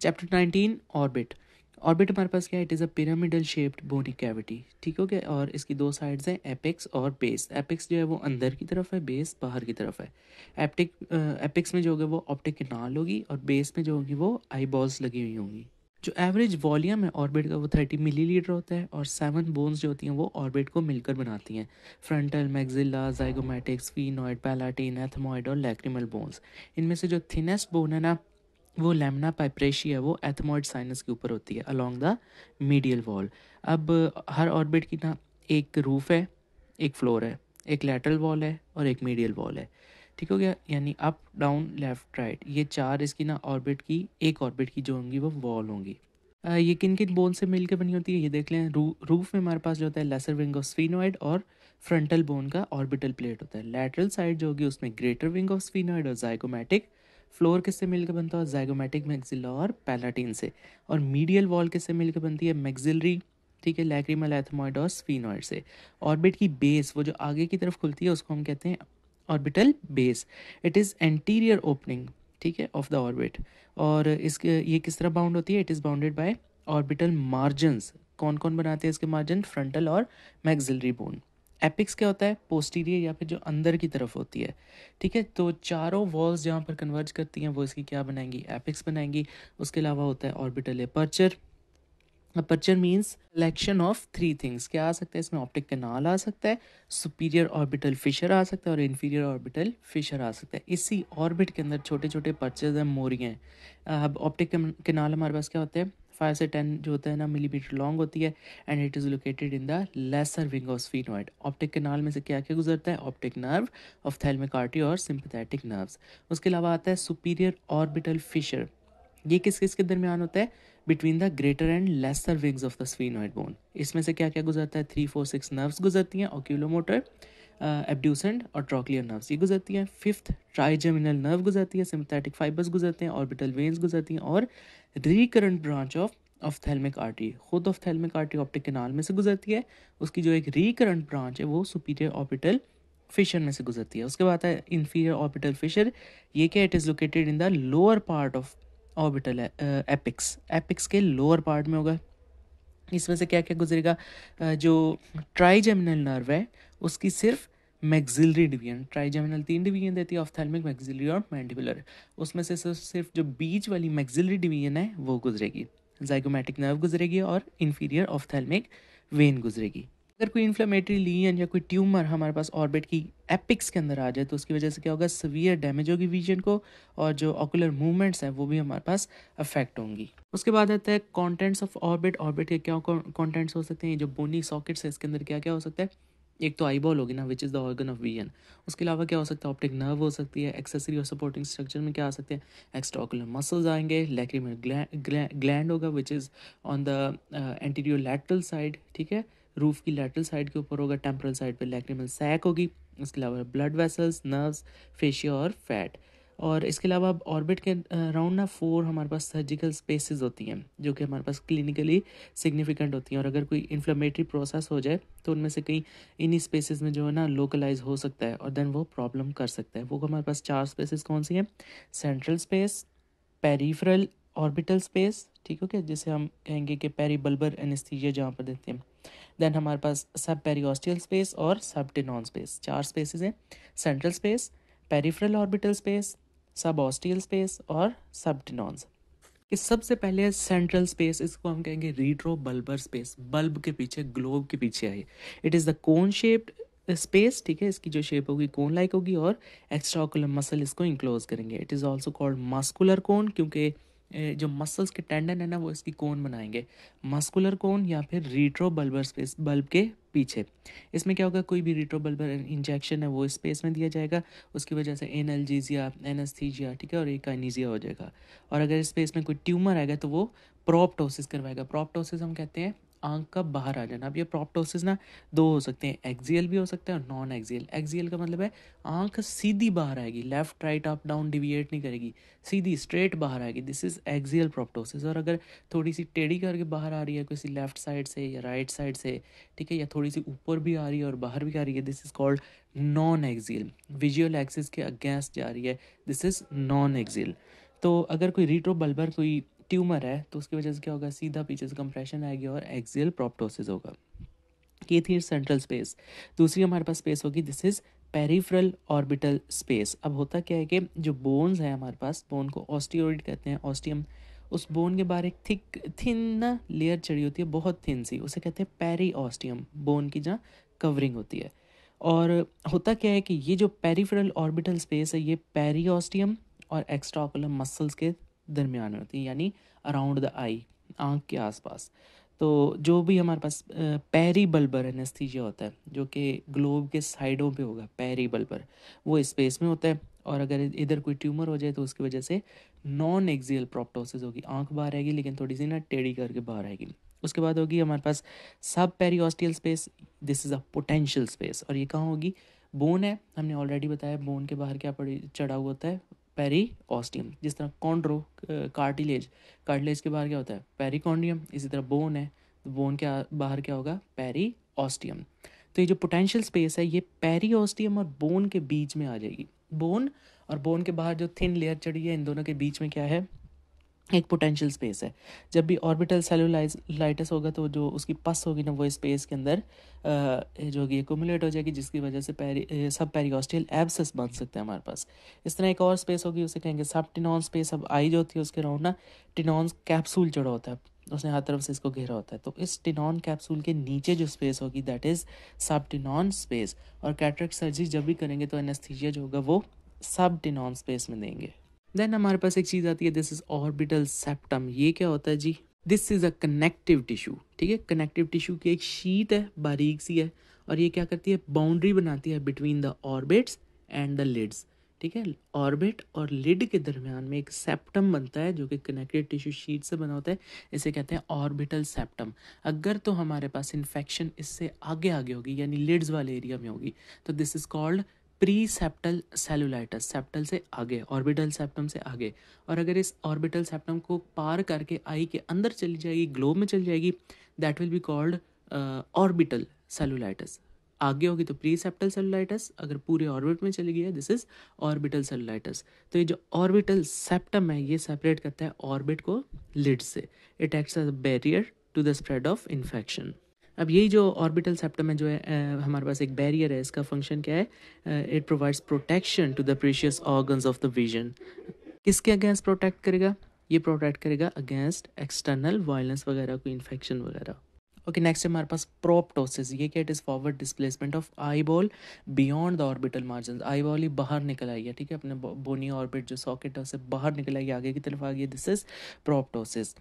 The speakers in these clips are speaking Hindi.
Chapter 19 orbit. ऑर्बिट हमारे पास क्या है, it is a pyramidal shaped bony cavity, ठीक हो गया। और इसकी दो साइड्स हैं, एपेक्स और बेस। एपेक्स जो है वो अंदर की तरफ है, बेस बाहर की तरफ है। एपेक्स में जो होगा वो ऑप्टिक कैनाल होगी और बेस में जो होगी वो आई बॉल्स लगी हुई होंगी। जो एवरेज वॉल्यूम है ऑर्बिट का वो 30 मिलीलीटर होता है और 7 बोन्स जो होती हैं वो ऑर्बिट को मिलकर बनाती हैं। Frontal, maxilla, zygomatic, sphenoid, palatine, ethmoid और लैक्रिमल बोन्स। इनमें से जो थिनेस्ट बोन है ना वो लेमना पाइप्रेशी है, वो एथमॉइड साइनस के ऊपर होती है अलोंग द मीडियल वॉल। अब हर ऑर्बिट की ना एक रूफ है, एक फ्लोर है, एक लैटरल वॉल है और एक मीडियल वॉल है, ठीक हो गया। यानी अप डाउन लेफ्ट राइट, ये चार इसकी ना ऑर्बिट की, एक ऑर्बिट की जो होंगी वो वॉल होंगी। ये किन किन बोन से मिलकर बनी होती है ये देख लें। रूफ में हमारे पास जो होता है लेसर विंग ऑफ स्फीनॉइड और फ्रंटल बोन का ऑर्बिटल प्लेट होता है। लैटरल साइड जो होगी उसमें ग्रेटर विंग ऑफ स्फीनॉइड और जाइगोमैटिक। फ्लोर किससे मिलकर बनता है, जाइगोमैटिक, मैक्सिला और पैलाटिन से। और मीडियल वॉल किससे मिलकर बनती है, मैक्सिलरी, ठीक है, लैक्रिमल, एथमॉइड और स्फीनॉइड से। ऑर्बिट की बेस वो जो आगे की तरफ खुलती है उसको हम कहते हैं orbital base. It is anterior opening, ठीक है, ऑफ द ऑर्बिट। और इसके ये किस तरह बाउंड होती है, it is bounded by orbital margins. कौन कौन बनाते हैं इसके मार्जिन, फ्रंटल और मैक्सिलरी बोन। एपिक्स क्या होता है, पोस्टीरियर या फिर जो अंदर की तरफ होती है, ठीक है। तो चारों वॉल्स जहाँ पर कन्वर्ज करती हैं वो इसकी क्या बनाएंगी, एपिक्स बनाएंगी। उसके अलावा होता है orbital aperture. Aperture means collection of three things. क्या आ सकता है इसमें, ऑप्टिक कैनाल आ सकता है, सुपीरियर ऑर्बिटल फिशर आ सकता है और इन्फीरियर ऑर्बिटल फिशर आ सकता है। इसी ऑर्बिट के अंदर छोटे छोटे पर्चेज हैं, मोरियाँ हैं। अब ऑप्टिक कैनाल हमारे पास क्या होते हैं, 5 से 10 जो होता है ना मिलीमीटर लॉन्ग होती है and it is located in the lesser wing of sphenoid. Optic canal में से क्या क्या गुजरता है, ऑप्टिक नर्व, ऑफ्थेल्मिक आर्टरी और सिंपैथेटिक नर्व्स। उसके अलावा आता है सुपीरियर ऑर्बिटल फिशर। ये किस किस के दरमियान होता है, between the greater and lesser wings of the sphenoid bone. इसमें से क्या क्या गुजरता है, 3, 4, 6 नर्व्स गुजरती हैं, ऑक्यूलोमोटर, एब्ड्यूसेंट और ट्रॉक्लियर नर्व्स ये गुजरती हैं। फिफ्थ ट्राइजेमिनल नर्व गुजरती है, सिंपैथेटिक फाइबर्स गुजरते हैं, ऑर्बिटल वेन्स गुजरती हैं और रिकरेंट ब्रांच ऑफ ऑफ्थेल्मिक आर्टरी। खुद ऑफ्थेल्मिक आर्टरी ऑप्टिक कैनाल में से गुजरती है, उसकी जो एक रिकरेंट ब्रांच है वो सुपीरियर ऑर्बिटल फिशर में से गुजरती है। उसके बाद है इंफीरियर ऑर्बिटल फिशर। ये क्या, it is located in the lower part of orbital apex. Apex के लोअर पार्ट में होगा। इसमें से क्या क्या गुजरेगा, जो ट्राइजेमिनल नर्व है उसकी सिर्फ मैक्सिलरी डिवीजन, ट्राइजेमिनल 3 डिवीजन देती है, ऑफ्थेल्मिक, मैक्सिलरी और मैंडिबुलर। उसमें से सिर्फ जो बीच वाली मैक्सिलरी डिवीजन है वो गुजरेगी। जाइगोमैटिक नर्व गुजरेगी और इंफीरियर ऑफ्थेल्मिक वेन गुजरेगी। अगर कोई इन्फ्लेमेटरी लीजन या कोई ट्यूमर हमारे पास ऑर्बिट की एपिक्स के अंदर आ जाए तो उसकी वजह से क्या होगा, सीवियर डैमेज होगी विजन को और जो ऑकुलर मूवमेंट्स हैं वो भी हमारे पास अफेक्ट होंगी। उसके बाद आता है कॉन्टेंट्स ऑफ ऑर्बिट। ऑर्बिट के क्या कॉन्टेंट्स हो सकते हैं, जो बोनी सॉकेट्स है इसके अंदर क्या क्या हो सकता है। एक तो आईबॉल होगी ना, which is the organ of vision. उसके अलावा क्या हो सकता है, ऑप्टिक नर्व हो सकती है। एक्सेसरी और सपोर्टिंग स्ट्रक्चर में क्या आ सकते हैं, एक्स्ट्राओकुलर मसल्स आएंगे, लैक्रिमल ग्लैंड होगा which is on the anterior lateral side, ठीक है, रूफ की लैटरल साइड के ऊपर होगा। टेम्परल साइड पे लैक्रिमल सैक होगी। इसके अलावा ब्लड वेसल्स, नर्व्स, फेशिया और फैट। और इसके अलावा ऑर्बिट के अराउंड ना 4 हमारे पास सर्जिकल स्पेसेस होती हैं जो कि हमारे पास क्लिनिकली सिग्निफिकेंट होती हैं। और अगर कोई इन्फ्लेमेटरी प्रोसेस हो जाए तो उनमें से कई इन्हीं स्पेसेस में जो है ना लोकलाइज हो सकता है और देन वो प्रॉब्लम कर सकता है। वो हमारे पास 4 स्पेसेस कौन सी हैं, central space, peripheral orbital space, ठीक है, जिसे हम कहेंगे कि पेरीबल्बर एनेस्थीसिया जहाँ पर देते हैं। देन हमारे पास सब पेरियोस्टियल स्पेस और सब टेनॉन स्पेस, 4 स्पेसेस हैं, central space, peripheral orbital space, सब ऑस्टियल स्पेस और सब टेनॉन्स। इस सबसे पहले सेंट्रल स्पेस, इसको हम कहेंगे रीट्रो बल्बर स्पेस। बल्ब के पीछे, ग्लोब के पीछे है। It is the cone shaped space, ठीक है, इसकी जो शेप होगी कोन लाइक होगी और एक्स्ट्राओकुलर मसल इसको इंक्लोज करेंगे। It is also called muscular cone क्योंकि जो मसल्स के टेंडन है ना वो इसकी कोन बनाएंगे। मस्कुलर कोन या फिर रीट्रो बल्बर स्पेस, बल्ब के पीछे। इसमें क्या होगा, कोई भी रीट्रो बल्बर इंजेक्शन है वो स्पेस में दिया जाएगा, उसकी वजह से एनाल्जेसिया, एनेस्थीसिया, ठीक है, और एक काइनेसिया हो जाएगा। और अगर स्पेस में कोई ट्यूमर आएगा तो वो प्रोप्टोसिस करवाएगा। प्रोप्टोसिस हम कहते हैं आंख का बाहर आ जाना। अब ये प्रोप्टोसिस ना 2 हो सकते हैं, एक्सियल भी हो सकता है और नॉन एक्सियल। एक्सियल का मतलब है आंख सीधी बाहर आएगी, left right up down deviate नहीं करेगी, सीधी स्ट्रेट बाहर आएगी, दिस इज एक्सियल प्रोप्टोसिस। और अगर थोड़ी सी टेढ़ी करके बाहर आ रही है किसी लेफ्ट साइड से या राइट साइड से, ठीक है, या थोड़ी सी ऊपर भी आ रही है और बाहर भी आ रही है, this is called non axial. Visual axis के अगेंस्ट जा रही है, दिस इज नॉन एक्सियल। तो अगर कोई रीट्रो बल्बर कोई ट्यूमर है तो उसकी वजह से क्या होगा, सीधा पीछे से कंप्रेशन आएगी और एक्सियल प्रोप्टोसिस होगा। ये थी सेंट्रल स्पेस। दूसरी हमारे पास स्पेस होगी, this is peripheral orbital space. अब होता क्या है कि जो बोन्स हैं हमारे पास, बोन को ऑस्टियोइड कहते हैं, ऑस्टियम, उस बोन के बाहर एक थिन ना लेयर चढ़ी होती है, बहुत थिन सी, उसे कहते हैं पेरी ऑस्टियम, बोन की जहाँ कवरिंग होती है। और होता क्या है कि ये जो पेरिफेरल ऑर्बिटल स्पेस है ये पेरी ऑस्टियम और एक्स्ट्रा ऑकुलर मसल्स के दरमियान में होती है, यानी अराउंड द आई, आँख के आसपास। तो जो भी हमारे पास पेरी बल्बर एनेस्थीसिया होता है, जो कि ग्लोब के साइडों पे होगा, पेरी बल्बर, वो स्पेस में होता है। और अगर इधर कोई ट्यूमर हो जाए तो उसकी वजह से नॉन एक्सियल प्रोप्टोसिस होगी, आंख बाहर आएगी लेकिन थोड़ी सी ना टेढ़ी करके बाहर आएगी। उसके बाद होगी हमारे पास सब periosteal space, this is a potential space. और ये कहाँ होगी, बोन है, हमने ऑलरेडी बताया बोन के बाहर क्या पड़ी चढ़ा हुआ होता है, पेरी ऑस्टियम। जिस तरह कॉन्ड्रो कार्टिलेज, कार्टिलेज के बाहर क्या होता है, पेरिकॉन्डियम, इसी तरह बोन है तो बोन के बाहर क्या होगा, पेरी ऑस्टियम। तो ये जो पोटेंशियल स्पेस है ये पेरी ऑस्टियम और बोन के बीच में आ जाएगी। बोन और बोन के बाहर जो थिन लेयर चढ़ी है, इन दोनों के बीच में क्या है, एक पोटेंशियल स्पेस है। जब भी ऑर्बिटल सेलुलाइटिस होगा तो जो उसकी पस होगी ना वो स्पेस के अंदर जो होगी एक्यूमुलेट हो जाएगी, जिसकी वजह से सब पेरियोस्टियल एब्सेस बन सकते हैं हमारे पास। इस तरह एक और स्पेस होगी, उसे कहेंगे सब टिनॉन स्पेस। अब आई जो होती है उसके राउंड ना टिनॉन कैप्सूल चढ़ा होता है, उसने हर तरफ से इसको घेरा होता है। तो इस टिनॉन कैप्सूल के नीचे जो स्पेस होगी दैट इज़ सब टिनॉन स्पेस। और कैटरेक्ट सर्जरी जब भी करेंगे तो एनेस्थीसिया जो होगा वो सब टिनॉन स्पेस में देंगे। देन हमारे पास एक चीज़ आती है, दिस इज ऑर्बिटल सेप्टम। ये क्या होता है जी, this is a connective tissue. ठीक है, कनेक्टिव टिश्यू की एक शीट है, बारीक सी है, और ये क्या करती है, बाउंड्री बनाती है between the orbits and the lids. ठीक है, ऑर्बिट और लिड के दरमियान में एक सेप्टम बनता है जो कि कनेक्टिव टिश्यू शीट से बना होता है, इसे कहते हैं ऑर्बिटल सेप्टम। अगर तो हमारे पास इन्फेक्शन इससे आगे आगे होगी, यानी लिड्स वाले एरिया में होगी, तो this is called pre septal cellulitis, septal से आगे, ऑर्बिटल सेप्टम से आगे। और अगर इस ऑर्बिटल सेप्टम को पार करके आई के अंदर चली जाएगी, ग्लोब में चली जाएगी, that will be called orbital cellulitis. आगे होगी तो प्री सेप्टल सेलुलाइटस, अगर पूरे ऑर्बिट में चली गई है दिस इज ऑर्बिटल सेलुलाइटस। तो ये जो ऑर्बिटल सेप्टम है ये सेपरेट करता है ऑर्बिट को लिड से। It acts as a barrier to the spread of infection. अब यही जो ऑर्बिटल सेप्टम है जो है हमारे पास एक बैरियर है, इसका फंक्शन क्या है, it provides protection to the precious organs of the vision. किसके अगेंस्ट प्रोटेक्ट करेगा, ये प्रोटेक्ट करेगा अगेंस्ट एक्सटर्नल वायलेंस वगैरह, कोई इन्फेक्शन वगैरह। ओके, नेक्स्ट है हमारे पास प्रोप्टोसिस। ये क्या, it is forward displacement of eye ball beyond the orbital margin. Eye ball ही बाहर निकल आई है, ठीक है, अपने बोनी ऑर्बिट जो सॉकेट है उससे बाहर निकल आई, आगे की तरफ आ गई, दिस इज प्रोप्टोसिस।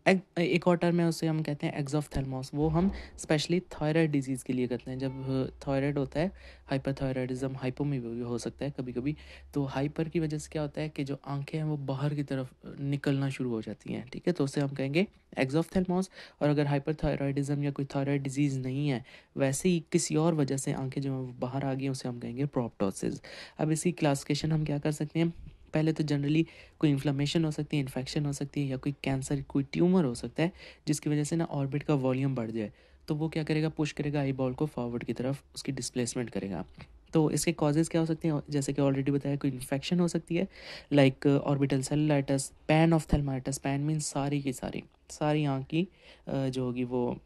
एक और टर्म है उसे हम कहते हैं एक्सोफ्थेल्मोस। वो हम स्पेशली थायराइड डिजीज़ के लिए करते हैं। जब थायराइड होता है, हाइपरथायराइडिज्म, हाइपो में भी हो सकता है कभी कभी, तो हाइपर की वजह से क्या होता है कि जो आंखें हैं वो बाहर की तरफ निकलना शुरू हो जाती हैं, ठीक है, तो उसे हम कहेंगे एक्सोफ्थेल्मोस। और अगर हाइपरथायराइडिज्म या कोई थायराइड डिजीज़ नहीं है, वैसे ही किसी और वजह से आंखें जो हैं वो बाहर आ गई, उसे हम कहेंगे प्रोप्टोसिस। अब इसकी क्लासिफिकेशन हम क्या कर सकते हैं, पहले तो जनरली कोई इन्फ्लेमेशन हो सकती है, इन्फेक्शन हो सकती है, या कोई कैंसर, कोई ट्यूमर हो सकता है जिसकी वजह से ना ऑर्बिट का वॉल्यूम बढ़ जाए, तो वो क्या करेगा, पुश करेगा आई बॉल को फॉरवर्ड की तरफ, उसकी डिस्प्लेसमेंट करेगा। तो इसके कॉजेज़ क्या हो सकते हैं, जैसे कि ऑलरेडी बताया, कोई इन्फेक्शन हो सकती है like orbital cellulitis, pan ophthalmitis, pan means सारी की सारी आँख की जो होगी वो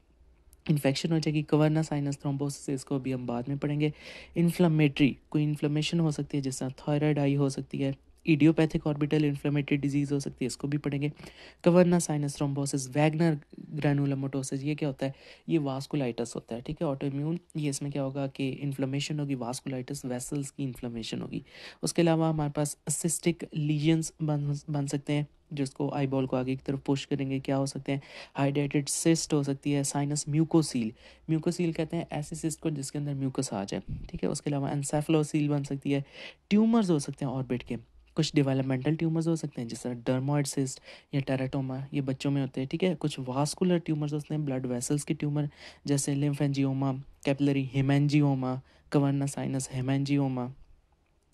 इन्फेक्शन हो जाएगी। कवर्ना साइनस थ्रोम्बोसिस, इसको भी हम बाद में पढ़ेंगे। इन्फ्लामेटरी, कोई इन्फ्लेमेशन हो सकती है जिस तरह थायराइड आई हो सकती है। इडियोपैथिक ऑर्बिटल इन्फ्लेमेटरी डिजीज़ हो सकती है, इसको भी पढ़ेंगे। कवर्ना साइनस थ्रोम्बोसिस, वैगनर ग्रैनुलोमेटोसिस, ये क्या होता है, ये वास्कुलाइटिस होता है, ठीक है, ऑटोइम्यून। ये इसमें क्या होगा कि इन्फ्लेमेशन होगी, वास्कुलाइटिस, वेसल्स की इन्फ्लेमेशन होगी। उसके अलावा हमारे पास सिस्टिक लीजन्स बन सकते हैं, जिसको आई बॉल को आगे की तरफ पुश करेंगे, क्या हो सकते हैं, हाइड्रेटेड सिस्ट हो सकती है, साइनस म्यूकोसील, म्यूकोसील कहते हैं ऐसे सिस्ट को जिसके अंदर म्यूकस आ जाए, ठीक है। उसके अलावा एनसेफलोसील बन सकती है। ट्यूमर्स हो सकते हैं ऑर्बिट के, कुछ डेवलपमेंटल ट्यूमर्स हो सकते हैं जैसे डर्मोइड सिस्ट या टेराटोमा, ये बच्चों में होते हैं, ठीक है। कुछ वास्कुलर ट्यूमर्स होते हैं, ब्लड वेसल्स के ट्यूमर, जैसे लिम्फेंजियोमा, कैपिलरी हेमेंजियोमा, कवर्ना साइनस हेमेंजियोमा,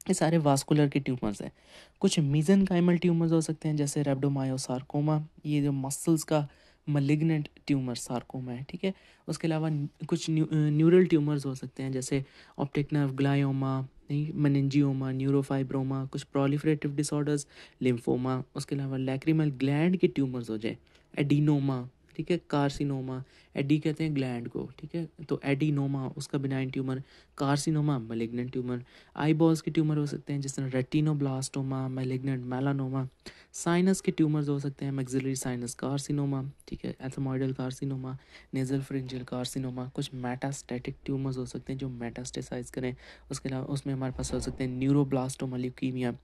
ये सारे वास्कुलर के ट्यूमर्स हैं। कुछ मीजेनकाइमल ट्यूमर्स हो सकते हैं जैसे रेब्डोमायोसार्कोमा, ये जो मसल्स का मलिग्नेंट ट्यूमर सार्कोमा है, ठीक है। उसके अलावा कुछ न्यूरल ट्यूमर्स हो सकते हैं जैसे ऑप्टिक नर्व ग्लायोमा, नहीं, मेनिंजियोमा, न्यूरोफाइब्रोमा, कुछ प्रोलिफरेटिव डिसऑर्डर्स, लिम्फोमा, उसके अलावा लैक्रिमल ग्लैंड के ट्यूमर्स हो जाए, एडिनोमा, ठीक है, कार्सिनोमा, एडी कहते हैं ग्लैंड को, ठीक है, तो एडिनोमा उसका benign tumour, carcinoma malignant tumour, आई बॉल्स के ट्यूमर हो सकते हैं जिस तरह रेटिनोब्लास्टोमा, मैलिग्नेंट मेलानोमा, साइनस के ट्यूमर्स हो सकते हैं, मैक्सिलरी साइनस कार्सिनोमा, ठीक है, एथमोइडल कार्सिनोमा, नेजल फ्रिंजियल कार्सिनोमा, कुछ मेटास्टैटिक ट्यूमर्स हो सकते हैं जो मेटास्टेसाइज करें, उसके अलावा उसमें हमारे पास हो सकते हैं न्यूरोब्लास्टोमा, ल्यूकीमिया,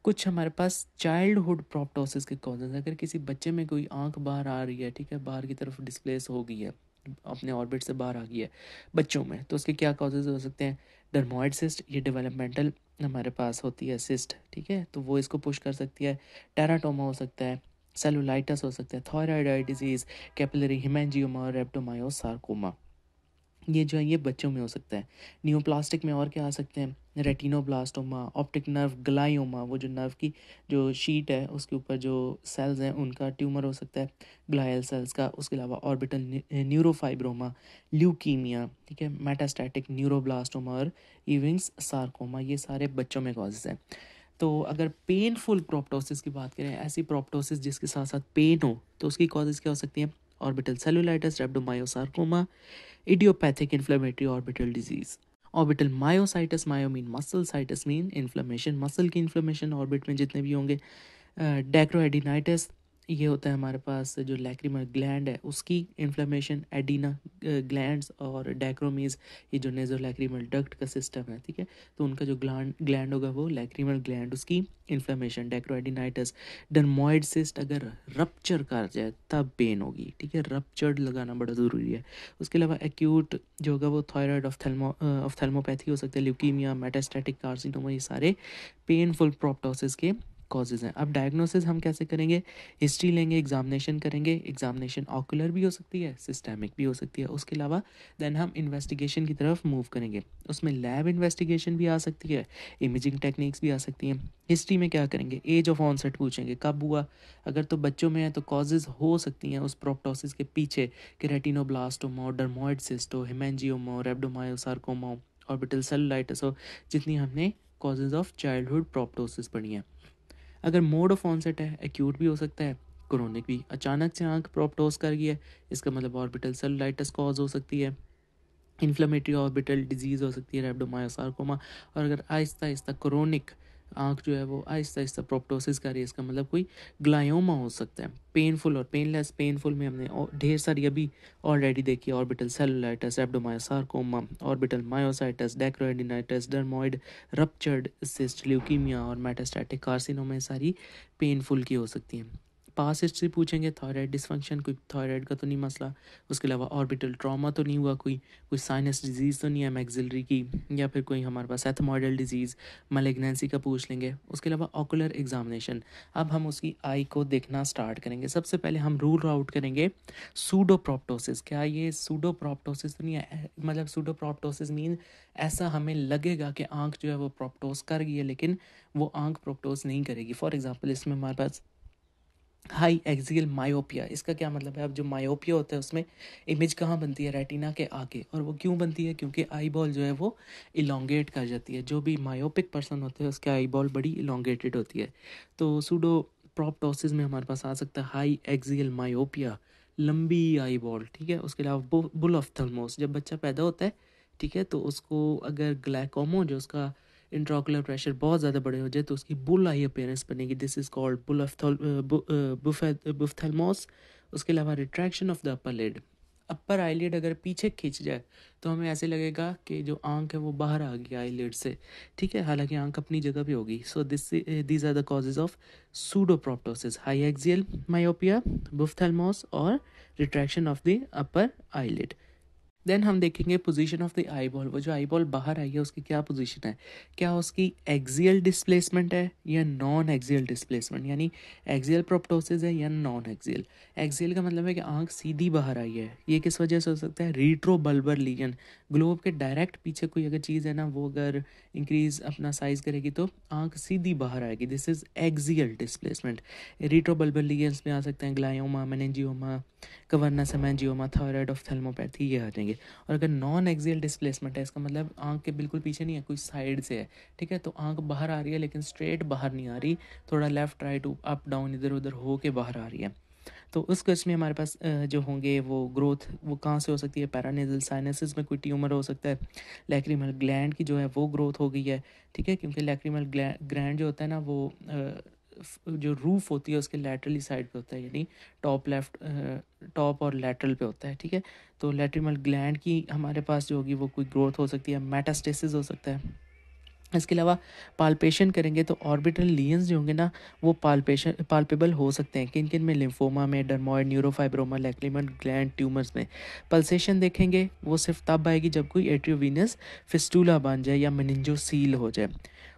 कुछ हमारे पास चाइल्डहुड प्रोप्टोसिस के कॉजेज, अगर किसी बच्चे में कोई आंख बाहर आ रही है, ठीक है, बाहर की तरफ डिस्प्लेस हो गई है, अपने ऑर्बिट से बाहर आ गई है बच्चों में, तो उसके क्या कॉजेज हो सकते हैं, डर्मोइड सिस्ट, ये डेवलपमेंटल हमारे पास होती है सिस्ट, ठीक है, तो वो इसको पुश कर सकती है, टेराटोमा हो सकता है, सेलुलाइटस हो सकता है, thyroid eye disease, capillary haemangioma और रेप्टोमायोसार्कोमा, ये जो है ये बच्चों में हो सकता है। नियोप्लास्टिक में और क्या आ सकते हैं, रेटिनोब्लास्टोमा, ऑप्टिक नर्व ग्लाइयोमा, वो जो नर्व की जो शीट है उसके ऊपर जो सेल्स हैं उनका ट्यूमर हो सकता है, ग्लायल सेल्स का, उसके अलावा ऑर्बिटल न्यूरोफाइब्रोमा, ल्यूकीमिया, ठीक है, मेटास्टैटिक न्यूरोब्लास्टोमा और इविंग्स सार्कोमा, ये सारे बच्चों में कॉजेज हैं। तो अगर पेनफुल प्रोप्टोसिस की बात करें, ऐसी प्रोप्टोसिस जिसके साथ साथ पेन हो, तो उसकी कॉजेज क्या हो सकती हैं, orbital cellulitis, rhabdomyosarcoma, idiopathic inflammatory orbital disease, orbital myositis, myo mean muscle, sitis mean inflammation, muscle की इन्फ्लेमेशन ऑर्बिट में जितने भी होंगे, डेक्रोएडिनाइटिस, ये होता है हमारे पास जो लैक्रिमल ग्लैंड है उसकी इन्फ्लेमेशन, एडिना ग्लैंड्स और डेक्रोमीज, ये जो नेजो लैक्रिमल डक्ट का सिस्टम है, ठीक है, तो उनका जो ग्लैंड होगा वो लैक्रिमल ग्लैंड, उसकी इन्फ्लेमेशन, डेक्रोएडिनाइटिस, डर्मोइड सिस्ट अगर रप्चर कर जाए तब पेन होगी, ठीक है, रप्चर्ड लगाना बड़ा ज़रूरी है। उसके अलावा एक्यूट जो होगा वो थायराइड ऑफ्थेल्मोपैथी हो सकता है, ल्यूकीमिया, मेटास्टैटिक कार्सिनोमा, ये सारे पेनफुल प्रोप्टोसिस के कॉजेज हैं। अब डायग्नोसिस हम कैसे करेंगे, हिस्ट्री लेंगे, एग्जामिनेशन करेंगे, एग्जामिनेशन ऑकुलर भी हो सकती है, सिस्टेमिक भी हो सकती है, उसके अलावा देन हम इन्वेस्टिगेशन की तरफ मूव करेंगे, उसमें लैब इन्वेस्टिगेशन भी आ सकती है, इमेजिंग टेक्निक्स भी आ सकती हैं। हिस्ट्री में क्या करेंगे, एज ऑफ ऑनसेट पूछेंगे, कब हुआ, अगर तो बच्चों में है तो कॉजेज हो सकती हैं उस प्रोप्टोसिस के पीछे कि रेटिनोब्लास्टोमा, डर्मोइड सिस्ट हो, हिमेंजियोमा, रेप्डोमायोसार्कोमा, ऑर्बिटल सेलुलाइटिस हो, जितनी हमने कॉजेज ऑफ चाइल्डहुड प्रोप्टोसिस पढ़ी हैं। अगर मोड ऑफ ऑनसेट है, एक्यूट भी हो सकता है, क्रोनिक भी, अचानक से आंख प्रोप्टोस कर गई है, इसका मतलब ऑर्बिटल सेलुलाइटिस कॉज हो सकती है, इन्फ्लेमेटरी ऑर्बिटल डिजीज़ हो सकती है, रेप्डोमायोसार्कोमा, और अगर आहिस्ता आहिस्ता क्रोनिक आंख जो है वो आहिस्ता आहिस्ता प्रोप्टोसिस कर रही है, इसका मतलब कोई ग्लायोमा हो सकता है। पेनफुल और पेनलेस, पेनफुल में हमने ढेर सारी अभी ऑलरेडी देखी, orbital cellulitis, rhabdomyosarcoma, orbital myositis, dacryoadenitis, dermoid, ruptured cyst, leukaemia और मेटास्टैटिक कार्सिनोमा, सारी पेनफुल की हो सकती हैं। पास हिस्ट्री पूछेंगे, थायराइड डिसफंक्शन, कोई थायराइड का तो नहीं मसला, उसके अलावा ऑर्बिटल ट्रॉमा तो नहीं हुआ, कोई साइनस डिजीज़ तो नहीं है मैक्सिलरी की, या फिर कोई हमारे पास एथमोइडल डिजीज़, मैलिग्नेंसी का पूछ लेंगे। उसके अलावा ऑकुलर एग्जामिनेशन, अब हम उसकी आई को देखना स्टार्ट करेंगे। सबसे पहले हम रूल आउट करेंगे सूडोप्रोप्टोसिस, क्या ये सूडोप्रोप्टोसिस तो नहीं है, मतलब सूडोप्रोप्टोसिस मीन ऐसा हमें लगेगा कि आंख जो है वो प्रोप्टोस कर गई है लेकिन वो आंख प्रोप्टोस नहीं करेगी। फॉर एग्जाम्पल इसमें हमारे पास हाई एक्सियल मायोपिया, इसका क्या मतलब है, अब जो मायोपिया होता है उसमें इमेज कहाँ बनती है, रेटिना के आगे, और वो क्यों बनती है, क्योंकि आई बॉल जो है वो इलोंगेट कर जाती है, जो भी मायोपिक पर्सन होते हैं उसके आई बॉल बड़ी इलोंगेटेड होती है। तो सूडो प्रोप्टोसिस में हमारे पास आ सकता है हाई एक्सियल मायोपिया, लंबी आई बॉल, ठीक है, उसके अलावा बुल ऑफ्थल्मोस, जब बच्चा पैदा होता है, ठीक है, तो उसको अगर ग्लाइकोमा जो उसका इंट्राओकुलर प्रेशर बहुत ज़्यादा बड़े हो जाए तो उसकी बुल आई अपीयरेंस बनेगी, दिस इज़ कॉल्ड बुफथेल्मोस। उसके अलावा retraction of the upper lid, upper eyelid अगर पीछे खींच जाए तो हमें ऐसे लगेगा कि जो आंख है वो बाहर आ गई आईलिड से, ठीक है, हालांकि आंख अपनी जगह पे होगी। So these are the causes of pseudoproptosis, high axial myopia, buphthalmos और retraction of the upper eyelid. Then हम देखेंगे position of the eye ball, वो जो आई बॉल बाहर आई है उसकी क्या पोजीशन है, क्या उसकी एक्सियल डिस्प्लेसमेंट है या नॉन एक्सियल डिस्प्लेसमेंट, यानी एक्सियल प्रोप्टोसिस है या नॉन एक्सियल। एक्सियल का मतलब है कि आंख सीधी बाहर आई है, ये किस वजह से हो सकता है, रीट्रो बल्बर लीजन, ग्लोब के डायरेक्ट पीछे कोई अगर चीज़ है ना वो अगर इंक्रीज अपना साइज करेगी तो आंख सीधी बाहर आएगी, this is axial displacement. Retro bulbar lesions में आ सकते हैं glioma, meningioma, cavernous haemangioma, thyroid ophthalmopathy, ये आ जाएंगे। देखेंगे। और अगर नॉन एक्सियल डिस्प्लेसमेंट है, इसका मतलब आंख के बिल्कुल पीछे नहीं है, कोई साइड से है, ठीक है, तो आंख बाहर आ रही है लेकिन स्ट्रेट बाहर नहीं आ रही, थोड़ा लेफ्ट राइट अप डाउन इधर उधर हो के बाहर आ रही है, तो उस केस में हमारे पास जो होंगे वो ग्रोथ वो कहाँ से हो सकती है, पैरानेजल साइनसिस में कोई ट्यूमर हो सकता है, लैक्रिमल ग्लैंड की जो है वो ग्रोथ हो गई है, ठीक है, क्योंकि लैक्रिमल ग्लैंड जो होता है ना वो जो रूफ होती है उसके लैटरली साइड पे होता है, यानी टॉप लेफ्ट टॉप और लैटरल पे होता है, ठीक है, तो लैक्रिमल ग्लैंड की हमारे पास जो होगी वो कोई ग्रोथ हो सकती है, मेटास्टेसिस हो सकता है। इसके अलावा पाल्पेशन करेंगे तो ऑर्बिटल लीजन्स जो होंगे ना वो पाल्पेबल हो सकते हैं, किन किन में, लिम्फोमा में, dermoid, neurofibroma, lacrimal gland tumours में। पल्सेशन देखेंगे वो सिर्फ तब आएगी जब कोई एट्रियोवीनस फिस्टूला बन जाए या मेनिंजोसील हो जाए।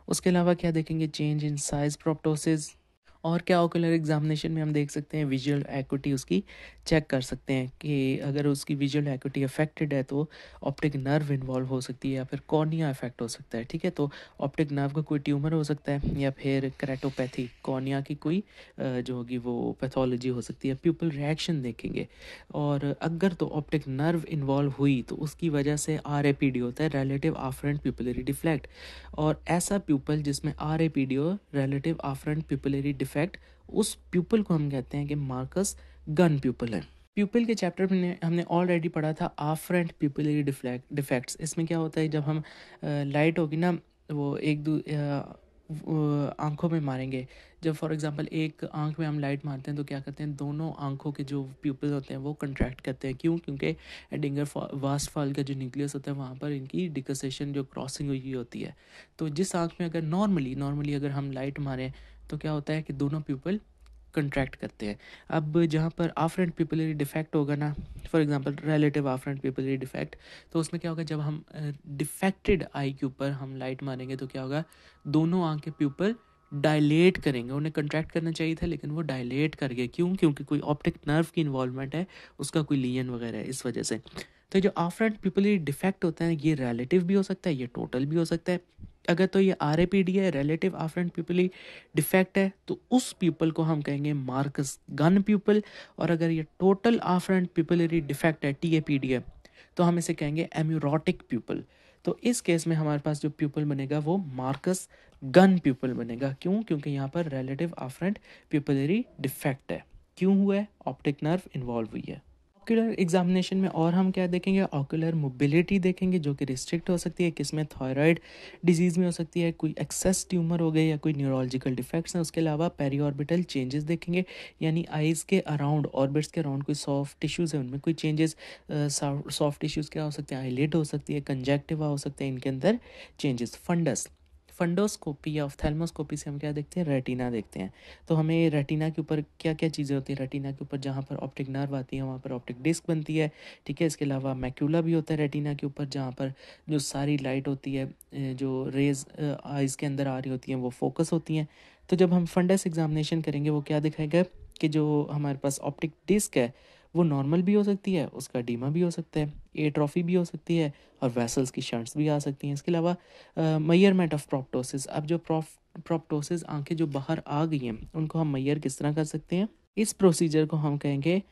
उसके अलावा क्या देखेंगे, चेंज इन साइज प्रोप्टोसिस। और क्या ओकुलर एग्जामिनेशन में हम देख सकते हैं विजुअल एक्यूटी उसकी चेक कर सकते हैं कि अगर उसकी विजुअल एक्यूटी अफेक्टेड है तो ऑप्टिक नर्व इन्वॉल्व हो सकती है या फिर कॉर्निया अफेक्ट हो सकता है, ठीक है, तो ऑप्टिक नर्व का कोई ट्यूमर हो सकता है या फिर केराटोपैथी कॉर्निया की कोई जो होगी वो पैथोलॉजी हो सकती है। प्यूपल रिएक्शन देखेंगे और अगर तो ऑप्टिक नर्व इन्वॉल्व हुई तो उसकी वजह से RAPD होता है, रिलेटिव आफ्रेंट प्यूपिलरी डिफ्लेक्ट, और ऐसा प्यूपल जिसमें RAPD हो, रिलेटिव आफ्रेंट प्यूपिलरी डिफेक्ट, उस प्यूपल को हम कहते हैं कि मार्कस गन प्यूपल है। प्यूपिल के चैप्टर में हमने ऑलरेडी पढ़ा था आफ्रेंट प्यूपिलरी डिफेक्ट्स। इसमें क्या होता है, जब हम लाइट होगी ना वो आंखों में मारेंगे, जब फॉर एग्जांपल एक आंख में हम लाइट मारते हैं तो क्या करते हैं, दोनों आंखों के जो प्यूपिल होते हैं वो कंट्रैक्ट करते हैं। क्यों? क्योंकि एडिंगर वास्टफॉल का जो न्यूक्लियस होता है वहाँ पर इनकी डिकसेशन जो क्रॉसिंग हुई होती है। तो जिस आंख में अगर नॉर्मली अगर हम लाइट मारें तो क्या होता है कि दोनों प्यूपिल कंट्रैक्ट करते हैं। अब जहाँ पर आफ्रेंट पिपलरी डिफेक्ट होगा ना, for example relative afferent pupillary defect, तो उसमें क्या होगा, जब हम डिफेक्टेड आई के ऊपर हम लाइट मारेंगे तो क्या होगा, दोनों आंख के प्यूपल डायलेट करेंगे। उन्हें कंट्रैक्ट करना चाहिए था लेकिन वो डायलेट कर गए। क्यों? क्योंकि कोई ऑप्टिक नर्व की इन्वॉल्वमेंट है, उसका कोई लीजन वगैरह है, इस वजह से। तो जो आफ्रेंट पिपलरी डिफेक्ट होता है ये रिलेटिव भी हो सकता है, ये टोटल भी हो सकता है। अगर तो ये RAPD है, रिलेटिव आफ्रेंट पिपली डिफेक्ट है, तो उस पीपल को हम कहेंगे मार्कस गन पीपल। और अगर ये टोटल आफ्रेंट पिपलरी डिफेक्ट है, TAPD है, तो हम इसे कहेंगे एम्यूरोटिक पीपल। तो इस केस में हमारे पास जो पीपल बनेगा वो मार्कस गन पीपल बनेगा। क्यों? क्योंकि यहाँ पर रिलेटिव आफ्रेंट पिपलरी डिफेक्ट है। क्यों हुआ है? ऑप्टिक नर्व इन्वॉल्व हुई है। ऑक्यूलर एग्जामिनेशन में और हम क्या देखेंगे, ऑक्यूलर मोबिलिटी देखेंगे जो कि रिस्ट्रिक्ट हो सकती है, किसमें, थायराइड डिजीज़ में हो सकती है, कोई एक्सेस ट्यूमर हो गए या कोई न्यूरोलॉजिकल डिफेक्ट्स हैं। उसके अलावा पेरी ऑर्बिटल चेंजेस देखेंगे, यानी आइज़ के अराउंड, ऑर्बिट्स के अराउंड कोई सॉफ्ट टिश्यूज़ है उनमें कोई चेंजेस। सॉफ्ट टिश्यूज़ क्या हो सकते हैं, आईलिड हो सकती है, कंजक्टिवा हो सकते हैं, इनके अंदर चेंजेस। फंडोस्कोपी या ऑफ्थेल्मोस्कोपी से हम क्या देखते हैं, रेटिना देखते हैं। तो हमें रेटिना के ऊपर क्या क्या चीज़ें होती हैं, रेटिना के ऊपर जहाँ पर ऑप्टिक नर्व आती है वहाँ पर ऑप्टिक डिस्क बनती है, ठीक है। इसके अलावा मैक्यूला भी होता है रेटिना के ऊपर, जहाँ पर जो सारी लाइट होती है, जो रेज आइज़ के अंदर आ रही होती हैं वो फोकस होती हैं। तो जब हम फंडस एग्जामिनेशन करेंगे वो क्या दिखाएगा कि जो हमारे पास ऑप्टिक डिस्क है वो नॉर्मल भी हो सकती है, उसका डीमा भी हो सकता है, एट्रोफी भी हो सकती है, और वेसल्स की शंट्स भी आ सकती हैं। इसके अलावा मेजरमेंट ऑफ प्रोप्टोसिस, अब जो प्रोप्टोसिस आंखें जो बाहर आ गई हैं उनको हम मैयर किस तरह कर सकते हैं, इस प्रोसीजर को हम कहेंगे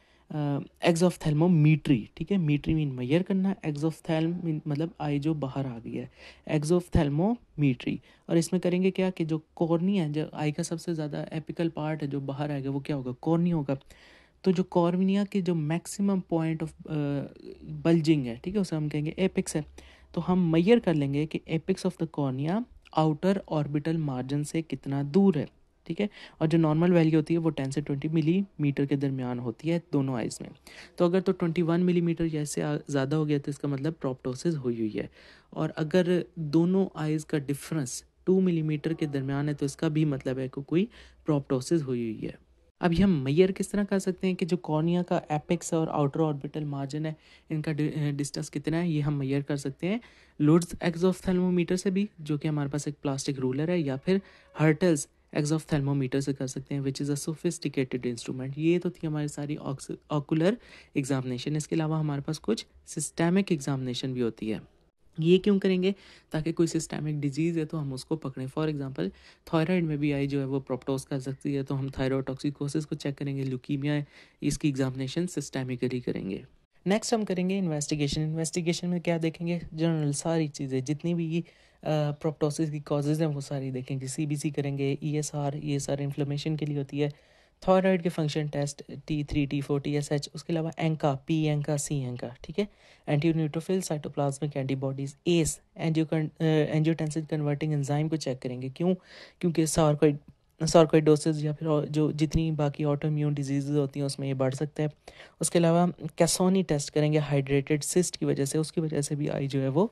एक्सोफ्थेल्मोमीट्री, ठीक है। मीट्री मीन मैयर करना, एक्सोफ्थेल्म मीन मतलब आई जो बाहर आ गई है, एक्सोफ्थेल्मोमीट्री। और इसमें करेंगे क्या कि जो कॉर्निया, जो आई का सबसे ज़्यादा एपिकल पार्ट है जो बाहर आएगा वो क्या होगा, कॉर्निया होगा। तो जो कॉर्निया के जो मैक्सिमम पॉइंट ऑफ बल्जिंग है, ठीक है, उसे हम कहेंगे एपिक्स है। तो हम मैयर कर लेंगे कि apex of the cornea outer orbital margin से कितना दूर है, ठीक है। और जो नॉर्मल वैल्यू होती है वो 10 से 20 मिलीमीटर के दरमियान होती है दोनों आइज़ में। तो अगर तो 21 मिलीमीटर या इससे ज़्यादा हो गया तो इसका मतलब प्रोप्टोसिस हुई हुई है। और अगर दोनों आइज़ का डिफरेंस 2 मिलीमीटर के दरमियान है तो इसका भी मतलब है कि कोई प्रोप्टोसिस हुई हुई है। अभी हम मैयर किस तरह कर सकते हैं कि जो कॉर्निया का एपेक्स और आउटर ऑर्बिटल मार्जिन है इनका डिस्टेंस कितना है, ये हम मैयर कर सकते हैं लुड्स एक्सोफ्थेल्मोमीटर से भी, जो कि हमारे पास एक प्लास्टिक रूलर है, या फिर हर्टल्स एक्सोफ्थेल्मोमीटर से कर सकते हैं, which is a sophisticated instrument. ये तो थी हमारी सारी ऑकुलर एग्जामिनेशन। इसके अलावा हमारे पास कुछ सिस्टेमिक एग्जामिनेशन भी होती है। ये क्यों करेंगे? ताकि कोई सिस्टेमिक डिजीज़ है तो हम उसको पकड़ें। फॉर एग्जांपल थायराइड में भी आई जो है वो प्रोप्टोस कर सकती है, तो हम थायराइड टॉक्सिकोसिस को चेक करेंगे। ल्यूकीमिया है, इसकी एग्जामिनेशन सिस्टेमिकली करेंगे। नेक्स्ट हम करेंगे इन्वेस्टिगेशन। इन्वेस्टिगेशन में क्या देखेंगे, जनरल सारी चीज़ें जितनी भी प्रोप्टोसिस की कॉजेज़ हैं वो सारी देखेंगे। सीबीसी करेंगे, ईएसआर इन्फ्लेमेशन के लिए होती है, थायराइड के function test T3 T4 TSH, उसके अलावा एंका, पी एंका, सी एंका, ठीक है, anti neutrophil, cytoplasmic antibodies, S angiotensin converting enzyme को चेक करेंगे। क्यों? क्योंकि सार्कोइडोसिस या फिर जो जितनी बाकी ऑटो इम्यून डिजीज़ होती हैं उसमें ये बढ़ सकता है। उसके अलावा कैसोनी टेस्ट करेंगे हाइड्रेटेड सिस्ट की वजह से, उसकी वजह से भी आई जो है वो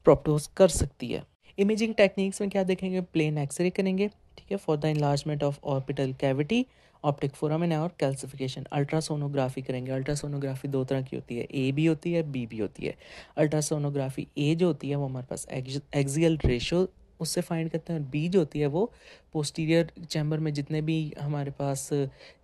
प्रोप्टोस कर सकती है। इमेजिंग टेक्निक्स में क्या देखेंगे, प्लेन एक्सरे करेंगे, ठीक है, for the enlargement of orbital cavity, optic foramina और कैल्सिफिकेशन। अल्ट्रासोनोग्राफी करेंगे। अल्ट्रासोनोग्राफी दो तरह की होती है, ए भी होती है, बी भी होती है। अल्ट्रासोनोग्राफी ए जो होती है वो हमारे पास एक्सियल रेशो उससे फाइंड करते हैं, और बी जो होती है वो पोस्टीरियर चैम्बर में जितने भी हमारे पास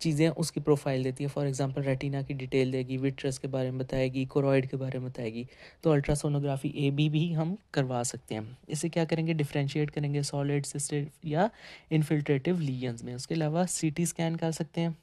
चीज़ें हैं उसकी प्रोफाइल देती है। फॉर एग्जांपल रेटिना की डिटेल देगी, विट्रस के बारे में बताएगी, कोरॉइड के बारे में बताएगी। तो अल्ट्रासोनोग्राफी ए बी भी हम करवा सकते हैं। इसे क्या करेंगे, डिफ्रेंशिएट करेंगे सॉलिड, सिस्टेड या इनफिल्ट्रेटिव लीजन्स में। उसके अलावा सीटी स्कैन कर सकते हैं,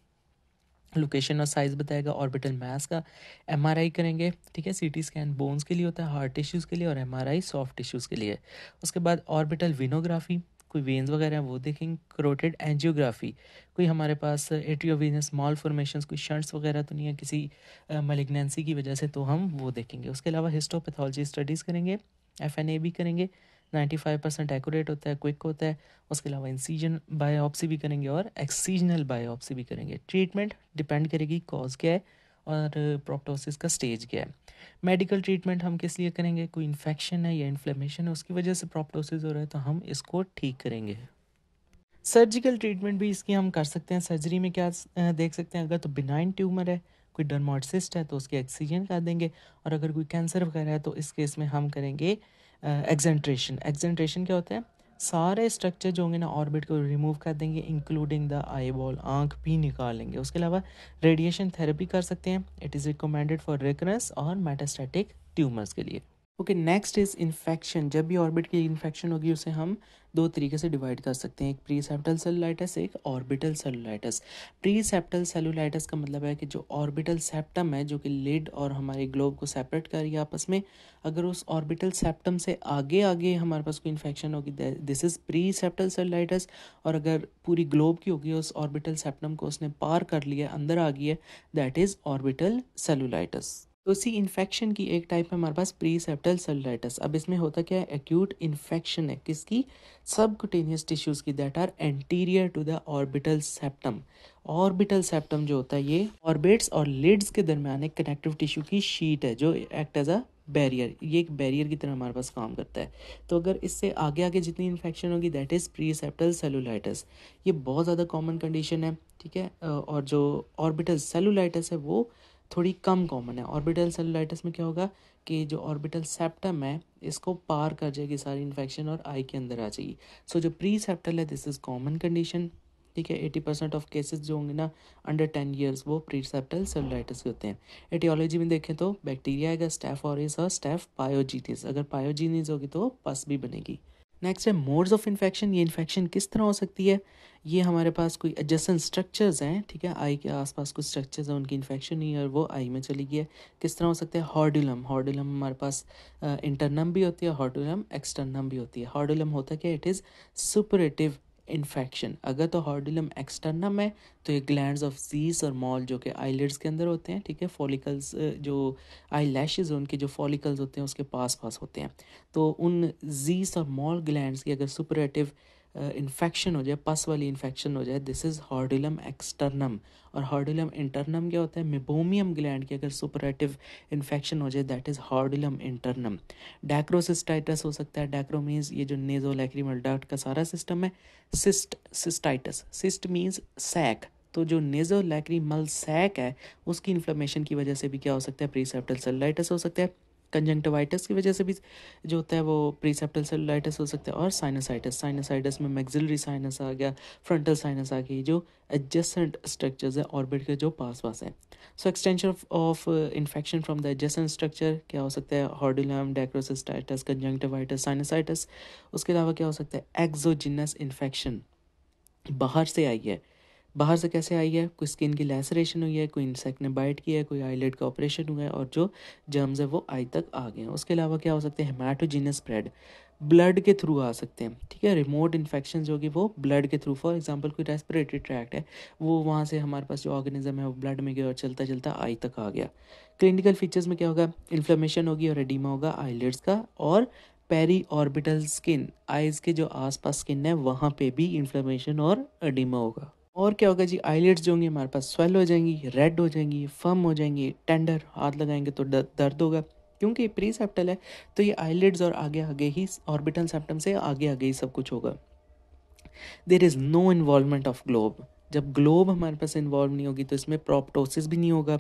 लोकेशन और साइज़ बताएगा ऑर्बिटल मास का। एमआरआई करेंगे, ठीक है, सीटी स्कैन बोन्स के लिए होता है, हार्ट टिश्यूज़ के लिए, और एमआरआई सॉफ्ट टिश्यूज़ के लिए। उसके बाद ऑर्बिटल विनोग्राफी, कोई वेन्स वगैरह हैं वो देखेंगे। करोटेड एंजियोग्राफी, कोई हमारे पास एट्रियोवेनस मॉल फॉर्मेशंस, कोई शंट्स वगैरह तो नहीं है किसी मलिग्नेंसी की वजह से, तो हम वो देखेंगे। उसके अलावा हिस्टोपैथोलॉजी स्टडीज़ करेंगे, एफएनए भी करेंगे, 95% एक्यूरेट होता है, क्विक होता है। उसके अलावा इंसीजन बायोप्सी भी करेंगे और एक्सीजनल बायोप्सी भी करेंगे। ट्रीटमेंट डिपेंड करेगी कॉज क्या है और प्रोप्टोसिस का स्टेज क्या है। मेडिकल ट्रीटमेंट हम किस लिए करेंगे, कोई इन्फेक्शन है या इन्फ्लेमेशन है उसकी वजह से प्रोप्टोसिस हो रहा है तो हम इसको ठीक करेंगे। सर्जिकल ट्रीटमेंट भी इसकी हम कर सकते हैं। सर्जरी में क्या देख सकते हैं, अगर तो बिनाइन ट्यूमर है, कोई डर्माटोसिस्ट है तो उसके एक्सीजन कर देंगे, और अगर कोई कैंसर वगैरह है तो इस केस में हम करेंगे एक्सेंट्रेशन। एक्सेंट्रेशन क्या होता है, सारे स्ट्रक्चर जो होंगे ना ऑर्बिट को रिमूव कर देंगे, इंक्लूडिंग द आई बॉल, आँख भी निकाल लेंगे। उसके अलावा रेडिएशन थेरेपी कर सकते हैं, it is recommended for recurrence और मेटास्टैटिक ट्यूमर्स के लिए। Okay, next is infection. जब भी ऑर्बिट की इन्फेक्शन होगी उसे हम दो तरीके से डिवाइड कर सकते हैं, एक प्री सेप्टल सेलुलाइटिस, एक orbital cellulitis. Pre septal cellulitis का मतलब है कि जो ऑर्बिटल सेप्टम है जो कि लिड और हमारे ग्लोब को सेपरेट कर रही है आपस में, अगर उस ऑर्बिटल सेप्टम से आगे आगे हमारे पास कोई इन्फेक्शन होगी, this is pre septal cellulitis. और अगर पूरी ग्लोब की होगी, उस ऑर्बिटल सेप्टम को उसने पार कर लिया, अंदर आ गई है, दैट इज़ ऑर्बिटल सेलुलाइटिस। तो इसी इन्फेक्शन की एक टाइप है हमारे पास प्री सेप्टल सेलुलाइटिस। अब इसमें होता क्या है, एक्यूट इन्फेक्शन है किसकी, सबक्यूटेनियस टिश्यूज़ की, that are anterior to the orbital septum. Orbital septum जो होता है ये ऑर्बिट्स और लिड्स के दरमियान एक कनेक्टिव टिश्यू की शीट है जो एक्ट एज अ बैरियर, ये एक बैरियर की तरह हमारे पास काम करता है। तो अगर इससे आगे आगे जितनी इन्फेक्शन होगी that is pre septal cellulitis. ये बहुत ज़्यादा कॉमन कंडीशन है, ठीक है। और जो ऑर्बिटल सेलुलाइटिस है वो थोड़ी कम कॉमन है। ऑर्बिटल सेलुलाइटिस में क्या होगा कि जो ऑर्बिटल सेप्टम है इसको पार कर जाएगी सारी इन्फेक्शन और आई के अंदर आ जाएगी। सो जो प्री सेप्टल है दिस इज़ कॉमन कंडीशन, ठीक है। 80% ऑफ केसेस जो होंगे ना अंडर 10 ईयर्स वो प्री सेप्टल सेलुलाइटिस के होते हैं। एटियोलॉजी में देखें तो बैक्टीरिया आएगा, स्टेफ ऑरियस और स्टेफ पायोजीनिस। अगर पायोजीनिस होगी तो पस भी बनेगी। नेक्स्ट है मोड्स ऑफ इन्फेक्शन। ये इन्फेक्शन किस तरह हो सकती है, ये हमारे पास कोई एडजेसेंट स्ट्रक्चर्स हैं, ठीक है, आई के आसपास कुछ स्ट्रक्चर्स हैं, उनकी इन्फेक्शन नहीं है और वो आई में चली गई है। किस तरह हो सकता है, हॉर्डुलम। हॉर्डुलम हमारे पास इंटरनम भी होती है, हॉर्डुलम एक्सटर्नम भी होती है। हॉर्डुलम होता है क्या, इट इज़ सुपरेटिव इन्फेक्शन। अगर तो हॉर्डुलम एक्सटर्नम है तो ये ग्लैंड्स ऑफ ज़ीस और मॉल जो कि आईलिड्स के अंदर होते हैं, ठीक है, फॉलिकल्स जो आई लैशेज़ उनके जो फॉलिकल्स होते हैं उसके पास पास होते हैं। तो उन ज़ीस और मॉल ग्लैंड्स की अगर सुपरेटिव इन्फेक्शन हो जाए, पस वाली इन्फेक्शन हो जाए, दिस इज़ हॉर्डुलम एक्सटर्नम। और हॉर्डुलम इंटरनम क्या होता है, मेबोमियम ग्लैंड की अगर सुपरेटिव इन्फेक्शन हो जाए दैट इज़ हॉर्डुलम इंटरनम। डैक्रोसिस्टाइटिस हो सकता है। डैक्रो मीन्स ये जो नेज़ोलैक्रिमल डक्ट का सारा सिस्टम है। सिस्टाइटिस, सिस्ट मीन्स सैक, तो जो नेज़ोलैक्रिमल सैक है उसकी इन्फ्लेमेशन की वजह से भी क्या हो सकता है, प्रीसेप्टल सेलुलाइटिस हो सकता है। कंजंक्टिवाइटिस की वजह से भी जो होता है वो प्रीसेप्टल सेलुलाइटिस हो सकता है। और साइनसाइटिस, साइनसाइटिस में मैक्सिलरी साइनस आ गया, फ्रंटल साइनस आ गई, जो एडजेसेंट स्ट्रक्चर्स है ऑर्बिट के जो पास पास है। So extension of infection from the adjacent structure क्या हो सकता है, हॉर्डुलम, डैक्रोसिस्टाइटिस, कंजंक्टिवाइटिस, साइनसाइटिस। उसके अलावा क्या हो सकता है, एक्सोजिनस इन्फेक्शन, बाहर से आई है, बाहर से कैसे आई है, कोई स्किन की लैसरेशन हुई है, कोई इंसेक्ट ने बाइट किया है, कोई आईलिड का ऑपरेशन हुआ है और जो जर्म्स है वो आई तक आ गए हैं। उसके अलावा क्या हो सकते हैं, हेमाटोजीनस स्प्रेड, ब्लड के थ्रू आ सकते हैं, ठीक है। रिमोट इन्फेक्शन जो कि वो ब्लड के थ्रू, फॉर एग्जांपल कोई रेस्पिरेटरी ट्रैक्ट है, वो वहाँ से हमारे पास जो ऑर्गेनिज्म है वो ब्लड में गया और चलता चलता आई तक आ गया। क्लिनिकल फीचर्स में क्या होगा, इन्फ्लेमेशन होगी और एडिमा होगा आईलिड्स का, और पेरी ऑर्बिटल स्किन, आइज़ के जो आसपास स्किन है वहाँ पे भी इन्फ्लेमेशन और एडिमा होगा। और क्या होगा जी, आईलिड्स जो होंगी हमारे पास स्वेल हो जाएंगी, रेड हो जाएंगी, फर्म हो जाएंगी, टेंडर, हाथ लगाएंगे तो दर्द होगा, क्योंकि प्री सेप्टल है तो ये आईलिड्स और आगे आगे ही ऑर्बिटल सेप्टम से आगे आगे ही सब कुछ होगा। There is no involvement of globe, जब ग्लोब हमारे पास इन्वॉल्व नहीं होगी तो इसमें प्रोप्टोसिस भी नहीं होगा।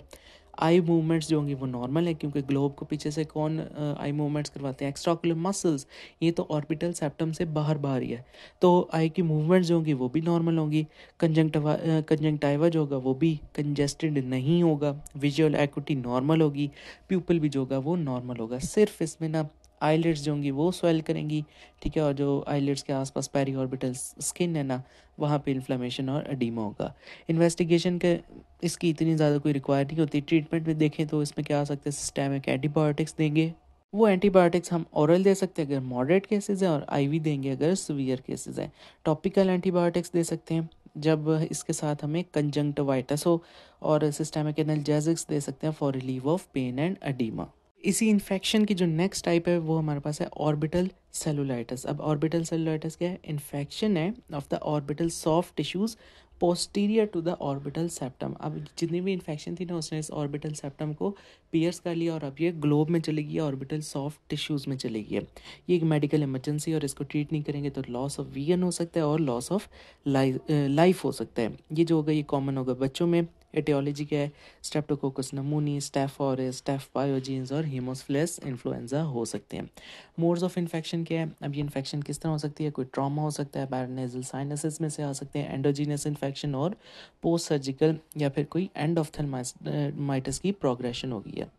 आई मूवमेंट्स जो होंगी वो नॉर्मल है, क्योंकि ग्लोब को पीछे से कौन आई मूवमेंट्स करवाते हैं, एक्स्ट्राओकुलर मसल्स, ये तो ऑर्बिटल सेप्टम से बाहर बाहर ही है, तो आई की मूवमेंट्स जो होंगी वो भी नॉर्मल होंगी। कंजंक्टाइवा जो होगा वो भी कंजेस्टेड नहीं होगा, विजुअल एक्यूटी नॉर्मल होगी, प्यूपल भी जो होगा वो नॉर्मल होगा। सिर्फ इसमें ना आईलिड्स जो होंगी वो स्वेल करेंगी, ठीक है, और जो आईलिड्स के आसपास पेरी ऑर्बिटल स्किन है ना, वहाँ पे इन्फ्लेमेशन और एडिमा होगा। इन्वेस्टिगेशन के इसकी इतनी ज़्यादा कोई रिक्वायर नहीं होती। ट्रीटमेंट में देखें तो इसमें क्या आ सकता है, सिस्टेमिक एंटीबायोटिक्स देंगे, वो एंटीबायोटिक्स हम ओरल दे सकते हैं अगर मॉडरेट केसेस हैं, और आईवी देंगे अगर सीवियर केसेस हैं। टॉपिकल एंटीबायोटिक्स दे सकते हैं जब इसके साथ हमें कंजंक्टिवाइटिस हो, और सिस्टेमिक एनाल्जेसिक्स दे सकते हैं for relieve of pain and oedema. इसी इन्फेक्शन की जो नेक्स्ट टाइप है वो हमारे पास है ऑर्बिटल सेलुलाइटिस। अब ऑर्बिटल सेलुलाइटिस क्या है, इन्फेक्शन है of the orbital soft tissues posterior to the orbital septum. अब जितनी भी इन्फेक्शन थी ना उसने इस ऑर्बिटल सेप्टम को पियर्स कर लिया और अब ये ग्लोब में चली गई, ऑर्बिटल सॉफ्ट टिश्यूज़ में चली गई है। ये एक मेडिकल इमरजेंसी और इसको ट्रीट नहीं करेंगे तो लॉस ऑफ विजन हो सकता है और लॉस ऑफ लाइफ हो सकता है। ये जो होगा ये कॉमन होगा बच्चों में। एटियोलॉजी क्या है, streptococcus pneumoniae, staph aureus, staph pyogenes और हीमोफिलस इन्फ्लुएंजा हो सकते हैं। मोड्स ऑफ इन्फेक्शन क्या है, अब ये इन्फेक्शन किस तरह हो सकती है, कोई ट्रॉमा हो सकता है, पैरानेजल साइनसिस में से आ सकते हैं, एंडोजीनस इन्फेक्शन और पोस्ट सर्जिकल, या फिर कोई एंड ऑफ थैलेमाइटिस की प्रोग्रेशन हो गई है।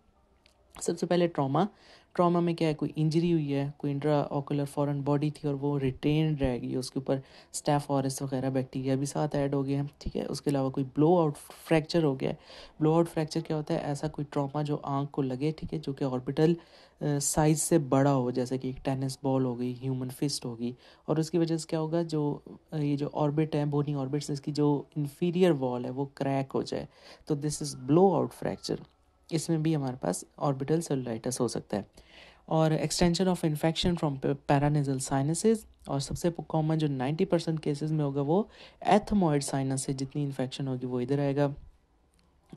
सबसे पहले ट्रॉमा में क्या है, कोई इंजरी हुई है, कोई इंट्रा ऑकुलर फॉरेन बॉडी थी और वो रिटेन रह गई, उसके ऊपर स्टेफ ऑरिस वगैरह बैक्टीरिया भी साथ ऐड हो गए हैं, ठीक है। उसके अलावा कोई ब्लो आउट फ्रैक्चर हो गया है। ब्लो आउट फ्रैक्चर क्या होता है, ऐसा कोई ट्रॉमा जो आंख को लगे, ठीक है, जो कि ऑर्बिटल साइज से बड़ा हो, जैसे कि एक टेनिस बॉल हो गई, ह्यूमन फिस्ट होगी, और उसकी वजह से क्या होगा, जो ये जो ऑर्बिट है, बोनी ऑर्बिट, इसकी जो इंफीरियर वॉल है वो क्रैक हो जाए, तो this is blow out fracture. इसमें भी हमारे पास ऑर्बिटल सेलुलाइटिस हो सकता है। और extension of infection from paranasal sinuses, और सबसे कॉमन जो 90% केसेस में होगा वो एथमोइड साइनस से जितनी इन्फेक्शन होगी वो इधर आएगा।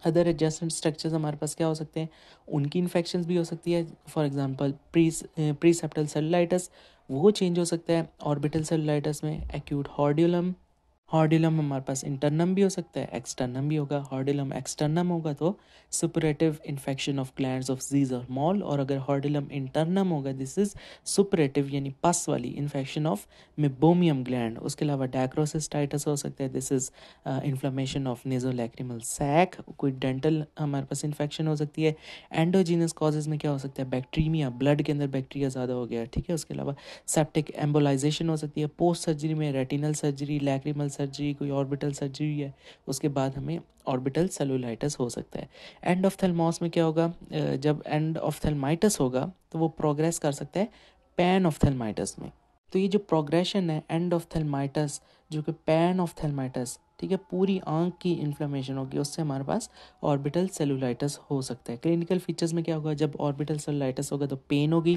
अदर एडजस्टेंट स्ट्रक्चर्स हमारे पास क्या हो सकते हैं, उनकी इन्फेक्शंस भी हो सकती है। फॉर एग्जांपल प्रीसेप्टल सेलुलाइटिस, वो चेंज हो सकता है। ऑर्बिटल सेलुलाइटिस में एक्यूट हॉर्डिलम हमारे पास इंटरनम भी हो सकता है, एक्सटर्नम भी होगा। हॉर्डिलम एक्सटर्नम होगा तो suppurative infection of glands of Zeis और मॉल, और अगर हॉर्डिलम इंटरनम होगा दिस इज सुपरेटिव यानी पस वाली इन्फेक्शन ऑफ मेबोमियम ग्लैंड। उसके अलावा डायक्रोसिस्टाइटिस हो सकता है, this is inflammation of nasolacrimal sac. कोई डेंटल हमारे पास इन्फेक्शन हो सकती है। एंडोजीनस कॉजेज में क्या हो सकता है, बैक्टीरिया, ब्लड के अंदर बैक्टीरिया ज़्यादा हो गया, ठीक है। उसके अलावा सेप्टिक एम्बोलाइजेशन हो सकती है। पोस्ट सर्जरी में रेटिनल सर्जरी, लैक्रिमल सर्जरी, कोई ऑर्बिटल सर्जरी है, उसके बाद हमें ऑर्बिटल सेलुलाइटिस हो सकता है। एंड ऑफ थैलमॉस में क्या होगा, जब एंड ऑफ थैलमाइटिस होगा तो वो प्रोग्रेस कर सकता है पैन ऑफ थैलमाइटिस में। तो ये जो प्रोग्रेशन है एंड ऑफ थैलमाइटिस जो कि पैन ऑफ थैलमाइटिस, ठीक है, पूरी आंख की इन्फ्लेमेशन होगी, उससे हमारे पास ऑर्बिटल सेलुलाइटिस हो सकता है। क्लिनिकल फीचर्स में क्या होगा, जब ऑर्बिटल सेलुलाइटिस होगा तो पेन होगी,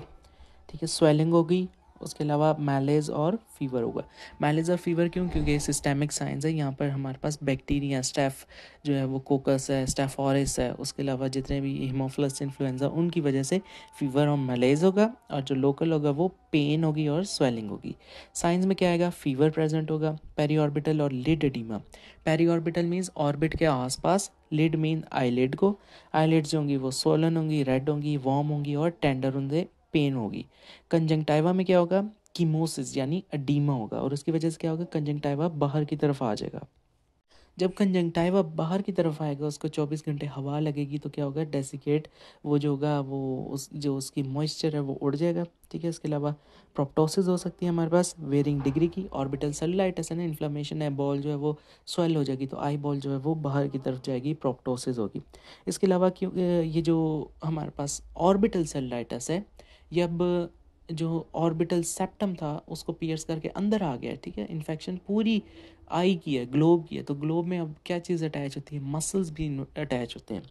ठीक है, स्वेलिंग होगी, उसके अलावा मैलेज और फीवर होगा। मैलेज और फीवर क्यों, क्योंकि सिस्टेमिक साइंस है, यहाँ पर हमारे पास बैक्टीरिया, स्टेफ जो है वो कोकस है, स्टेफ ऑरिस है, उसके अलावा जितने भी हीमोफिलस इन्फ्लुएंजा, उनकी वजह से फीवर और मैलेज होगा, और जो लोकल होगा वो पेन होगी और स्वेलिंग होगी। साइंस में क्या आएगा, फीवर प्रेजेंट होगा, पेरी ऑर्बिटल और lid oedema. Peri orbital means orbit के आसपास, लिड मीन आईलिड को, आईलिड्स जो होंगी वो सोलन होंगी, रेड होंगी, वार्म होंगी और टेंडर होंगे, पेन होगी। कंजंक्टाइवा में क्या होगा, कीमोसिस यानी एडीमा होगा, और उसकी वजह से क्या होगा, कंजंक्टाइवा बाहर की तरफ आ जाएगा। जब कंजंक्टाइवा बाहर की तरफ आएगा, उसको 24 घंटे हवा लगेगी तो क्या होगा, डेसिकेट वो जो होगा वो उस जो उसकी मॉइस्चर है वो उड़ जाएगा, ठीक है। इसके अलावा प्रोप्टोसिस हो सकती है हमारे पास वेरिंग डिग्री की, ऑर्बिटल सेलुलाइटिस है ना, इन्फ्लेमेशन है, बॉल जो है वो स्वेल हो जाएगी, तो आई बॉल जो है वो बाहर की तरफ जाएगी, प्रोप्टोसिस होगी। इसके अलावा क्यों ये जो हमारे पास ऑर्बिटल सेलुलाइटिस है, ये अब जो ऑर्बिटल सेप्टम था उसको पियर्स करके अंदर आ गया है, ठीक है। इन्फेक्शन पूरी आई की है, ग्लोब की है, तो ग्लोब में अब क्या चीज़ अटैच होती है, मसल्स भी अटैच होते हैं।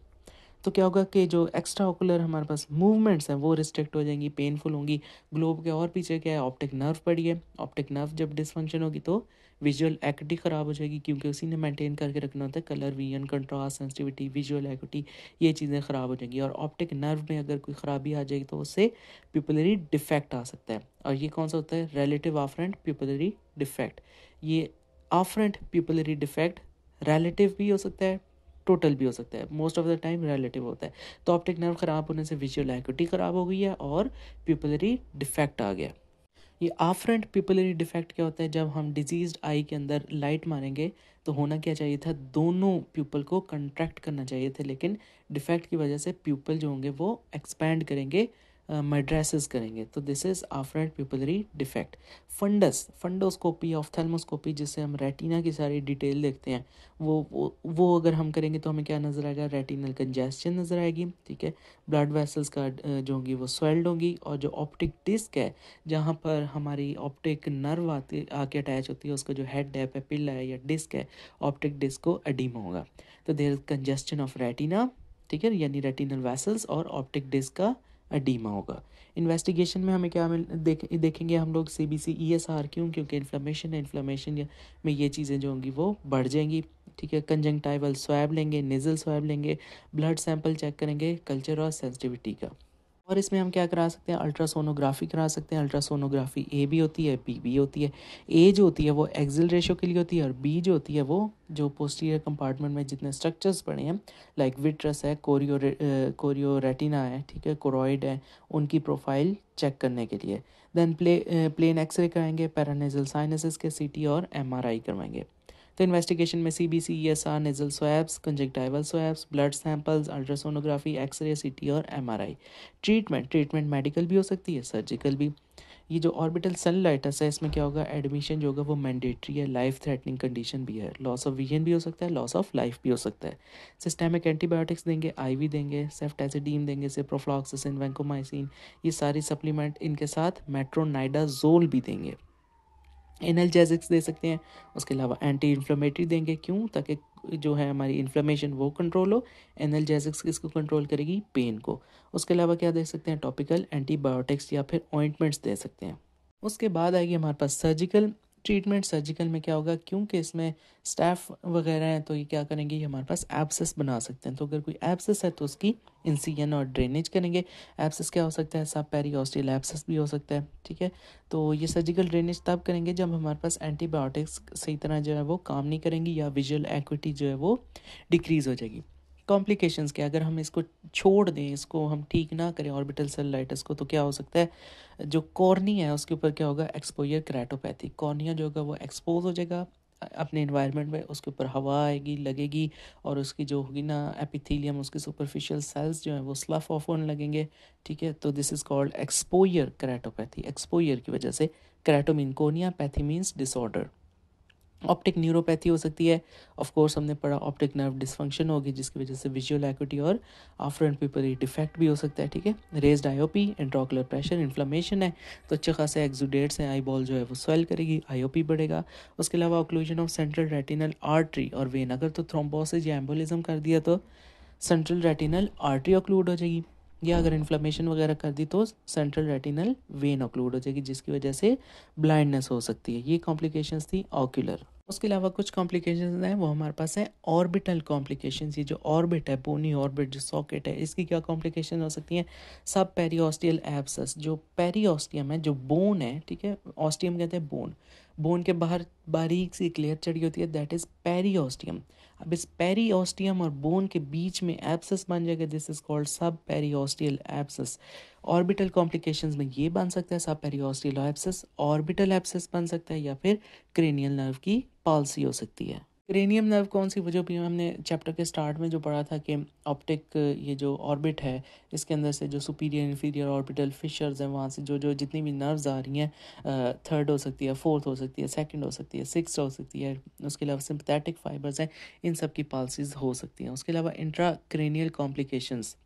तो क्या होगा कि जो एक्स्ट्रा ओकुलर हमारे पास मूवमेंट्स हैं वो रिस्ट्रिक्ट हो जाएंगी, पेनफुल होंगी। ग्लोब के और पीछे क्या है, ऑप्टिक नर्व पड़ी है, ऑप्टिक नर्व जब डिसफंक्शन होगी तो विजुअल एक्टिविटी ख़राब हो जाएगी, क्योंकि उसी ने मेंटेन करके रखना होता है colour vision, contrast, sensitivity, visual activity, ये चीज़ें ख़राब हो जाएंगी। और ऑप्टिक नर्व में अगर कोई ख़राबी आ जाएगी तो उससे प्यूपिलरी डिफेक्ट आ सकता है। और ये कौन सा होता है, रिलेटिव आफ्रेंट प्यूपिलरी डिफेक्ट। ये आफ्रेंट प्यूपिलरी डिफेक्ट रिलेटिव भी हो सकता है, टोटल भी हो सकता है, most of the time relative होता है। तो ऑप्टिक नर्व ख़राब होने से विजुअल एक्टिविटी ख़राब हो गई है और प्यूपिलरी डिफेक्ट आ गया। ये आफ्रेंट प्यूपिलरी डिफेक्ट क्या होता है, जब हम डिजीज्ड आई के अंदर लाइट मारेंगे तो होना क्या चाहिए था, दोनों प्यूपल को कंट्रैक्ट करना चाहिए थे, लेकिन डिफेक्ट की वजह से प्यूपल जो होंगे वो एक्सपैंड करेंगे, मेड्रेसेस करेंगे, तो this is afferent pupillary defect. Fundoscopy, ophthalmoscopy, जिससे हम रेटिना की सारी डिटेल देखते हैं, वो अगर हम करेंगे तो हमें क्या नज़र आएगा, रेटिनल कंजेस्शन नज़र आएगी, ठीक है। ब्लड वेसल्स का जो होंगी वो स्वेल्ड होंगी, और जो ऑप्टिक डिस्क है जहाँ पर हमारी ऑप्टिक नर्व आके अटैच होती है, उसका जो हेड है, पेपिला है या डिस्क है, ऑप्टिक डिस्क को एडीमा होगा। तो there is congestion of retina, ठीक है, यानी रेटिनल वेसल्स, और ऑप्टिक डिस्क का एडीमा होगा। इन्वेस्टिगेशन में हमें क्या देखेंगे हम लोग, CBC ESR, क्यों, क्योंकि इन्फ्लेमेशन है, इन्फ्लेमेशन में ये चीज़ें जो होंगी वो बढ़ जाएंगी, ठीक है। कंजंक्टाइवल स्वैब लेंगे, नेजल स्वैब लेंगे, ब्लड सैंपल चेक करेंगे, कल्चर और सेंसिटिविटी का। और इसमें हम क्या करा सकते हैं, अल्ट्रासोनोग्राफी करा सकते हैं। अल्ट्रासोनोग्राफी ए भी होती है, बी भी होती है। ए जो होती है वो एक्सिल रेशो के लिए होती है, और बी जो होती है वो जो पोस्टीरियर कंपार्टमेंट में जितने स्ट्रक्चर्स पड़े हैं, लाइक विट्रस है, कोरियोरेटिना है, ठीक है, कोरॉइड है, उनकी प्रोफाइल चेक करने के लिए। देन प्लेन एक्सरे कराएंगे, पैरानेजल साइनसिस के CT और MRI करवाएंगे। तो इन्वेस्टिगेशन में CBC ESR, nasal swabs, conjunctival swabs, blood samples, ultrasonography, x ray, CT और MRI। ट्रीटमेंट मेडिकल भी हो सकती है, सर्जिकल भी। ये जो ऑर्बिटल सेलुलाइटिस है, इसमें क्या होगा, एडमिशन जो होगा वो मैंडेटरी है, लाइफ थ्रेटनिंग कंडीशन भी है, लॉस ऑफ विजन भी हो सकता है, लॉस ऑफ लाइफ भी हो सकता है। सिस्टेमिक एंटीबायोटिक्स देंगे, IV देंगे, सेफ्टेसिडीन देंगे, सिप्रोफ्लॉक्सासिन, वैंकोमाइसिन, ये सारी सप्लीमेंट, इनके साथ मेट्रोनाइडाजोल भी देंगे। एनाल्जेसिक्स दे सकते हैं। उसके अलावा एंटी इन्फ्लेमेटरी देंगे, क्यों, ताकि जो है हमारी इन्फ्लेमेशन वो कंट्रोल हो। एनाल्जेसिक्स किसको कंट्रोल करेगी, पेन को। उसके अलावा क्या दे सकते हैं, टॉपिकल एंटीबायोटिक्स या फिर ऑइंटमेंट्स दे सकते हैं। उसके बाद आएगी हमारे पास सर्जिकल ट्रीटमेंट। सर्जिकल में क्या होगा, क्योंकि इसमें स्टाफ वगैरह हैं तो ये क्या करेंगे, ये हमारे पास एब्सेस बना सकते हैं। तो अगर कोई एब्सेस है तो उसकी इंसिजन और ड्रेनेज करेंगे। एब्सेस क्या हो सकता है, सब पेरियोस्टियल एब्सेस भी हो सकता है, ठीक है। तो ये सर्जिकल ड्रेनेज तब करेंगे जब हमारे पास एंटीबायोटिक्स सही तरह जो है वो काम नहीं करेंगी, या विजुअल एक्विटी जो है वो डिक्रीज़ हो जाएगी। कॉम्प्लिकेशंस क्या, अगर हम इसको छोड़ दें, इसको हम ठीक ना करें ऑर्बिटल सेलुलाइटिस को, तो क्या हो सकता है, जो कॉर्निया है उसके ऊपर क्या होगा, एक्सपोजर केराटोपैथी। कॉर्निया जो होगा वो एक्सपोज हो जाएगा अपने इन्वायरमेंट में, उसके ऊपर हवा आएगी, लगेगी, और उसकी जो होगी ना एपिथेलियम, उसके सुपरफिशियल सेल्स जो हैं वो स्लफ ऑफ होने लगेंगे, ठीक है। तो this is called exposure keratopathy. Exposure की वजह से, kerato mean cornea, pathy means disorder. Optic neuropathy हो सकती है, ऑफ कोर्स हमने पढ़ा ऑप्टिक नर्व डिसफंक्शन होगी जिसकी वजह से विजुअल एक्विटी और आफ्रेंट प्यूपिलरी डिफेक्ट भी हो सकता है, ठीक है। Raised IOP, intraocular pressure, inflammation है तो अच्छे खासे एक्सुडेट्स हैं, आई बॉल जो है वो स्वेल करेगी, आईओपी बढ़ेगा। उसके अलावा occlusion of central retinal artery और वेन, अगर तो थ्रोम्बोसिस या एम्बोलिज्म कर दिया तो सेंट्रल रेटिनल आर्टरी ऑक्लूड हो जाएगी, या अगर इन्फ्लेमेशन वगैरह कर दी तो सेंट्रल रेटिनल वेन ऑक्लूड हो जाएगी, जिसकी वजह से ब्लाइंडनेस हो सकती है। ये कॉम्प्लिकेशंस थी ऑक्यूलर। उसके अलावा कुछ कॉम्प्लिकेशंस हैं वो हमारे पास है ऑर्बिटल कॉम्प्लिकेशंस। ये जो ऑर्बिट है, बोनी ऑर्बिट जो सॉकेट है, इसकी क्या कॉम्प्लिकेशन हो सकती हैं, सब पेरियोस्टियल एब्सेस। जो पेरियोस्टियम है, जो बोन है, ठीक है, ऑस्टियम कहते हैं बोन, बोन के बाहर बारीक सी क्लियर चढ़ी होती है, दैट इज पेरियोस्टियम। अब इस पेरियोस्टियम और बोन के बीच में एब्सेस बन जाएगा, दिस इज कॉल्ड सब पेरियोस्टियल एब्सेस। ऑर्बिटल कॉम्प्लिकेशंस में ये बन सकता है सब पेरियोस्टियल एब्सेस, ऑर्बिटल एब्सेस बन सकता है, या फिर क्रेनियल नर्व की पॉलिसी हो सकती है। क्रेनियम नर्व कौन सी, वो जो भी हमने चैप्टर के स्टार्ट में जो पढ़ा था कि ऑप्टिक ये जो ऑर्बिट है इसके अंदर से जो सुपीरियर इन्फीरियर ऑर्बिटल फिशर्स हैं वहाँ से जो जो जितनी भी नर्व्स आ रही हैं, थर्ड हो सकती है, फोर्थ हो सकती है, सेकंड हो सकती है, सिक्स्थ हो सकती है, उसके अलावा सिंपथेटिक फाइबर्स हैं, इन सब की पल्सेस हो सकती हैं। उसके अलावा इंट्रा क्रेनियल कॉम्प्लिकेशंस,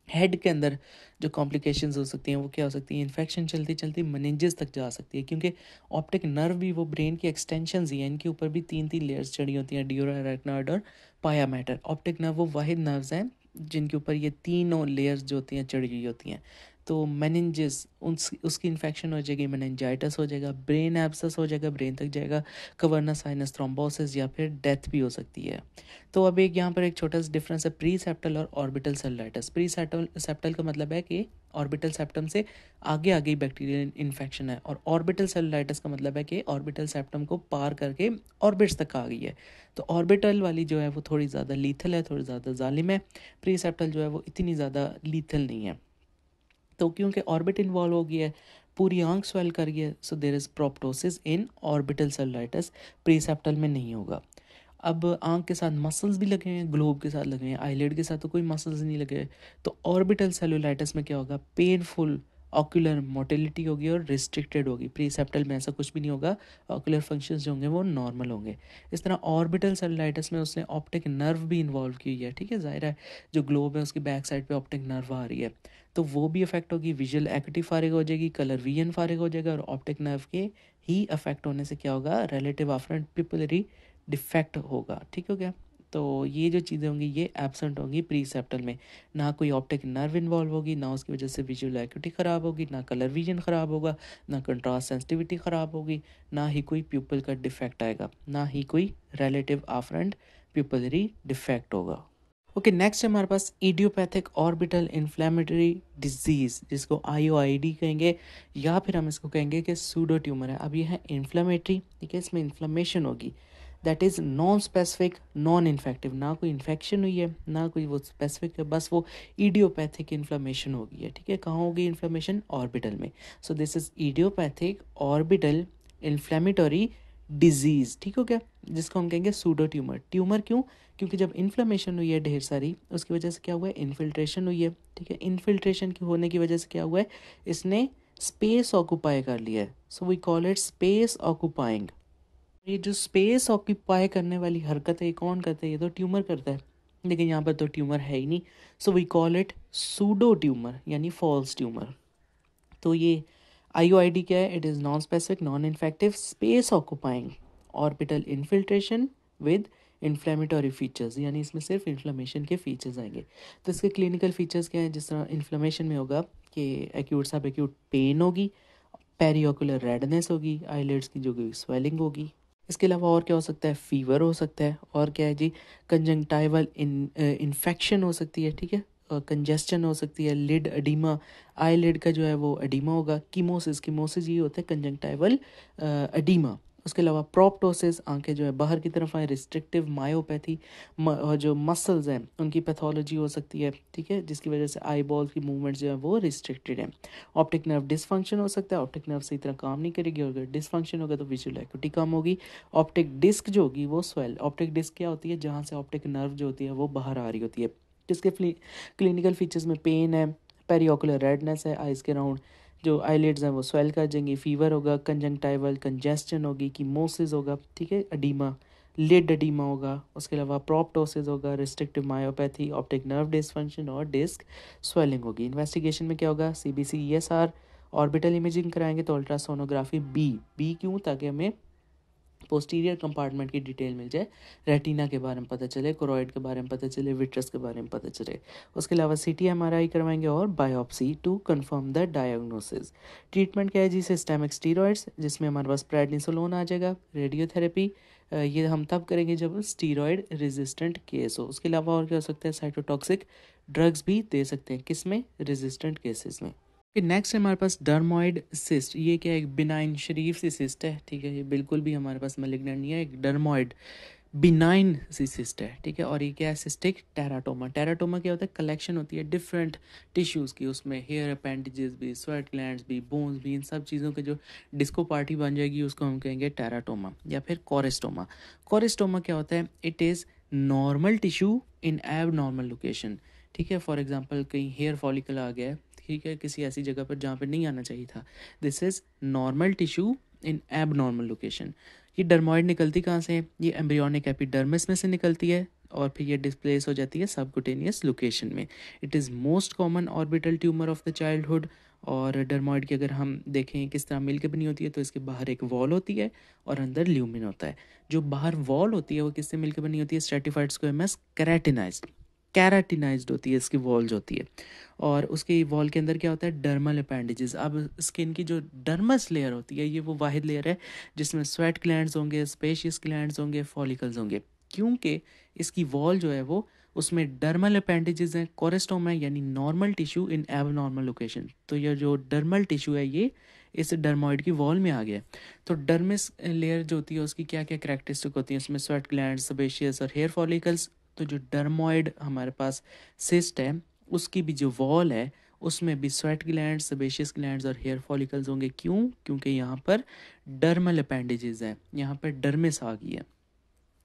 हेड के अंदर जो कॉम्प्लिकेशंस हो सकती हैं वो क्या हो सकती हैं, इन्फेक्शन चलती चलती मेनिंजेस तक जा सकती है, क्योंकि ऑप्टिक नर्व भी वो ब्रेन की एक्सटेंशंस ही हैं, इनके ऊपर भी 3 3 लेयर्स चढ़ी होती हैं, ड्यूरा, रेटिनॉइड और पाया मैटर। ऑप्टिक नर्व वो वाहिद नर्व्स हैं जिनके ऊपर ये तीनों लेयर्स जो होती हैं चढ़ी हुई होती हैं। तो मेनिंजेस उसकी इन्फेक्शन हो जाएगी, मेनिंजाइटिस हो जाएगा, ब्रेन एब्सेस हो जाएगा, ब्रेन तक जाएगा, कवर्ना साइनस थ्रोम्बोसिस या फिर डेथ भी हो सकती है। तो अब एक यहाँ पर एक छोटा सा डिफरेंस है प्री सेप्टल और ऑर्बिटल सेलुलाइटिस। प्री सेप्टल का मतलब है कि ऑर्बिटल सेप्टम से आगे आगे बैक्टीरियल इन्फेक्शन है, और ऑर्बिटल सेलुलाइटिस का मतलब है कि ऑर्बिटल सेप्टम को पार करके ऑर्बिट्स तक आ गई है। तो ऑर्बिटल वाली जो है वो थोड़ी ज़्यादा लीथल है, थोड़ी ज़्यादा जालिम है। प्री सेप्टल जो है वो इतनी ज़्यादा लीथल नहीं है। तो क्योंकि ऑर्बिट इन्वॉल्व हो गई है, पूरी आंख स्वेल कर गई है, so there is proptosis in orbital cellulitis, pre septal में नहीं होगा। अब आंख के साथ मसल्स भी लगे हैं, ग्लोब के साथ लगे हैं, आईलिड के साथ तो कोई मसल्स नहीं लगे। तो ऑर्बिटल सेलुलाइटिस में क्या होगा, पेनफुल ऑक्यूलर मोटिलिटी होगी और रिस्ट्रिक्टेड होगी। प्रीसेप्टल में ऐसा कुछ भी नहीं होगा, ऑक्यूलर फंक्शंस जो होंगे वो नॉर्मल होंगे। इस तरह ऑर्बिटल सेलुलाइटिस में उसने ऑप्टिक नर्व भी इन्वॉल्व की हुई है, ठीक है, जाहिर है जो ग्लोब है उसकी बैक साइड पे ऑप्टिक नर्व आ रही है, तो वो भी अफेक्ट होगी, विजुअल एक्टिव फारिग हो जाएगी, कलर विजन फारिग हो जाएगा, और ऑप्टिक नर्व के ही अफेक्ट होने से क्या होगा, रिलेटिव आफ्रेंट पिपुलरी डिफेक्ट होगा। ठीक हो गया। तो ये जो चीज़ें होंगी ये एब्सेंट होंगी प्रीसेप्टल में, ना कोई ऑप्टिक नर्व इन्वॉल्व होगी, ना उसकी वजह से विजुअल एक्यूटी ख़राब होगी, ना कलर विजन ख़राब होगा, ना कंट्रास्ट सेंसिटिविटी ख़राब होगी, ना ही कोई प्यूपल का डिफेक्ट आएगा, ना ही कोई रिलेटिव आफ्रेंट प्यूपलरी डिफेक्ट होगा। ओके, नेक्स्ट है हमारे पास इडियोपैथिक ऑर्बिटल इन्फ्लेमेटरी डिजीज़, जिसको IOID कहेंगे, या फिर हम इसको कहेंगे कि सूडो ट्यूमर है। अब ये है इन्फ्लेमेटरी, ठीक है, इसमें इन्फ्लेमेशन होगी, that is non specific non infective, ना कोई इन्फेक्शन हुई है ना कोई वो स्पेसिफिक है, बस वो इडियोपैथिक इन्फ्लेमेशन होगी है। ठीक है, कहाँ होगी इन्फ्लेमेशन, ऑर्बिटल में। So this is idiopathic orbital inflammatory disease, ठीक हो गया, जिसको हम कहेंगे सूडो ट्यूमर। ट्यूमर क्यों, क्योंकि जब इन्फ्लेमेशन हुई है ढेर सारी, उसकी वजह से क्या हुआ है, इन्फिल्ट्रेशन हुई है। ठीक है, इन्फिल्ट्रेशन की होने की वजह से क्या हुआ है, इसने स्पेस ऑक्यूपाई कर लिया है, so we call it space occupying. ये जो स्पेस ऑक्यूपाई करने वाली हरकत है ये कौन करता है, ये तो ट्यूमर करता है, लेकिन यहाँ पर तो ट्यूमर है ही नहीं, so we call it pseudo tumour यानी फॉल्स ट्यूमर। तो ये IOID क्या है, it is non specific non infective space occupying orbital infiltration with inflammatory features, यानी इसमें सिर्फ इन्फ्लेमेशन के फीचर्स आएंगे। तो इसके क्लिनिकल फीचर्स क्या हैं, जिस तरह इन्फ्लेमेशन में होगा कि एक्यूट सब एक्यूट पेन होगी, पेरीओकुलर रेडनेस होगी, आईलिड्स की जो स्वेलिंग होगी। इसके अलावा और क्या हो सकता है, फीवर हो सकता है, और क्या है जी, कंजंक्टाइवल इन्फेक्शन हो सकती है, ठीक है, कंजेस्शन हो सकती है, लिड एडिमा, आई लिड का जो है वो एडिमा होगा, कीमोसिस, कीमोसिस ये होता है कंजंक्टाइवल एडिमा। उसके अलावा प्रोप्टोसिस, आंखें जो है बाहर की तरफ आए, रिस्ट्रिक्टिव मायोपैथी, जो मसल्स हैं उनकी पैथोलॉजी हो सकती है, ठीक है, जिसकी वजह से आई बॉल की मूवमेंट्स जो है वो रिस्ट्रिक्टेड है। ऑप्टिक नर्व डिसफंक्शन हो सकता है, ऑप्टिक नर्व सही तरह काम नहीं करेगी, और अगर डिसफंक्शन होगा तो विजुअल एक्यूटी कम होगी। ऑप्टिक डिस्क जो होगी वो स्वेल, ऑप्टिक डिस्क क्या होती है, जहाँ से ऑप्टिक नर्व जो होती है वो बाहर आ रही होती है। जिसके क्लिनिकल फीचर्स में पेन है, पेरीओकुलर रेडनेस है, आइज़ के राउंड जो आईलिड्स हैं वो स्वेल कर जाएंगी, फीवर होगा, कंजंक्टाइवल कंजेस्शन होगी, कीमोसिस होगा, ठीक है, एडीमा, लिड एडीमा होगा, उसके अलावा प्रोप्टोसिस होगा, restrictive myopathy, optic nerve dysfunction और डिस्क स्वेलिंग होगी। इन्वेस्टिगेशन में क्या होगा, CBC ESR, ऑर्बिटल इमेजिंग कराएंगे तो अल्ट्रासोनोग्राफी बी क्यों, ताकि हमें पोस्टीरियर कंपार्टमेंट की डिटेल मिल जाए, रेटिना के बारे में पता चले, कोरोइड के बारे में पता चले, विट्रस के बारे में पता चले। उसके अलावा CT MRI करवाएंगे और biopsy to confirm the diagnosis. Treatment क्या है जी, सिस्टेमिक स्टीरॉयड्स, जिसमें हमारे पास प्रेडनिसोलोन आ जाएगा, रेडियोथेरेपी, ये हम तब करेंगे जब स्टीरॉयड रेजिस्टेंट केस हो। उसके अलावा और क्या हो सकता है, साइटोटॉक्सिक ड्रग्स भी दे सकते हैं, किस में, रेजिस्टेंट केसेस में। फिर नेक्स्ट है हमारे पास डर्मोइड सिस्ट, ये क्या है, एक बिनाइन शरीफ सी सिस्ट है, ठीक है, ये बिल्कुल भी हमारे पास मैलिग्नेंट नहीं है, एक डर्मोइड बिनाइन सी सिस्ट है, ठीक है। और ये क्या है, सिस्टिक टेराटोमा। टेराटोमा क्या होता है, कलेक्शन होती है डिफरेंट टिश्यूज़ की, उसमें हेयर अपेंडेजेस भी, स्वेट ग्लैंड्स भी, बोन्स भी, इन सब चीज़ों के जो डिस्को पार्टी बन जाएगी उसको हम कहेंगे टेराटोमा या फिर कोरेस्टोमा। कोरेस्टोमा क्या होता है, it is normal tissue in एब नॉर्मल लोकेशन, ठीक है। फॉर एग्जाम्पल कहीं हेयर फॉलिकल आ गया है, ठीक है, किसी ऐसी जगह पर जहाँ पर नहीं आना चाहिए था, this is normal tissue in एब नॉर्मल लोकेशन। ये डर्मॉइड निकलती कहाँ से है, ये एम्ब्रियोनिक एपिडर्मिस में से निकलती है और फिर ये डिस्प्लेस हो जाती है सबकुटेनियस लोकेशन में। It is most common orbital tumour of the childhood. और डर्मॉइड की अगर हम देखें किस तरह मिल के बनी होती है, तो इसके बाहर एक वॉल होती है और अंदर ल्यूमिन होता है। जो बाहर वॉल होती है वो किससे मिलकर बनी होती है, स्ट्रेटिफाइड स्क्वेमस केराटिनाइज्ड, कैराटिनाइज्ड होती है इसकी वॉल्स होती है। और उसकी वॉल के अंदर क्या होता है, डर्मल अपेंडेजेस। अब स्किन की जो डर्मस लेयर होती है ये वो वाहिद लेयर है जिसमें स्वेट ग्लैंड्स होंगे, स्पेशियस ग्लैंड्स होंगे, फॉलिकल्स होंगे, क्योंकि इसकी वॉल जो है वो उसमें डर्मल अपेंडेजेस हैं। कोरेस्टोमा यानी नॉर्मल टिश्यू इन एब नॉर्मल लोकेशन। तो ये जो डर्मल टिश्यू है ये इस डर्मॉइड की वॉल में आ गया। तो डर्मिस लेयर जो होती है उसकी क्या क्या करैक्टरिस्टिक होती है, उसमें स्वेट ग्लैंड, सेबेशियस और हेयर फॉलिकल्स। तो जो डर्मॉइड हमारे पास सिस्ट है उसकी भी जो वॉल है उसमें भी स्वेट ग्लैंड, सेबेशियस ग्लैंड्स और हेयर फॉलिकल्स होंगे। क्यों, क्योंकि यहाँ पर डर्मल अपेंडेजेस हैं, यहाँ पर डर्मिस आ गई है।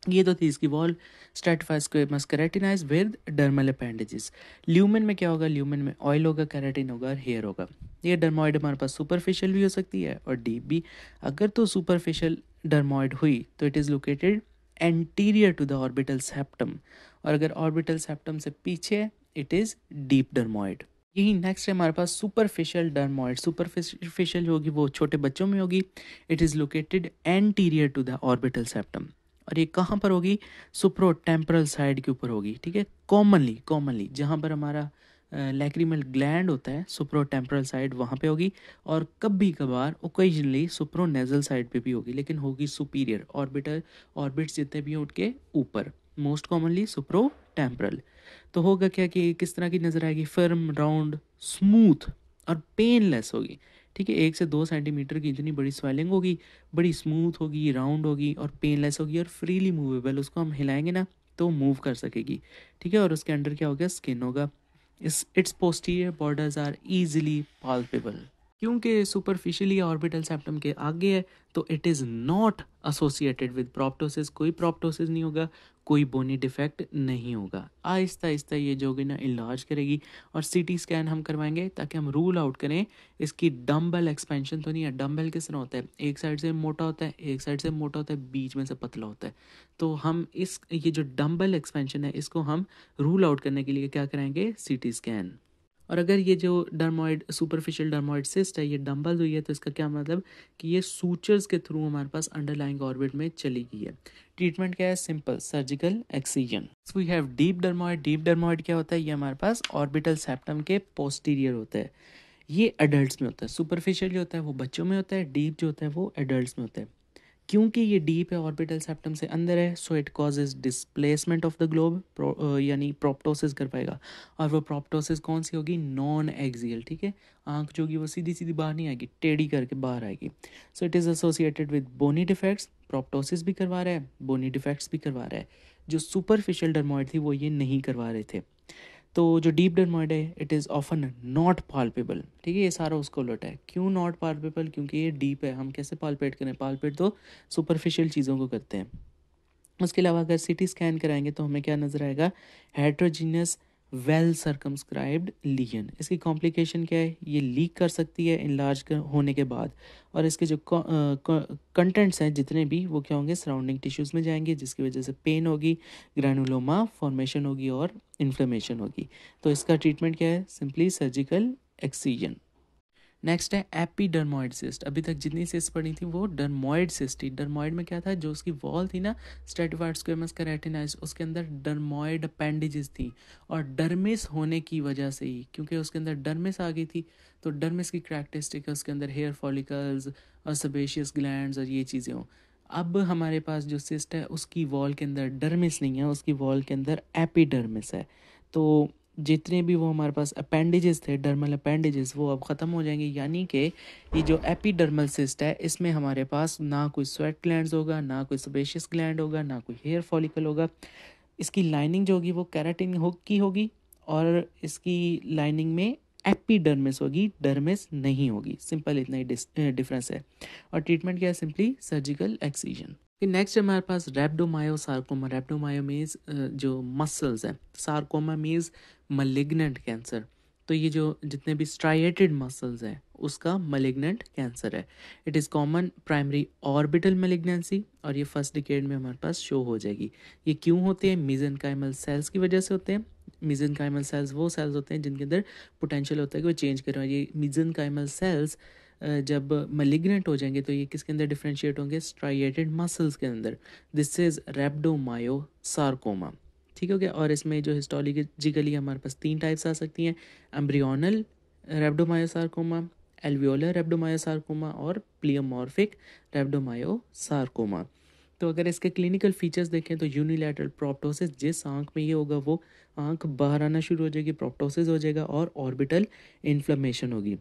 ये तो थी इसकी wall, stratified squamous keratinise with dermal appendages. Lumen में क्या होगा, ल्यूमेन में ऑयल होगा, केराटिन होगा और हेयर होगा। ये डर्मॉइड हमारे पास सुपरफिशियल भी हो सकती है और डीप भी। अगर तो सुपरफिशियल डर्मॉइड हुई तो it is located anterior to the orbital septum, और अगर ऑर्बिटल सेप्टम से पीछे इट इज़ डीप डर्मॉइड। यही नेक्स्ट है हमारे पास सुपरफिशियल डर्मॉइड। सुपरफिशियल जो होगी वो छोटे बच्चों में होगी। It is located anterior to the orbital septum, और ये कहाँ पर होगी, सुप्रो टेम्परल साइड के ऊपर होगी, ठीक है। कॉमनली जहाँ पर हमारा लैक्रिमल ग्लैंड होता है सुप्रो टेम्परल साइड वहाँ पे होगी, और कभी कभार ओकेजनली सुप्रो नेजल साइड पे भी होगी, लेकिन होगी सुपीरियर ऑर्बिट्स जितने भी हैं उनके ऊपर, मोस्ट कॉमनली सुप्रो टेम्परल। तो होगा क्या कि किस तरह की नज़र आएगी, फर्म, राउंड, स्मूथ और पेनलेस होगी, ठीक है। 1 से 2 सेंटीमीटर की इतनी बड़ी स्वेलिंग होगी, बड़ी स्मूथ होगी, राउंड होगी और पेनलेस होगी और फ्रीली मूवेबल, उसको हम हिलाएंगे ना तो मूव कर सकेगी, ठीक है। और उसके अंडर क्या होगा, स्किन होगा। Its posterior borders are easily palpable. क्योंकि सुपरफिशियली ऑर्बिटल सेप्टम के आगे है तो it is not associated with proptosis, कोई प्रोप्टोसिस नहीं होगा, कोई बोनी डिफेक्ट नहीं होगा। आहिस्ता आहिस्ता ये जो होगी ना इलाज करेगी, और सीटी स्कैन हम करवाएंगे ताकि हम रूल आउट करें इसकी डम्बल एक्सपेंशन तो नहीं है। डम्बल किस तरह होता है, एक साइड से मोटा होता है, एक साइड से मोटा होता है, बीच में से पतला होता है। तो हम ये जो डम्बल एक्सपेंशन है इसको हम रूल आउट करने के लिए क्या कराएंगे, सीटी स्कैन। और अगर ये जो डर्मॉइड सुपरफिशियल डर्मॉइड सिस्ट है ये डंबल हुई है तो इसका क्या मतलब कि ये सूचर्स के थ्रू हमारे पास अंडरलाइंग ऑर्बिट में चली गई है। ट्रीटमेंट क्या है, simple surgical excision. We have deep dermoid. Deep dermoid क्या होता है, ये हमारे पास ऑर्बिटल सेप्टम के पोस्टीरियर होता है, ये एडल्ट्स में होता है। सुपरफिशियल जो होता है वो बच्चों में होता है, डीप जो होता है वो एडल्ट्स में होता है। क्योंकि ये डीप है, ऑर्बिटल सेप्टम से अंदर है, so it causes displacement of the globe, यानी प्रोप्टोसिस कर पाएगा। और वो प्रोप्टोसिस कौन सी होगी, नॉन एक्सियल, ठीक है। आंख जो होगी वो सीधी सीधी बाहर नहीं आएगी, टेढ़ी करके बाहर आएगी। So it is associated with bony defects, proptosis भी करवा रहा है, बोनी डिफेक्ट्स भी करवा रहा है। जो सुपरफिशियल डर्मॉइड थी वो ये नहीं करवा रहे थे। तो जो डीप डर्मॉइड है it is often not palpable, ठीक है। ये सारा उसको उलट है, क्यों नॉट पाल्पेबल, क्योंकि ये डीप है, हम कैसे पाल्पेट करें, पाल्पेट तो सुपरफिशियल चीज़ों को करते हैं। उसके अलावा अगर सीटी स्कैन कराएंगे तो हमें क्या नज़र आएगा, हेट्रोजीनियस वेल सर्कमस्क्राइब्ड लीजन। इसकी कॉम्प्लिकेशन क्या है, ये लीक कर सकती है इनलार्ज होने के बाद, और इसके जो कंटेंट्स हैं जितने भी वो क्या होंगे, सराउंडिंग टिश्यूज़ में जाएंगे, जिसकी वजह से पेन होगी, ग्रैनुलोमा फॉर्मेशन होगी और इन्फ्लेमेशन होगी। तो इसका ट्रीटमेंट क्या है, सिंपली सर्जिकल एक्सीजन। नेक्स्ट है एपिडर्मॉइड सिस्ट। अभी तक जितनी सिस्ट पड़ी थी वो डर्मॉइड सिस्ट थी। डर्मॉइड में क्या था, जो उसकी वॉल थी ना स्ट्रेटिफाइड स्क्वेमस केराटिनाइज, उसके अंदर डर्मॉइड अपेंडेजेस थी, और डर्मिस होने की वजह से ही, क्योंकि उसके अंदर डर्मिस आ गई थी तो डर्मिस की करैक्टरिस्टिक है उसके अंदर हेयर फॉलिकल्स और सेबेशियस ग्लैंड्स और ये चीज़ें हों। अब हमारे पास जो सिस्ट है उसकी वॉल के अंदर डर्मिस नहीं है, उसकी वॉल के अंदर एपिडर्मिस है। तो जितने भी वो हमारे पास अपेंडेजेस थे, डर्मल अपेंडेजेस, वो अब ख़त्म हो जाएंगे, यानी कि ये जो एपिडर्मल सिस्ट है इसमें हमारे पास ना कोई स्वेट ग्लैंड्स होगा, ना कोई सेबेशियस ग्लैंड होगा, ना कोई हेयर फॉलिकल होगा। इसकी लाइनिंग जो होगी वो केराटिन की होगी, और इसकी लाइनिंग में एपिडर्मिस होगी, डर्मिस नहीं होगी। सिंपल इतना ही डिफरेंस है। और ट्रीटमेंट क्या है? Simply surgical excision. फिर नेक्स्ट हमारे पास रैप्डोमायोसार्कोमा। रैप्डोमायो मीन्स जो मसल्स हैं, सार्कोमा मीन्स मलिग्नेंट कैंसर। तो ये जो जितने भी स्ट्राइएटेड मसल्स हैं उसका मलिग्नेंट कैंसर है। It is common primary orbital malignancy, और ये फर्स्ट डिकेड में हमारे पास शो हो जाएगी। ये क्यों होते हैं? मीजेनकाइमल सेल्स की वजह से होते हैं। मीजेनकाइमल सेल्स वो सेल्स होते हैं जिनके अंदर पोटेंशियल होता है कि वो चेंज करें। ये मीजेनकाइमल सेल्स जब मलिग्नेंट हो जाएंगे तो ये किसके अंदर डिफ्रेंशिएट होंगे? स्ट्राइएटेड मसल्स के अंदर। This is रैप्डोमायोसार्कोमा। ठीक हो गया। और इसमें जो हिस्टोलॉजिकली हमारे पास 3 टाइप्स आ सकती हैं: एम्ब्रियोनल रैप्डोमायोसार्कोमा, एल्वियोलर रैप्डोमायोसार्कोमा और प्लियोमॉर्फिक रैप्डोमायोसार्कोमा। तो अगर इसके क्लिनिकल फीचर्स देखें तो यूनिलैटरल प्रोप्टोसिस, जिस आंख में ये होगा वो आंख बाहर आना शुरू हो जाएगी, प्रोप्टोसिस हो जाएगा, और ऑर्बिटल इन्फ्लेमेशन होगी।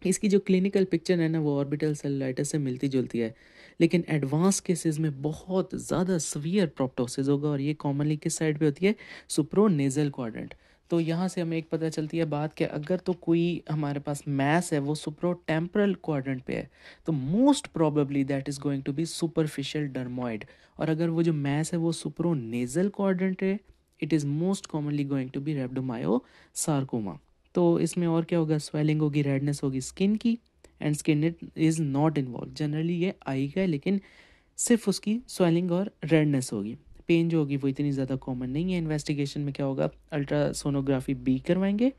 इसकी जो क्लिनिकल पिक्चर है ना वो ऑर्बिटल सेलुलाइटिस से मिलती जुलती है, लेकिन एडवांस केसेस में बहुत ज़्यादा सीवियर प्रोप्टोसिस होगा, और ये कॉमनली किस साइड पे होती है? सुप्रोनेजल क्वाड्रेंट। तो यहाँ से हमें एक पता चलती है बात कि अगर तो कोई हमारे पास मैस है वो सुप्रो टेम्परल क्वाड्रेंट पे है, तो most probably that is going to be superficial dermoid. और अगर वो जो मैस है वो सुप्रोनेजल क्वाड्रेंट है, it is most commonly going to be rhabdomyosarcoma. तो इसमें और क्या होगा? स्वेलिंग होगी, रेडनेस होगी स्किन की, and skin it is not involve. Generally ये आई का है, लेकिन सिर्फ उसकी स्वेलिंग और रेडनेस होगी। पेन जो होगी वो इतनी ज़्यादा कॉमन नहीं है। इन्वेस्टिगेशन में क्या होगा? अल्ट्रासोनोग्राफी बी करवाएंगे।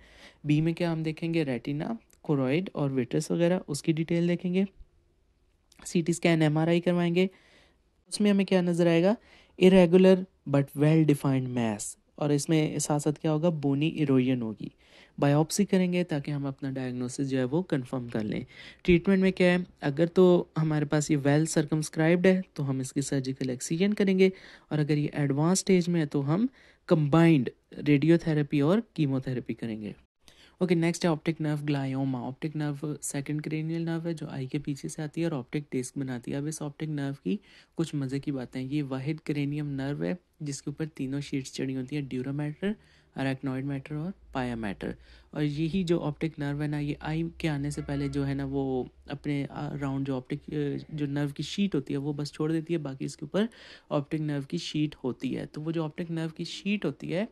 बी में क्या हम देखेंगे? रेटिना, कोरोइड और विट्रस वगैरह, उसकी डिटेल देखेंगे। सीटी स्कैन, एमआरआई करवाएंगे। उसमें हमें क्या नज़र आएगा? Irregular but well defined mass, और इसमें साथ साथ क्या होगा? बोनी इरोजन होगी। बायोप्सी करेंगे ताकि हम अपना डायग्नोसिस जो है वो कंफर्म कर लें। ट्रीटमेंट में क्या है? अगर तो हमारे पास ये वेल सर्कमस्क्राइब्ड है तो हम इसकी सर्जिकल एक्सीजन करेंगे, और अगर ये एडवांस स्टेज में है तो हम कंबाइंड रेडियोथेरेपी और कीमोथेरेपी करेंगे। ओके, नेक्स्ट है optic nerve glioma. Optic nerve second cranial nerve है जो आई के पीछे से आती है और ऑप्टिक डिस्क बनाती है। अब इस ऑप्टिक नर्व की कुछ मज़े की बातें हैं। ये वाहिद क्रेनियम नर्व है जिसके ऊपर तीनों शीट्स चढ़ी होती हैं: ड्यूरा मैटर, अरेक्नॉइड मैटर और पाया मैटर। और यही जो ऑप्टिक नर्व है ना, ये आई के आने से पहले जो है ना वो अपने राउंड जो ऑप्टिक जो नर्व की शीट होती है वो बस छोड़ देती है, बाकी इसके ऊपर ऑप्टिक नर्व की शीट होती है। तो वो जो ऑप्टिक नर्व की शीट होती है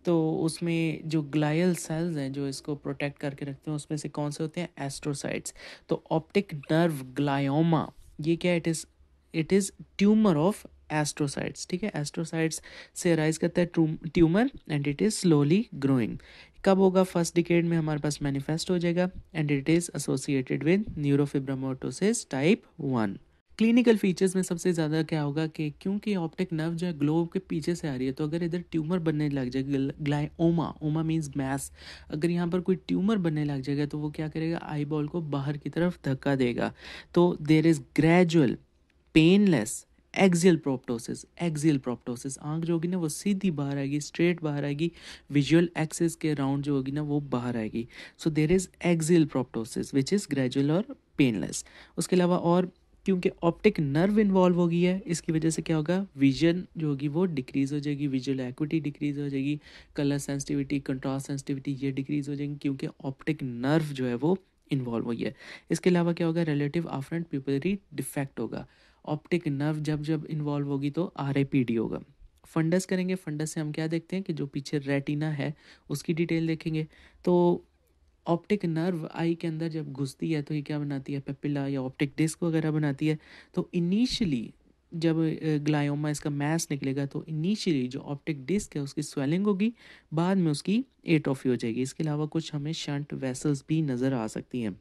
तो उसमें जो ग्लायल सेल्स हैं जो इसको प्रोटेक्ट करके रखते हैं उसमें से कौन से होते हैं? एस्ट्रोसाइट्स। तो ऑप्टिक नर्व ग्लायोमा ये क्या? It is tumour of astrocytes. ठीक है, एस्ट्रोसाइट्स से अराइज करता है tumour, and it is slowly growing. कब होगा? फर्स्ट डिकेड में हमारे पास मैनिफेस्ट हो जाएगा, and it is associated with neurofibromatosis type 1। Clinical features में सबसे ज़्यादा क्या होगा कि क्योंकि ऑप्टिक नर्व जो है ग्लोब के पीछे से आ रही है, तो अगर इधर ट्यूमर बनने लग जाएगा, ग्लायोमा, ओमा मीन्स मैस, अगर यहाँ पर कोई ट्यूमर बनने लग जाएगा तो वो क्या करेगा? आई बॉल को बाहर की तरफ धक्का देगा। तो there is gradual painless axial proptosis. आंख जो होगी ना वो सीधी बाहर आएगी, स्ट्रेट बाहर आएगी, विजुअल एक्सिस के राउंड जो होगी ना वो बाहर आएगी। So there is axial proptosis which is gradual और पेनलेस। उसके अलावा और क्योंकि ऑप्टिक नर्व इन्वॉल्व हो गई है इसकी वजह से क्या होगा? विजन जो होगी वो डिक्रीज हो जाएगी, विजुअल एक्विटी डिक्रीज हो जाएगी, कलर सेंसिटिविटी, कंट्रास्ट सेंसिटिविटी ये डिक्रीज हो जाएंगी क्योंकि ऑप्टिक नर्व जो है वो इन्वॉल्व हुई है। इसके अलावा क्या होगा? रिलेटिव आफ्रेंट प्यूपिलरी डिफेक्ट होगा। ऑप्टिक नर्व जब जब इन्वॉल्व होगी तो RAPD होगा। फंडस करेंगे, फंडस से हम क्या देखते हैं कि जो पीछे रेटिना है उसकी डिटेल देखेंगे। तो ऑप्टिक नर्व आई के अंदर जब घुसती है तो ये क्या बनाती है? पेपिला या ऑप्टिक डिस्क वगैरह बनाती है। तो इनिशियली जब ग्लायोमा इसका मैस निकलेगा तो इनिशियली जो ऑप्टिक डिस्क है उसकी स्वेलिंग होगी, बाद में उसकी एट्रोफी हो जाएगी। इसके अलावा कुछ हमें शंट वेसल्स भी नज़र आ सकती हैं।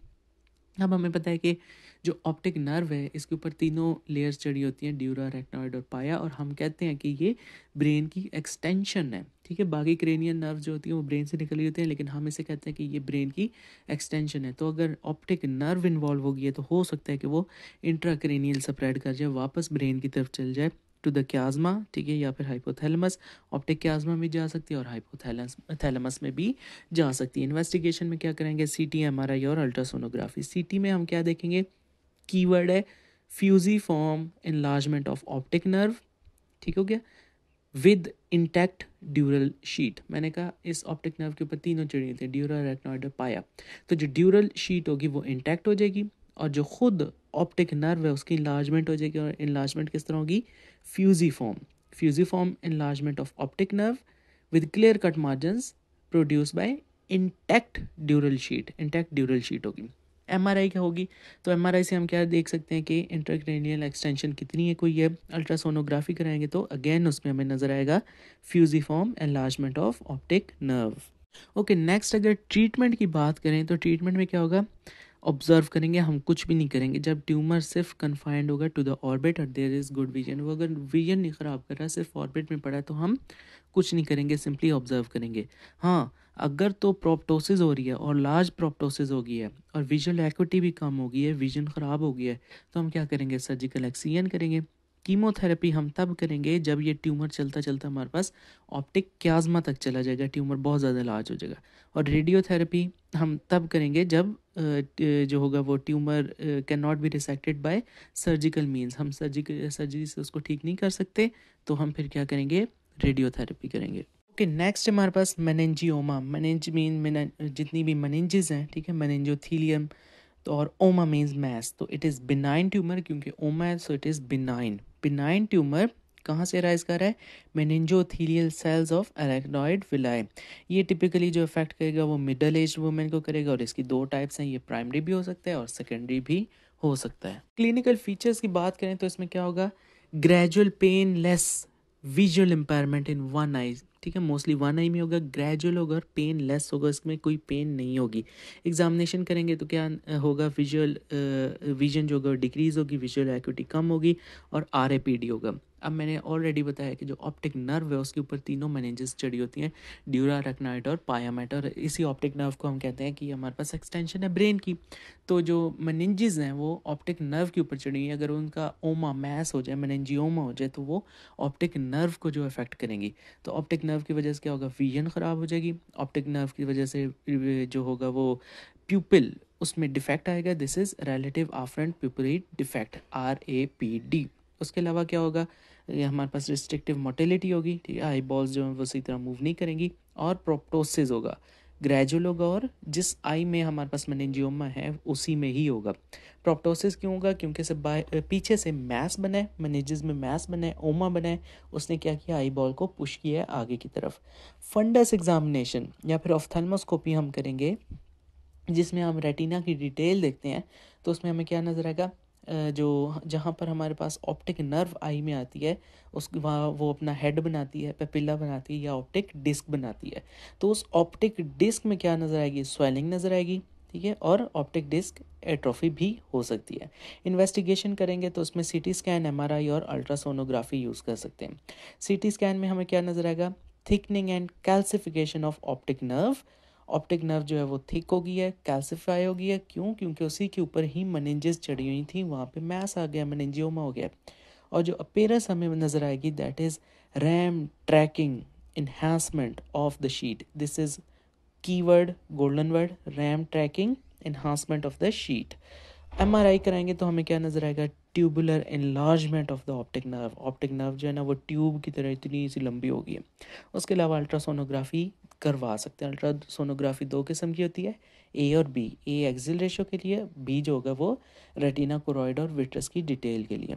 अब हमें पता है कि जो ऑप्टिक नर्व है इसके ऊपर तीनों लेयर्स चढ़ी होती हैं: ड्यूरा, रेक्नॉइड और पाया, और हम कहते हैं कि ये ब्रेन की एक्सटेंशन है। ठीक है, बाकी क्रेनियल नर्व जो होती है वो ब्रेन से निकली होती है, लेकिन हम इसे कहते हैं कि ये ब्रेन की एक्सटेंशन है। तो अगर ऑप्टिक नर्व इन्वॉल्व हो गई है तो हो सकता है कि वो इंट्राक्रेनियल स्प्रेड कर जाए, वापस ब्रेन की तरफ चल जाए, टू द क्याज़मा, ठीक है, या फिर हाइपोथैलेमस। ऑप्टिक क्याज़मा में जा सकती है और हाइपोथैलेमस में भी जा सकती है। इन्वेस्टिगेशन में क्या करेंगे, सीटी, एमआरआई और अल्ट्रासोनोग्राफी। सीटी में हम क्या देखेंगे, कीवर्ड है fusiform enlargement of optic nerve, ठीक हो गया, विद इंटैक्ट ड्यूरल शीट। मैंने कहा इस ऑप्टिक नर्व के ऊपर तीनों चिड़िया थी, ड्यूरा, रेटनॉइड और पाया। तो जो ड्यूरल शीट होगी वो इंटैक्ट हो जाएगी और जो खुद ऑप्टिक नर्व है उसकी इन्लार्जमेंट हो जाएगी। और इन्लार्जमेंट किस तरह होगी, fusiform enlargement of optic nerve with clear cut margins produce by intact ड्यूरल sheet होगी। एमआरआई क्या होगी, तो एमआरआई से हम क्या देख सकते हैं कि इंट्राक्रैनियल एक्सटेंशन कितनी है कोई है। अल्ट्रासोनोग्राफी कराएंगे तो अगेन उसमें हमें नज़र आएगा fusiform enlargement of optic nerve. Okay, next अगर ट्रीटमेंट की बात करें तो ट्रीटमेंट में क्या होगा, ऑब्जर्व करेंगे, हम कुछ भी नहीं करेंगे। जब ट्यूमर सिर्फ कन्फाइंड होगा टू द ऑर्बिट और देयर इज़ गुड विजन, वो अगर विजन नहीं ख़राब कर रहा, सिर्फ ऑर्बिट में पड़ा है, तो हम कुछ नहीं करेंगे, सिंपली ऑब्जर्व करेंगे। हाँ, अगर तो प्रोप्टोसिस हो रही है और लार्ज प्रोप्टोसिस हो गई है और विजुअल एक्विटी भी कम हो गई है, विजन ख़राब हो गई है, तो हम क्या करेंगे, सर्जिकल एक्सिजन करेंगे। कीमोथेरेपी हम तब करेंगे जब ये ट्यूमर चलता चलता हमारे पास ऑप्टिक क्याज़मा तक चला जाएगा, ट्यूमर बहुत ज़्यादा लार्ज हो जाएगा। और रेडियोथेरेपी हम तब करेंगे जब जो होगा वो tumour can not be resected by surgical means, हम सर्जरी से उसको ठीक नहीं कर सकते, तो हम फिर क्या करेंगे, रेडियोथेरेपी करेंगे। ओके, नेक्स्ट हमारे पास मेनिंजियोमा। जितनी भी मेनिंजेस हैं, ठीक है, मेनिंजोथीलियम, तो और ओमा मीन्स मैस, तो इट इज़ बिनाइन ट्यूमर, क्योंकि ओमा है सो इट इज़ बिनाइन ट्यूमर। कहाँ से राइज कर रहा है, मेनिंजोथीलियल सेल्स ऑफ एराक्नॉइड विलाई। ये टिपिकली जो इफेक्ट करेगा वो मिडल एज वुमेन को करेगा और इसकी दो टाइप्स हैं, ये प्राइमरी भी हो सकता है और सेकेंडरी भी हो सकता है। क्लिनिकल फीचर्स की बात करें तो इसमें क्या होगा, gradual pain less visual impairment in one eye, ठीक है, मोस्टली वन आई में होगा, ग्रेजुअल होगा और पेन लेस होगा, इसमें कोई पेन नहीं होगी। एग्जामिनेशन करेंगे तो क्या होगा, विजन जो होगा डिक्रीज होगी, विजुअल एक्यूटी कम होगी और आरएपीडी होगा। अब मैंने ऑलरेडी बताया कि जो ऑप्टिक नर्व है उसके ऊपर तीनों मेनिंजेस चढ़ी होती हैं, ड्यूरा, रेटिनॉइड और पायामेट, और इसी ऑप्टिक नर्व को हम कहते हैं कि हमारे पास एक्सटेंशन है ब्रेन की। तो जो मेनिंजेस हैं वो ऑप्टिक नर्व के ऊपर चढ़ी हैं, अगर उनका ओमा मैस हो जाए, मेनिंजियोमा हो जाए, तो वो ऑप्टिक नर्व को जो इफेक्ट करेंगी। तो ऑप्टिक नर्व की वजह से क्या होगा, विजन ख़राब हो जाएगी। ऑप्टिक नर्व की वजह से जो होगा वो प्यूपिल, उसमें डिफेक्ट आएगा, this is relative afferent pupil defect, RAPD। उसके अलावा क्या होगा, ये हमारे पास रिस्ट्रिक्टिव मोटिलिटी होगी, ठीक है, आई बॉल्स जो है वो उसी तरह मूव नहीं करेंगी, और प्रोप्टोसिस होगा, ग्रेजुअल होगा, और जिस आई में हमारे पास मेनिंजियोमा है उसी में ही होगा। प्रोप्टोसिस क्यों होगा, क्योंकि से पीछे से मैस बना है, मेनिंजेस में मैस बना है, ओमा बना है, उसने क्या किया, आई बॉल को पुश किया है आगे की तरफ। फंडस एग्जामिनेशन या फिर ऑफ्थेल्मोस्कोपी हम करेंगे, जिसमें हम रेटिना की डिटेल देखते हैं, तो उसमें हमें क्या नज़र आएगा, जो जहाँ पर हमारे पास ऑप्टिक नर्व आई में आती है उस वहाँ वो अपना हेड बनाती है, पेपिला बनाती है या ऑप्टिक डिस्क बनाती है। तो उस ऑप्टिक डिस्क में क्या नज़र आएगी, स्वेलिंग नज़र आएगी, ठीक है, और ऑप्टिक डिस्क एट्रोफी भी हो सकती है। इन्वेस्टिगेशन करेंगे तो उसमें सीटी स्कैन, एमआरआई और अल्ट्रासोनोग्राफी यूज़ कर सकते हैं। सीटी स्कैन में हमें क्या नज़र आएगा, thickening and calcification of optic nerve. Optic nerve जो है वो थिक हो गई है, कैल्सिफाई हो गई है, क्यों, क्योंकि उसी के ऊपर ही मेनिंजेस चढ़ी हुई थी, वहाँ पे मैस आ गया, मेनिंजियोमा हो गया। और जो अपीयरेंस हमें नज़र आएगी that is tram tracking enhancement of the sheath, this is keyword, golden word, tram tracking enhancement of the sheath. MRI कराएंगे तो हमें क्या नज़र आएगा, tubular enlargement of the optic nerve जो है ना वो ट्यूब की तरह इतनी सी लंबी हो गई है। उसके अलावा अल्ट्रासोनोग्राफी करवा सकते हैं। अल्ट्रासोनोग्राफी दो किस्म की होती है, ए और बी। ए एक्सिल रेशो के लिए, बी जो होगा वो रेटिना, कोरॉइड और विट्रस की डिटेल के लिए।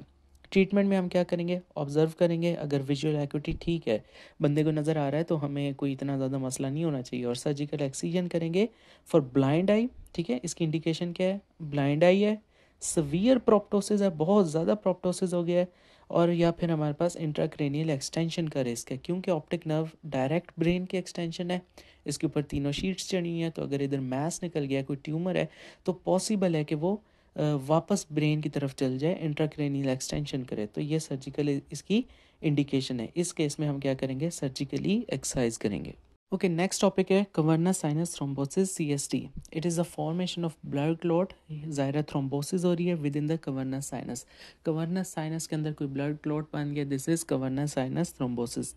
ट्रीटमेंट में हम क्या करेंगे, ऑब्जर्व करेंगे, अगर विजुअल एक्यूटी ठीक है, बंदे को नज़र आ रहा है, तो हमें कोई इतना ज़्यादा मसला नहीं होना चाहिए, और सर्जिकल एक्सीजन करेंगे फॉर ब्लाइंड आई, ठीक है। इसकी इंडिकेशन क्या है, ब्लाइंड आई है, सवियर प्रोप्टोसिस है, बहुत ज़्यादा प्रोप्टोसिस हो गया है, और या फिर हमारे पास इंट्राक्रेनियल एक्सटेंशन का रिस्क है, क्योंकि ऑप्टिक नर्व डायरेक्ट ब्रेन की एक्सटेंशन है, इसके ऊपर तीनों शीट्स चढ़ी हुई हैं, तो अगर इधर मैस निकल गया, कोई ट्यूमर है, तो पॉसिबल है कि वो वापस ब्रेन की तरफ चल जाए, इंट्राक्रेनियल एक्सटेंशन करे, तो ये सर्जिकल इसकी इंडिकेशन है। इस केस में हम क्या करेंगे, सर्जिकली एक्सरसाइज करेंगे। ओके, नेक्स्ट टॉपिक है cavernous sinus thrombosis CST। It is a formation of blood clot, ज़ाहिर थ्रोम्बोसिस हो रही है within the cavernous sinus. Cavernous sinus के अंदर कोई ब्लड क्लॉट बन गया, this is cavernous sinus thrombosis.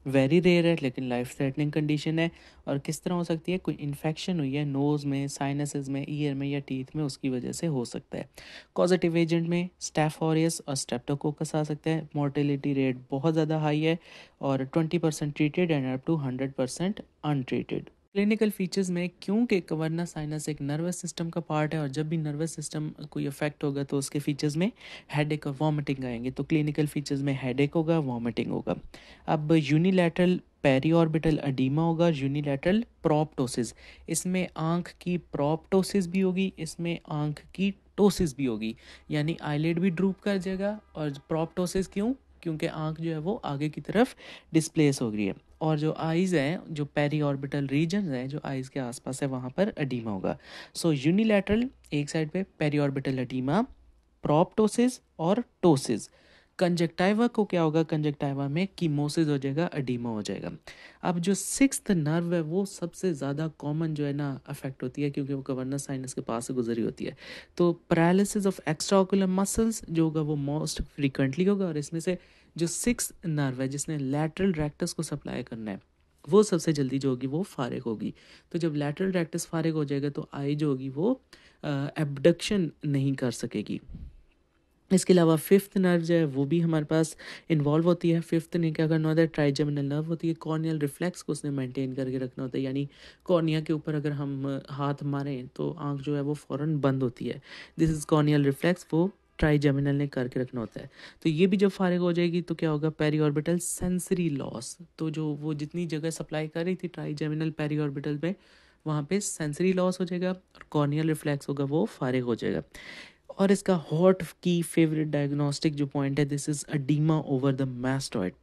Very rare है लेकिन लाइफ थ्रेटनिंग कंडीशन है। और किस तरह हो सकती है, कोई इन्फेक्शन हुई है नोज़ में, साइनसेस में, ईयर में या टीथ में, उसकी वजह से हो सकता है। कॉजेटिव एजेंट में स्टेफ ऑरियस और स्ट्रेप्टोकोकस आ सकता है। मोर्टेलिटी रेट बहुत ज़्यादा हाई है और 20% treated and up to 100% untreated. Clinical features में, क्योंकि कवर्ना साइनस एक नर्वस सिस्टम का पार्ट है और जब भी नर्वस सिस्टम कोई अफेक्ट होगा तो उसके फीचर्स में हेडेक और वॉमिटिंग आएंगे। तो क्लिनिकल फीचर्स में हेडेक होगा, वॉमिटिंग होगा। अब यूनिलैटरल पेरी ऑर्बिटल अडीमा होगा, यूनिलैटरल प्रोप्टोसिस। इसमें आंख की प्रोप्टोसिस भी होगी, इसमें आंख की टोसिस भी होगी, यानी आईलिड भी ड्रूप कर जाएगा। और प्रोप्टोसिस क्यों? क्योंकि आंख जो है वो आगे की तरफ डिस्प्लेस हो गई है। और जो आइज़ हैं, जो पेरी ऑर्बिटल रीजन है जो आइज़ के आसपास है, वहाँ पर अडीमा होगा। सो यूनिलैटरल एक साइड पे पेरी ऑर्बिटल अडीमा, प्रोप्टोसिस और टोसिस। कंजक्टाइवा को क्या होगा, कंजक्टाइवा में कीमोसिस हो जाएगा, अडीमा हो जाएगा। अब जो सिक्स्थ नर्व है वो सबसे ज़्यादा कॉमन जो है ना अफेक्ट होती है, क्योंकि वो कवर्नस साइनस के पास से गुजरी होती है। तो पैरालिसिस ऑफ एक्स्ट्राओकुलर मसल्स जो होगा वो मोस्ट फ्रीक्वेंटली होगा। और इसमें से जो सिक्स नर्व है जिसने लैटरल रेक्टस को सप्लाई करना है, वो सबसे जल्दी जो होगी वो फारिग होगी। तो जब लैटरल रेक्टस फारिग हो जाएगा तो आई जो होगी वो एबडक्शन नहीं कर सकेगी। इसके अलावा फिफ्थ नर्व जो है वो भी हमारे पास इन्वॉल्व होती है। फिफ्थ ने क्या करना होता है, ट्राइजेमिनल नर्व होती है, कॉर्नियल रिफ्लेक्स को उसने मेंटेन करके रखना होता है। यानी कॉर्निया के ऊपर अगर हम हाथ मारें तो आंख जो है वो फ़ौरन बंद होती है। दिस इज़ कॉर्नियल रिफ्लेक्स, वो ट्राइजेमिनल ने करके रखना होता है। तो ये भी जब फारिग हो जाएगी तो क्या होगा, पेरी ऑर्बिटल सेंसरी लॉस। तो जो वो जितनी जगह सप्लाई कर रही थी ट्राइजेमिनल पेरी ऑर्बिटल में, वहाँ पे सेंसरी लॉस हो जाएगा और कॉर्नियल रिफ्लेक्स होगा वो फारिग हो जाएगा। और इसका हॉट की फेवरेट डायग्नोस्टिक जो पॉइंट है, this is oedema over the mastoid.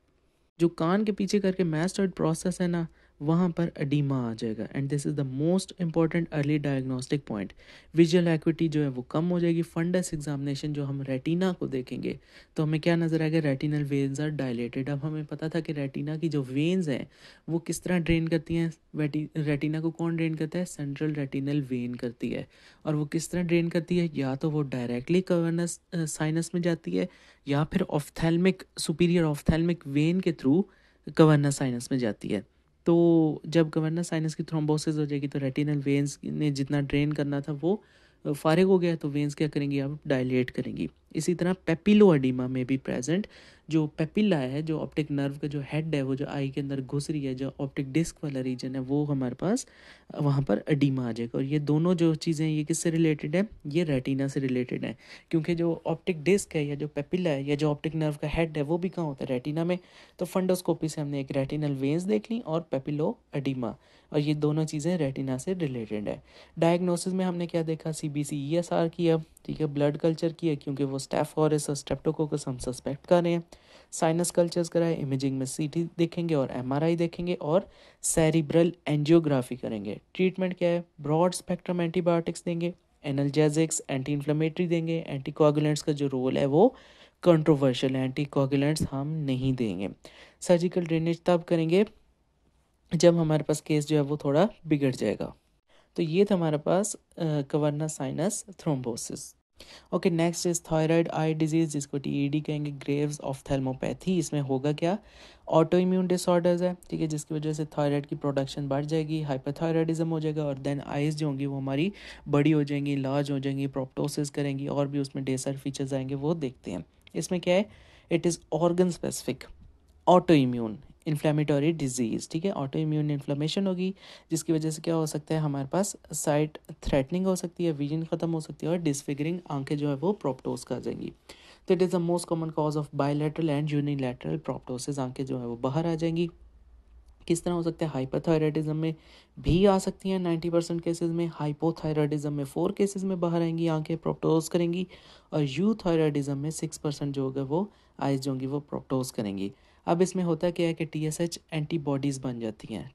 जो कान के पीछे करके मैस्टॉइड प्रोसेस है ना, वहाँ पर अडीमा आ जाएगा। And this is the most important early diagnostic point. Visual equity जो है वो कम हो जाएगी। फंडस एग्जामिनेशन जो हम रेटिना को देखेंगे तो हमें क्या नज़र आएगा, रेटिनल वेन्स आर डायलेटेड। अब हमें पता था कि रेटिना की जो वेन्स हैं वो किस तरह ड्रेन करती हैं। रेटिना को कौन ड्रेन करता है, सेंट्रल रेटिनल वेन करती है। और वो किस तरह ड्रेन करती है, या तो वो डायरेक्टली कवर्नस साइनस में जाती है या फिर ऑफ्थेल्मिक सुपीरियर ऑफ्थेल्मिक वेन के थ्रू कवर्ना साइनस में जाती है। तो जब कवर्ना साइनस की थ्रोम्बोसिस हो जाएगी तो रेटिनल वेन्स ने जितना ड्रेन करना था वो फारिग हो गया, तो वेन्स क्या करेंगी, अब डायलेट करेंगी। इसी तरह पेपिलो एडिमा में भी प्रेजेंट, जो पेपिला है, जो ऑप्टिक नर्व का जो हेड है, वो जो आई के अंदर घुस रही है, जो ऑप्टिक डिस्क वाला रीजन है, वो हमारे पास वहाँ पर एडिमा आ जाएगा। और ये दोनों जो चीज़ें ये किससे रिलेटेड है, ये रेटिना से रिलेटेड है। क्योंकि जो ऑप्टिक डिस्क है या जो पेपिला है या जो ऑप्टिक नर्व का हेड है वो भी कहाँ होता है, रेटिना में। तो फंडोस्कोपी से हमने एक रेटिनल वेन्स देख ली और पेपिलो एडिमा, और ये दोनों चीज़ें रेटिना से रिलेटेड है। डायग्नोसिस में हमने क्या देखा, CBC-ESR किया, ठीक है, ब्लड कल्चर किया क्योंकि वो स्टेफ ऑरिस और स्ट्रेप्टोकोकस हम सस्पेक्ट कर रहे हैं। साइनस कल्चर्स कराए, इमेजिंग में CT देखेंगे और MRI देखेंगे और सेरिब्रल एंजियोग्राफी करेंगे। ट्रीटमेंट क्या है, ब्रॉड स्पेक्ट्रम एंटीबायोटिक्स देंगे, एनाल्जेसिक्स, एंटी इन्फ्लेमेटरी देंगे। एंटीकोगुलेंट्स का जो रोल है वो कंट्रोवर्शियल है, एंटीकोगुलेंट्स हम नहीं देंगे। सर्जिकल ड्रेनेज तब करेंगे जब हमारे पास केस जो है वो थोड़ा बिगड़ जाएगा। तो ये था हमारे पास cavernous sinus thrombosis. Okay, next is thyroid eye disease, जिसको TED कहेंगे, ग्रेव्स ऑफ्थेल्मोपैथी। इसमें होगा क्या, ऑटो इम्यून डिसऑर्डर्स है, ठीक है, जिसकी वजह से थायराइड की प्रोडक्शन बढ़ जाएगी, हाइपरथायराइडिज्म हो जाएगा और देन आइज़ जो होंगी वो हमारी बड़ी हो जाएंगी, लार्ज हो जाएंगी, प्रोप्टोसिस करेंगी, और भी उसमें ढेर सारे फीचर्स आएंगे, वो देखते हैं। इसमें क्या है, it is organ specific auto immune inflammatory disease, ठीक है। ऑटो इम्यून इन्फ्लेमेशन होगी जिसकी वजह से क्या हो सकता है, हमारे पास साइट थ्रेटनिंग हो सकती है, विजन ख़त्म हो सकती है और डिसफिगरिंग, आंखें जो है वो प्रोप्टोस कर जाएंगी। तो it is the most common cause of bilateral and unilateral proptosis, आंखें जो है वो बाहर आ जाएंगी। किस तरह हो सकता है, हाइपरथायराइडिज्म में भी आ सकती हैं 90% केसेस में, हाइपोथायराइडिज्म में 4 केसेस में बाहर आएंगी, आंखें प्रोप्टोज करेंगी, और यूथायराइडिज्म में 6% जो होगा वो आइज जो होंगी वो प्रोप्टोज करेंगी। अब इसमें होता क्या है कि TSH एंटीबॉडीज़ बन जाती हैं,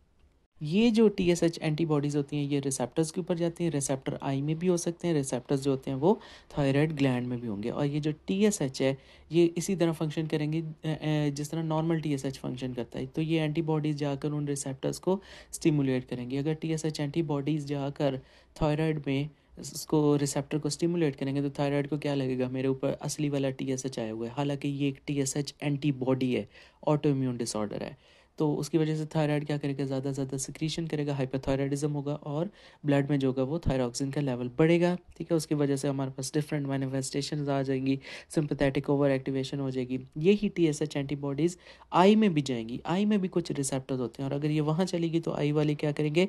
ये जो TSH एंटीबॉडीज़ होती हैं ये रिसेप्टर्स के ऊपर जाती हैं, रिसेप्टर आई में भी हो सकते हैं, रिसेप्टर्स जो होते हैं वो थायराइड ग्लैंड में भी होंगे। और ये जो TSH है ये इसी तरह फंक्शन करेंगे जिस तरह नॉर्मल TSH फंक्शन करता है। तो ये एंटीबॉडीज़ जाकर उन रिसेप्टर्स को स्टिमुलेट करेंगे। अगर TSH एंटीबॉडीज़ जाकर थायराइड में इसको रिसेप्टर को स्टिमुलेट करेंगे तो थायराइड को क्या लगेगा, मेरे ऊपर असली वाला TSH आया हुआ है, हालांकि ये एक TSH एंटीबॉडी है, ऑटो इम्यून डिसऑर्डर है। तो उसकी वजह से थायराइड क्या करेगा, ज़्यादा ज़्यादा सिक्रीशन करेगा, हाइपरथायराइडिज्म होगा और ब्लड में जो होगा वो थायरॉक्सिन का लेवल बढ़ेगा। ठीक है, उसकी वजह से हमारे पास डिफरेंट मैनिफेस्टेशंस आ जाएंगी, सिंपैथेटिक ओवर एक्टिवेशन हो जाएगी। यही TSH एंटीबॉडीज़ आई में भी जाएंगी। आई में भी कुछ रिसेप्टर्स होते हैं और अगर ये वहाँ चलेगी तो आई वाली क्या करेंगे,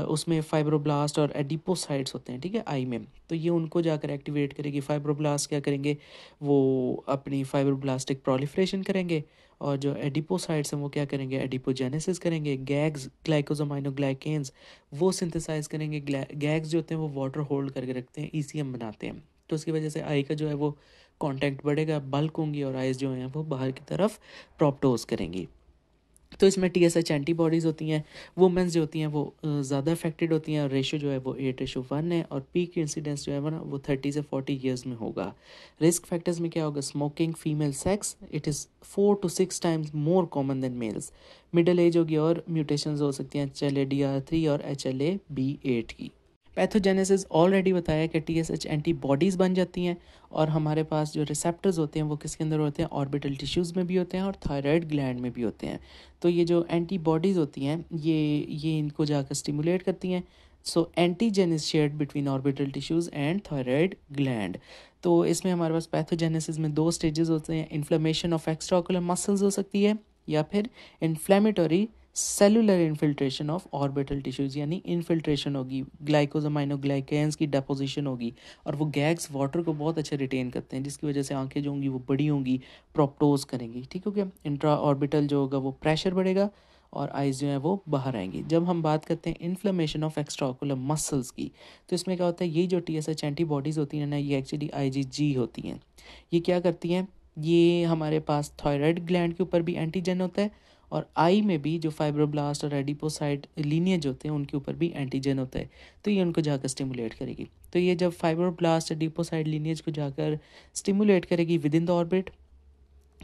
उसमें फाइब्रोब्लास्ट और एडिपोसाइट्स होते हैं, ठीक है, आई में। तो ये उनको जाकर एक्टिवेट करेगी। फाइब्रोब्लास्ट क्या करेंगे, वो अपनी फाइब्रोब्लास्टिक प्रोलिफरेशन करेंगे और जो एडिपोसाइट्स हैं वो क्या करेंगे, एडिपोजेनेसिस करेंगे। गैग्स ग्लाइकोजोमाइनोग्लाइकेन्स वो सिंथेसाइज करेंगे। गैग्स जो होते हैं वो वाटर होल्ड करके रखते हैं, ECM बनाते हैं। तो उसकी वजह से आई का जो है वो कांटेक्ट बढ़ेगा, बल्क होंगी और आइज जो हैं वो बाहर की तरफ प्रोप्टोज करेंगी। तो इसमें TSH एंटीबॉडीज़ होती हैं। वुमेंस जो होती हैं वो ज़्यादा अफेक्टेड होती हैं और रेशो जो है वो 8:1 है और पीक इंसिडेंस जो है वो 30 से 40 ईयर्स में होगा। रिस्क फैक्टर्स में क्या होगा, smoking, female sex, it is 4 to 6 times more common than males. Middle age होगी और म्यूटेशंस हो सकती हैं HLA-DR3 और HLA-B8 की। पैथोजेनेसिस ऑलरेडी बताया कि TSH एंटीबॉडीज़ बन जाती हैं और हमारे पास जो रिसेप्टर्स होते हैं वो किसके अंदर होते हैं, ऑर्बिटल टिश्यूज़ में भी होते हैं और थायराइड ग्लैंड में भी होते हैं। तो ये जो एंटीबॉडीज़ होती हैं ये इनको जाकर स्टिमुलेट करती हैं। So antigen is shared between orbital tissues and thyroid gland. तो इसमें हमारे पास पैथोजेनेसिस में 2 स्टेजेस होते हैं। इन्फ्लेमेशन ऑफ एक्स्ट्राओकुलर मसल्स हो सकती है या फिर inflammatory cellular infiltration of orbital tissues, यानी इन्फिल्ट्रेशन होगी, ग्लाइकोजोमाइनोग्लाइकेन्स की डेपोजिशन होगी और वो गैग्स वाटर को बहुत अच्छे रिटेन करते हैं जिसकी वजह से आंखें जो होंगी वो बड़ी होंगी, प्रोप्टोज करेंगी। ठीक हो गया, इंट्रा ऑर्बिटल जो होगा वो प्रेशर बढ़ेगा और आइज़ जो है वो बाहर आएंगी। जब हम बात करते हैं इन्फ्लेमेशन ऑफ एक्स्ट्राओकुलर मसल्स की, तो इसमें क्या होता है, ये जो TSH एंटीबॉडीज़ होती हैं ना ये एक्चुअली IgG होती हैं। ये क्या करती हैं, ये हमारे पास थायराइड ग्लैंड के ऊपर भी एंटीजन होता है और आई में भी जो फाइब्रोब्लास्ट और एडिपोसाइट लीनियज होते हैं उनके ऊपर भी एंटीजन होता है। तो ये उनको जाकर स्टिमुलेट करेगी। तो ये जब फाइब्रोब्लास्ट एडिपोसाइट लीनियज को जाकर स्टिमुलेट करेगी विद इन द ऑर्बिट,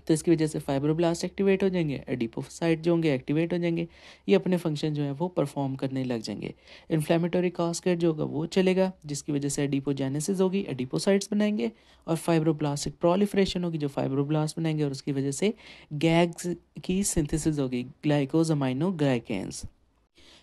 तो इसकी वजह से फाइब्रोब्लास्ट एक्टिवेट हो जाएंगे, एडिपोसाइट जो होंगे एक्टिवेट हो जाएंगे, ये अपने फंक्शन जो है वो परफॉर्म करने लग जाएंगे। इन्फ्लेमेटरी कास्केड जो होगा वो चलेगा जिसकी वजह से एडिपोजेनेसिस होगी, एडिपोसाइट्स बनाएंगे और फाइब्रोब्लास्टिक प्रोलिफरेशन होगी जो फाइब्रोब्लास्ट बनाएंगे और उसकी वजह से गैग्स की सिंथेसिस होगी, ग्लाइकोजोमाइनोग्लाइकेन्स।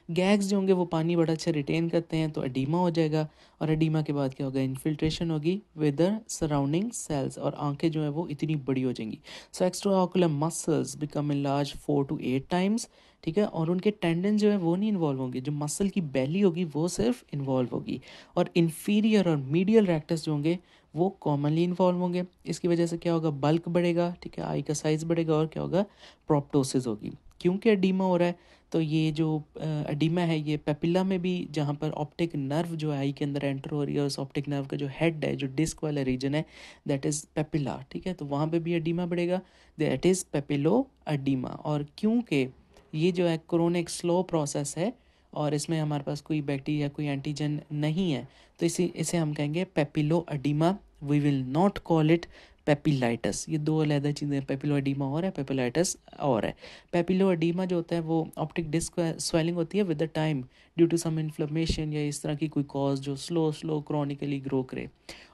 गैग्स जो होंगे वो पानी बड़ा अच्छा रिटेन करते हैं तो एडीमा हो जाएगा और एडीमा के बाद क्या होगा, इन्फिल्ट्रेशन होगी विद द सराउंडिंग सेल्स और आंखें जो है वो इतनी बड़ी हो जाएंगी। So extraocular muscles become enlarged 4 to 8 times. ठीक है, और उनके टेंडन जो है वो नहीं इन्वॉल्व होंगे, जो मसल की बैली होगी वो सिर्फ इन्वॉल्व होगी और इन्फीरियर और मीडियल रेक्टस जो होंगे वो कॉमनली इन्वॉल्व होंगे। इसकी वजह से क्या होगा, बल्क बढ़ेगा, ठीक है, आई का साइज बढ़ेगा और क्या होगा, प्रोप्टोसिस होगी। क्योंकि एडीमा हो रहा है तो ये जो एडिमा है ये पेपिला में भी, जहाँ पर ऑप्टिक नर्व जो है आई के अंदर एंटर हो रही है, उस ऑप्टिक नर्व का जो हेड है, जो डिस्क वाला रीजन है, दैट इज़ पेपिला। ठीक है, तो वहाँ पे भी एडिमा बढ़ेगा, दैट इज़ पेपिलो एडिमा। और क्योंकि ये जो है क्रोनिक स्लो प्रोसेस है और इसमें हमारे पास कोई बैक्टीरिया कोई एंटीजन नहीं है, तो इसे हम कहेंगे papilloedema. We will not call it papillitis. ये दो अलग चीज़ें, पेपिलो एडिमा और है, पेपिलाइटस और है। पेपिलो एडिमा जो होता है वो ऑप्टिक डिस्क स्वेलिंग होती है with the time due to some inflammation या इस तरह की कोई कॉज जो स्लो स्लो क्रॉनिकली ग्रो करे।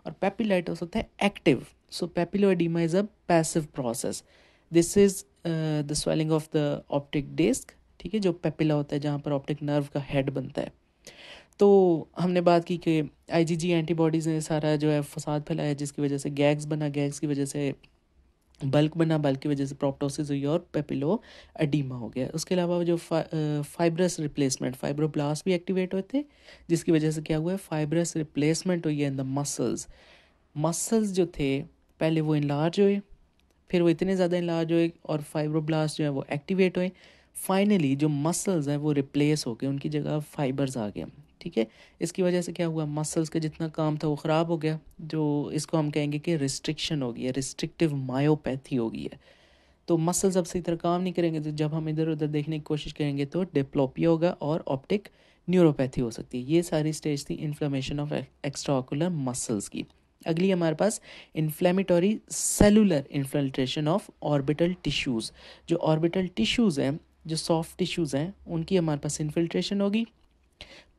और पेपिलाइटस होता है active. So papilloedema is a passive process. This is the swelling of the optic disc. ठीक है, जो पेपिला होता है जहाँ पर ऑप्टिक नर्व का हेड बनता है। तो हमने बात की कि IgG एंटीबॉडीज़ ने सारा जो है फसाद फैलाया जिसकी वजह से गैग्स बना, गैग्स की वजह से बल्क बना, बल्क की वजह से प्रोप्टोसिस हुई और पेपिलो एडीमा हो गया। उसके अलावा जो फाइब्रस रिप्लेसमेंट, फाइब्रोब्लास्ट भी एक्टिवेट हुए थे जिसकी वजह से क्या हुआ है, फाइब्रस रिप्लेसमेंट हुई है इन द मसल्स। मसल्स जो थे पहले वो इनलार्ज हुए, फिर वो इतने ज़्यादा इनलार्ज हुए और फाइब्रोब्लास्ट जो है वो एक्टिवेट हुए। फाइनली जो मसल्स हैं वो रिप्लेस हो गए, उनकी जगह फाइबर्स आ गए। ठीक है, इसकी वजह से क्या हुआ, मसल्स का जितना काम था वो ख़राब हो गया, जो इसको हम कहेंगे कि रिस्ट्रिक्शन हो गई है, रिस्ट्रिक्टिव मायोपैथी हो गई है। तो मसल्स अब सही तरह काम नहीं करेंगे, तो जब हम इधर उधर देखने की कोशिश करेंगे तो डिप्लोपिया होगा और ऑप्टिक न्यूरोपैथी हो सकती है। ये सारी स्टेज थी inflammation of extra ocular muscles की। अगली हमारे पास inflammatory cellular infiltration of orbital tissues. जो ऑर्बिटल टिश्यूज़ हैं, जो सॉफ्ट टिश्यूज़ हैं, उनकी हमारे पास इन्फिल्ट्रेशन होगी।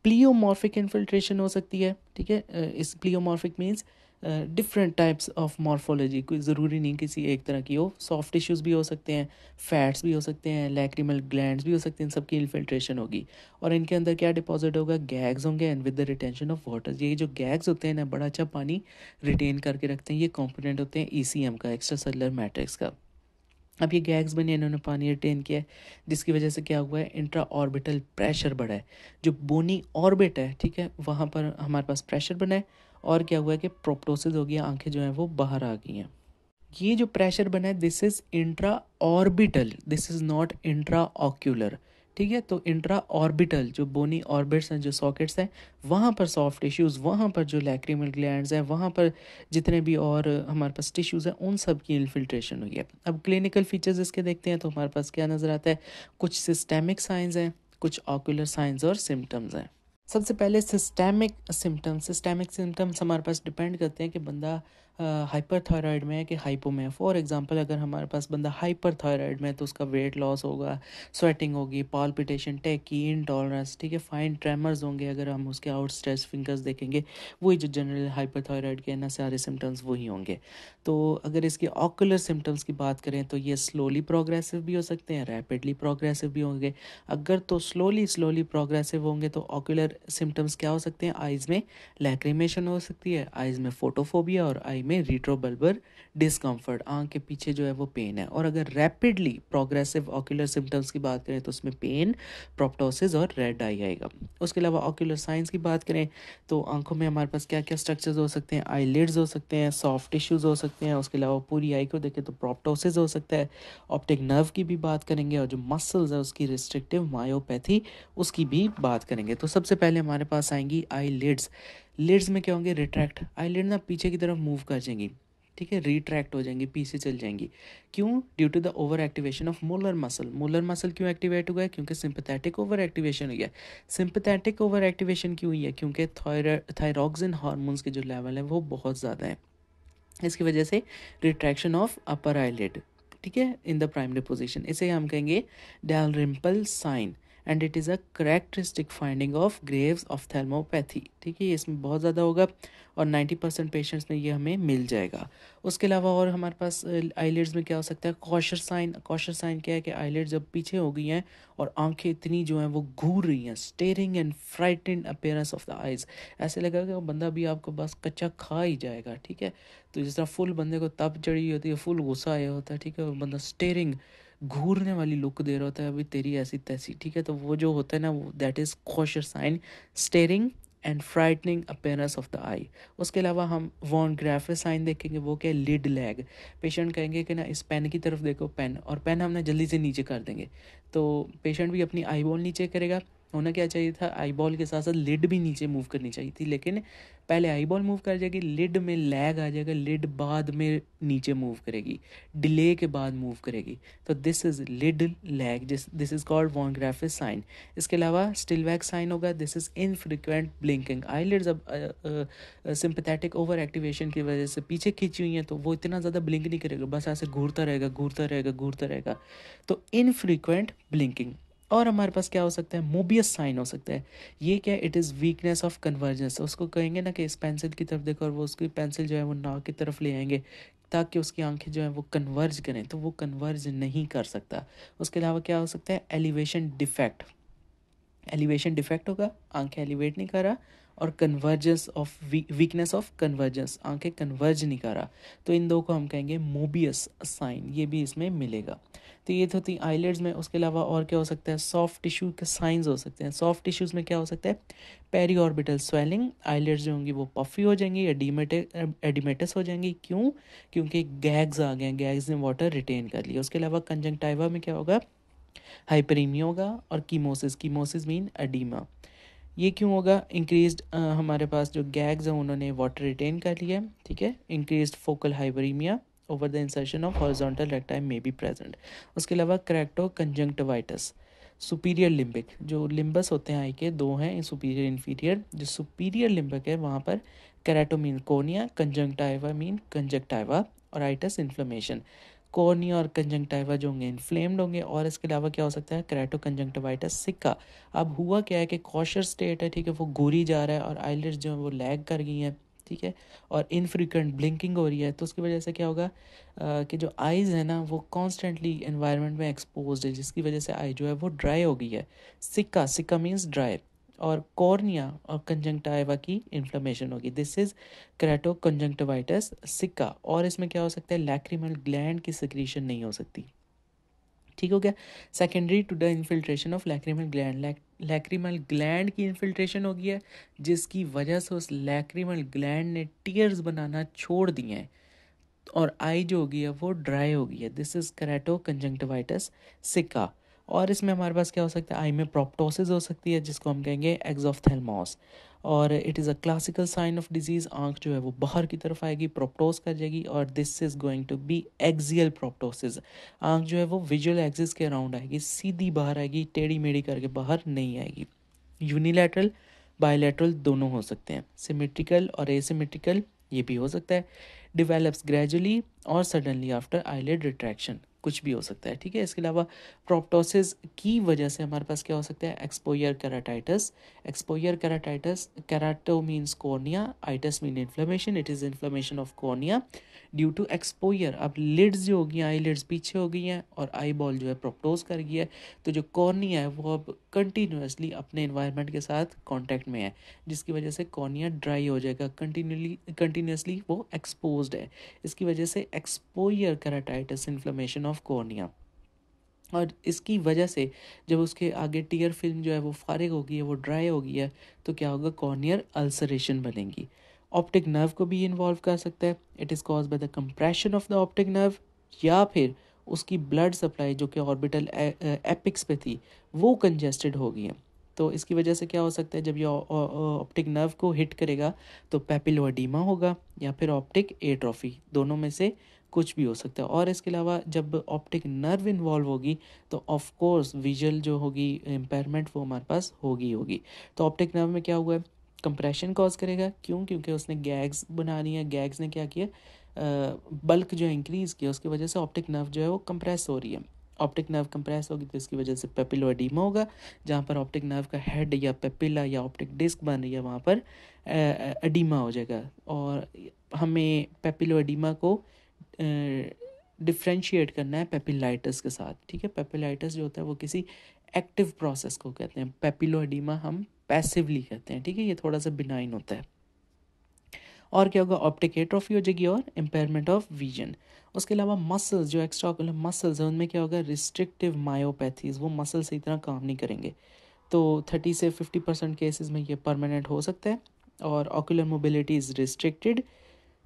प्लियोमॉर्फिक इन्फिल्ट्रेशन हो सकती है, ठीक है। इस pleomorphic means different types of morphology, कोई ज़रूरी नहीं किसी एक तरह की हो। सॉफ्ट टिश्यूज़ भी हो सकते हैं, फैट्स भी हो सकते हैं, लैक्रिमल ग्लैंड्स भी हो सकते हैं, इन सबकी इन्फिल्ट्रेशन होगी। और इनके अंदर क्या डिपॉजिट होगा, गैग्स होंगे and with the retention of water. ये जो गैग्स होते हैं ना, बड़ा अच्छा पानी रिटेन करके रखते हैं। ये कॉम्पोनेंट होते हैं ईसीएम का, एक्स्ट्रा सेलुलर मैट्रिक्स का। अब ये गैग्स बने, इन्होंने पानी रिटेन किया है, जिसकी वजह से क्या हुआ है, इंट्रा ऑर्बिटल प्रेशर बढ़ा है। जो बोनी ऑर्बिट है, ठीक है, वहाँ पर हमारे पास प्रेशर बना है। और क्या हुआ है कि प्रोप्टोसिस हो गया, आंखें जो हैं वो बाहर आ गई हैं। ये जो प्रेशर बना है, this is intra orbital, this is not intra ocular, ठीक है। तो इंट्रा ऑर्बिटल जो बोनी ऑर्बिट्स हैं, जो सॉकेट्स हैं, वहाँ पर सॉफ्ट टिश्यूज़, वहाँ पर जो लैक्रिमल ग्लैंड्स हैं, वहाँ पर जितने भी और हमारे पास टिश्यूज़ हैं, उन सब की इन्फिल्ट्रेशन हुई है। अब क्लिनिकल फीचर्स इसके देखते हैं तो हमारे पास क्या नज़र आता है, कुछ सिस्टेमिक साइंस हैं, कुछ ऑक्यूलर साइंस और सिम्टम्स हैं। सबसे पहले सिस्टेमिक सिम्टम्स हमारे पास डिपेंड करते हैं कि बंदा हाइपरथायराइड में है कि हाइपो में है। फॉर एग्जांपल, अगर हमारे पास बंदा हाइपरथायराइड में है तो उसका वेट लॉस होगा, स्वेटिंग होगी, पाल्पिटेशन, टेकी, इनटॉलरेंस, ठीक है, फाइन ट्रेमर्स होंगे। अगर हम उसके आउटस्ट्रेच फिंगर्स देखेंगे, वही जो जनरल हाइपरथायराइड के ना सारे सिम्टम्स वही होंगे। तो अगर इसके ऑकुलर सिम्टम्स की बात करें तो ये स्लोली प्रोग्रेसिव भी हो सकते हैं, रैपिडली प्रोग्रेसिव भी होंगे। अगर तो स्लोली प्रोग्रेसिव होंगे तो ऑकुलर सिम्टम्स क्या हो सकते हैं, आइज़ में लैक्रिमेशन हो सकती है, आइज़ में फोटोफोबिया और आई में रिट्रोबल्बर डिस्कम्फर्ट, आँख के पीछे जो है वो पेन है। और अगर रैपिडली प्रोग्रेसिव ऑकुलर सिम्टम्स की बात करें तो उसमें पेन, प्रोप्टोसिस और रेड आई आएगा। उसके अलावा ऑकुलर साइंस की बात करें तो आंखों में हमारे पास क्या क्या स्ट्रक्चर्स हो सकते हैं, आईलिड्स हो सकते हैं, सॉफ्ट टिश्यूज़ हो सकते हैं। उसके अलावा पूरी आई को देखें तो प्रोप्टोसिस हो सकता है। ऑप्टिक नर्व की भी बात करेंगे और जो मसल्स है उसकी रिस्ट्रिक्टिव मायोपैथी, उसकी भी बात करेंगे। तो सबसे पहले हमारे पास आएंगी आई लिड्स। लिड्स में क्या होंगे, रिट्रैक्ट, आई लिड ना पीछे की तरफ मूव कर जाएंगी, ठीक है, रिट्रैक्ट हो जाएंगी, पीछे चल जाएंगी। क्यों, due to the over activation of Muller muscle. Muller muscle क्यों एक्टिवेट हुआ है, क्योंकि सिंपैथेटिक ओवर एक्टिवेशन हुई है। सिंपैथेटिक ओवर एक्टिवेशन क्यों हुई है, क्योंकि थायरॉक्सिन हार्मोन्स के जो लेवल है वो बहुत ज़्यादा है। इसकी वजह से रिट्रैक्शन ऑफ अपर आईलिड, ठीक है, इन द प्राइमरी पोजीशन। इसे हम कहेंगे Dalrymple sign and it is a characteristic finding of Graves ophthalmopathy, ठीक है। ये इसमें बहुत ज़्यादा होगा और 90% पेशेंट्स में ये हमें मिल जाएगा। उसके अलावा और हमारे पास आईलिड्स में क्या हो सकता है, कॉशर साइन। कॉशर साइन क्या है कि आईलिड्स जब पीछे हो गई हैं और आंखें इतनी जो हैं वो घूर रही हैं, steering and frightened appearance of the eyes, ऐसे लगेगा कि वो बंदा भी आपको बस कच्चा खा ही जाएगा, ठीक है। तो जिस तरह फुल बंदे को तप चढ़ी होती है, फुल गुस्सा आया होता है, ठीक है, वो बंदा स्टेरिंग, घूरने वाली लुक दे रहा होता है, अभी तेरी ऐसी तैसी, ठीक है। तो वो जो होता है ना, वो that is Kocher sign, staring and frightening appearance of the eye. उसके अलावा हम वॉन ग्राफे साइन देखेंगे, वो क्या है, लिड लैग। पेशेंट कहेंगे कि ना इस पेन की तरफ देखो, पेन, और पेन हमने जल्दी से नीचे कर देंगे तो पेशेंट भी अपनी आई बॉल नीचे करेगा। होना क्या चाहिए था, आई बॉल के साथ साथ लिड भी नीचे मूव करनी चाहिए थी, लेकिन पहले आई बॉल मूव कर जाएगी, लिड में लैग आ जाएगा, लिड बाद में नीचे मूव करेगी, डिले के बाद मूव करेगी। तो this is lid lag, this is called von Graefe's sign. इसके अलावा स्टिलवैग साइन होगा, this is infrequent blinking. Eyelids अब सिंपैथेटिक ओवर एक्टिवेशन की वजह से पीछे खींची हुई हैं तो वो इतना ज़्यादा ब्लिंक नहीं करेगा, बस ऐसे घूरता रहेगा घूरता रहेगा घूरता रहेगा। तो इनफ्रीक्वेंट ब्लिंकिंग। और हमारे पास क्या हो सकता है, मोबियस साइन हो सकता है। ये क्या है, it is weakness of convergence. उसको कहेंगे ना कि इस पेंसिल की तरफ देखो, और वो उसकी पेंसिल जो है वो नाक की तरफ ले आएंगे ताकि उसकी आंखें जो है वो कन्वर्ज करें, तो वो कन्वर्ज नहीं कर सकता। उसके अलावा क्या हो सकता है, एलिवेशन डिफेक्ट। एलिवेशन डिफेक्ट होगा, आंखें एलिवेट नहीं कर रहा, और convergence of weakness of convergence, आंखें कन्वर्ज नहीं कर रहा। तो इन दो को हम कहेंगे मोबियस साइन, ये भी इसमें मिलेगा। तो ये तो थी आईलिड्स में। उसके अलावा और क्या हो सकता है, सॉफ्ट टिश्यू के साइंस हो सकते हैं। सॉफ्ट टिश्यूज़ में क्या हो सकता है, पेरी ऑर्बिटल स्वेलिंग, आईलिड्स जो होंगी वो पफी हो जाएंगी, एडिमेटस हो जाएंगी। क्यों, क्योंकि गैग्स आ गए, गैग्स ने वाटर रिटेन कर लिया। उसके अलावा कंजंक्टाइवा में क्या होगा, हाइपरीमिया होगा, और कीमोसिस, कीमोसिस मीन एडीमा। ये क्यों होगा, इंक्रीज्ड हमारे पास जो गैग्स हैं उन्होंने वाटर रिटेन कर लिया, ठीक है, increased focal hyperaemia over the insertion of horizontal recti may be present. उसके अलावा करैक्टो कंजंक्टिवाइटिस, सुपीरियर लिम्बिक, जो लिम्बस होते हैं आई के दो हैं, सुपीरियर इन्फीरियर, जो सुपीरियर लिम्बिक है वहाँ पर kerato mean cornea, conjunctiva mean conjunctiva, और आइटस इन्फ्लेमेशन। कॉर्निया और कंजंक्टाइवा जो होंगे इन्फ्लेम्ड होंगे, और इसके अलावा क्या हो सकता है कैराटो कंजंक्टिवाइटिस सिक्का। अब हुआ क्या है कि कॉशर स्टेट है, ठीक है, वो घूरी जा रहा है और आईलिड्स जो है वो लैग कर गई हैं, ठीक है, और इनफ्रीक्वेंट ब्लिंकिंग हो रही है, तो उसकी वजह से क्या होगा कि जो आइज़ है ना वो कॉन्स्टेंटली एनवायरनमेंट में एक्सपोज है, जिसकी वजह से आई जो है वो ड्राई हो गई है। सिक्का, सिक्का मीन्स ड्राई, और कॉर्निया और कंजंक्टाइवा की इन्फ्लेमेशन होगी। दिस इज कैराटो कंजंक्टिवाइटिस सिक्का। और इसमें क्या हो सकता है, लैक्रिमल ग्लैंड की सिक्रीशन नहीं हो सकती, ठीक हो गया। Secondary to the infiltration of lacrimal gland, lacrimal gland की इन्फिल्ट्रेशन हो गई है, जिसकी वजह से उस लैक्रिमल ग्लैंड ने टीयर्स बनाना छोड़ दिए हैं और आई जो होगी है वो ड्राई हो गई है। दिस इज कैराटो कंजंक्टिवाइटिस सिक्का। और इसमें हमारे पास क्या हो सकता है, आई में प्रोप्टोसिस हो सकती है, जिसको हम कहेंगे एक्सोफ्थेल्मोस, और it is a classical sign of disease. आंख जो है वो बाहर की तरफ आएगी, प्रोप्टोस कर जाएगी, और this is going to be axial proptosis. आंख जो है वो विजुअल एक्सिस के अराउंड आएगी, सीधी बाहर आएगी, टेढ़ी मेढ़ी करके बाहर नहीं आएगी। यूनिलैटरल, बायलैटरल दोनों हो सकते हैं, सिमेट्रिकल और एसिमेट्रिकल ये भी हो सकता है। डिवेलप्स ग्रेजुअली और सडनली आफ्टर आईलिड रिट्रैक्शन, कुछ भी हो सकता है, ठीक है। इसके अलावा प्रोप्टोसिस की वजह से हमारे पास क्या हो सकता है, exposure keratitis. Exposure keratitis, kerato means cornea, itis mean inflammation, it is inflammation of cornea due to exposure. अब लिड्स जो होगी, आई लिड्स पीछे हो गई हैं और आई बॉल जो है प्रोप्टोज कर गई है, तो जो कॉर्निया है वो अब कंटिन्यूसली अपने इन्वायरमेंट के साथ कॉन्टैक्ट में है, जिसकी वजह से कॉर्निया ड्राई हो जाएगा, कंटिन्यूसली वो एक्सपोज्ड है। इसकी वजह से exposure keratitis, inflammation of cornea. और इसकी वजह से जब उसके आगे टीयर फिल्म जो है वो फारिग हो गई है, वो ड्राई हो गई है, तो क्या होगा, कॉर्नियर अल्सरेशन बनेगी। ऑप्टिक नर्व को भी इन्वॉल्व कर सकता है, it is cause by the compression of the optic nerve, या फिर उसकी ब्लड सप्लाई जो कि ऑर्बिटल एपिक्स पे थी वो कंजेस्टेड हो गई है। तो इसकी वजह से क्या हो सकता है, जब ये ऑप्टिक नर्व को हिट करेगा तो पेपिलो एडीमा होगा या फिर ऑप्टिक एट्रोफी, दोनों में से कुछ भी हो सकता है। और इसके अलावा जब ऑप्टिक नर्व इन्वॉल्व होगी तो ऑफ कोर्स विजुअल जो होगी इम्पेयरमेंट वो हमारे पास होगी। तो ऑप्टिक नर्व में क्या हुआ है, कंप्रेशन कॉज करेगा, क्यों, क्योंकि उसने गैग्स बना रही है, गैग्स ने क्या किया, बल्क जो इंक्रीज़ किया, उसकी वजह से ऑप्टिक नर्व जो है वो कंप्रेस हो रही है। ऑप्टिक नर्व कंप्रेस होगी तो इसकी वजह से पेपिलो एडीमा होगा, जहाँ पर ऑप्टिक नर्व का हेड या पेपिला या ऑप्टिक डिस्क बन रही है वहाँ पर एडीमा हो जाएगा। और हमें पेपिलो एडीमा को डिफ्रेंशिएट करना है पेपिलाइटिस के साथ, ठीक है। पेपिलाइटिस जो होता है वो किसी एक्टिव प्रोसेस को कहते हैं, पेपिलो एडीमा हम पैसिवली कहते हैं, ठीक है, ये थोड़ा सा बिनाइन होता है। और क्या होगा, ऑप्टिक एट्रोफी हो जाएगी और इम्पेयरमेंट ऑफ विजन। उसके अलावा मसल्स, जो एक्स्ट्रा मसल्स हैं उनमें क्या होगा, रिस्ट्रिक्टिव मायोपैथीज, वो मसल सही तरह काम नहीं करेंगे, तो 30 से 50% केसेस में ये परमानेंट हो सकता है। और ocular mobility is restricted.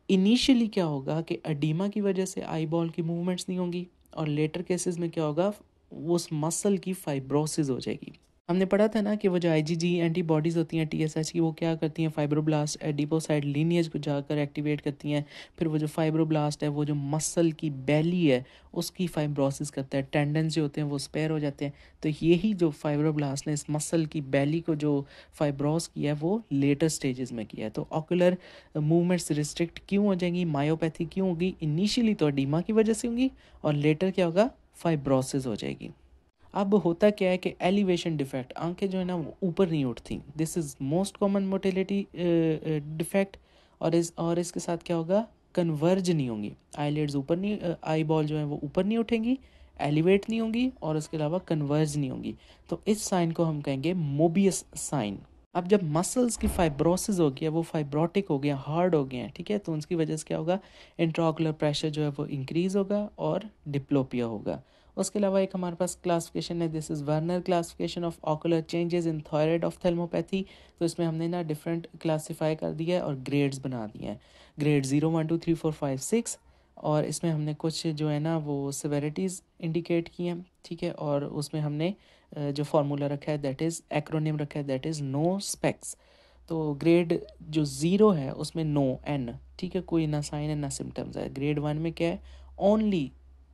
Initially क्या होगा कि एडीमा की वजह से आई बॉल की मूवमेंट्स नहीं होंगी, और लेटर केसेस में क्या होगा, उस मसल की फाइब्रोसिस हो जाएगी। हमने पढ़ा था ना कि वो जो आईजीजी एंटीबॉडीज़ होती हैं टीएसएच की, वो क्या करती हैं, फाइब्रोब्लास्ट एडिपोसाइड लीनिएज को जाकर एक्टिवेट करती हैं, फिर वो जो फाइब्रोब्लास्ट है वो जो मसल की बैली है उसकी फाइब्रोसिस करता है, टेंडन्स जो होते हैं वो स्पेयर हो जाते हैं। तो यही जो फाइब्रोब्लास्ट ने इस मसल की बैली को जो फाइब्रोस किया है वो लेटर स्टेजेस में किया है। तो ऑकुलर मूवमेंट्स रिस्ट्रिक्ट क्यों हो जाएंगी, मायोपैथी क्यों होगी, इनिशियली तो एडीमा की वजह से होंगी और लेटर क्या होगा, फाइब्रोसिस हो जाएगी। अब होता क्या है कि एलिवेशन डिफेक्ट, आंखें जो है ना वो ऊपर नहीं उठती, this is most common motility defect. और इसके साथ क्या होगा, कन्वर्ज नहीं होंगी, आईलिड्स ऊपर नहीं, आई बॉल जो है वो ऊपर नहीं उठेंगी, एलिवेट नहीं होंगी, और इसके अलावा कन्वर्ज नहीं होंगी। तो इस साइन को हम कहेंगे मोबियस साइन। अब जब मसल्स की फाइब्रोसिस हो गया, वो फाइब्रोटिक हो गया, हार्ड हो गए हैं, ठीक है, तो उसकी वजह से क्या होगा, इंट्राओकुलर प्रेशर जो है वो इंक्रीज होगा और डिप्लोपिया होगा। उसके अलावा एक हमारे पास क्लासिफिकेशन है, this is Werner classification of ocular changes in thyroid ophthalmopathy. तो इसमें हमने ना डिफरेंट क्लासीफाई कर दिया है और ग्रेड्स बना दिए हैं, ग्रेड 0 1 2 3 4 5 6। और इसमें हमने कुछ जो है ना वो सिवेरिटीज़ इंडिकेट की हैं, ठीक है, और उसमें हमने जो फार्मूला रखा है दैट इज़ एक्रोनिम रखा है दैट इज़ नो स्पेक्स। तो ग्रेड जो 0 है उसमें नो एन, ठीक है, कोई ना साइन है ना सिम्टम्स है। ग्रेड 1 में क्या है, ओनली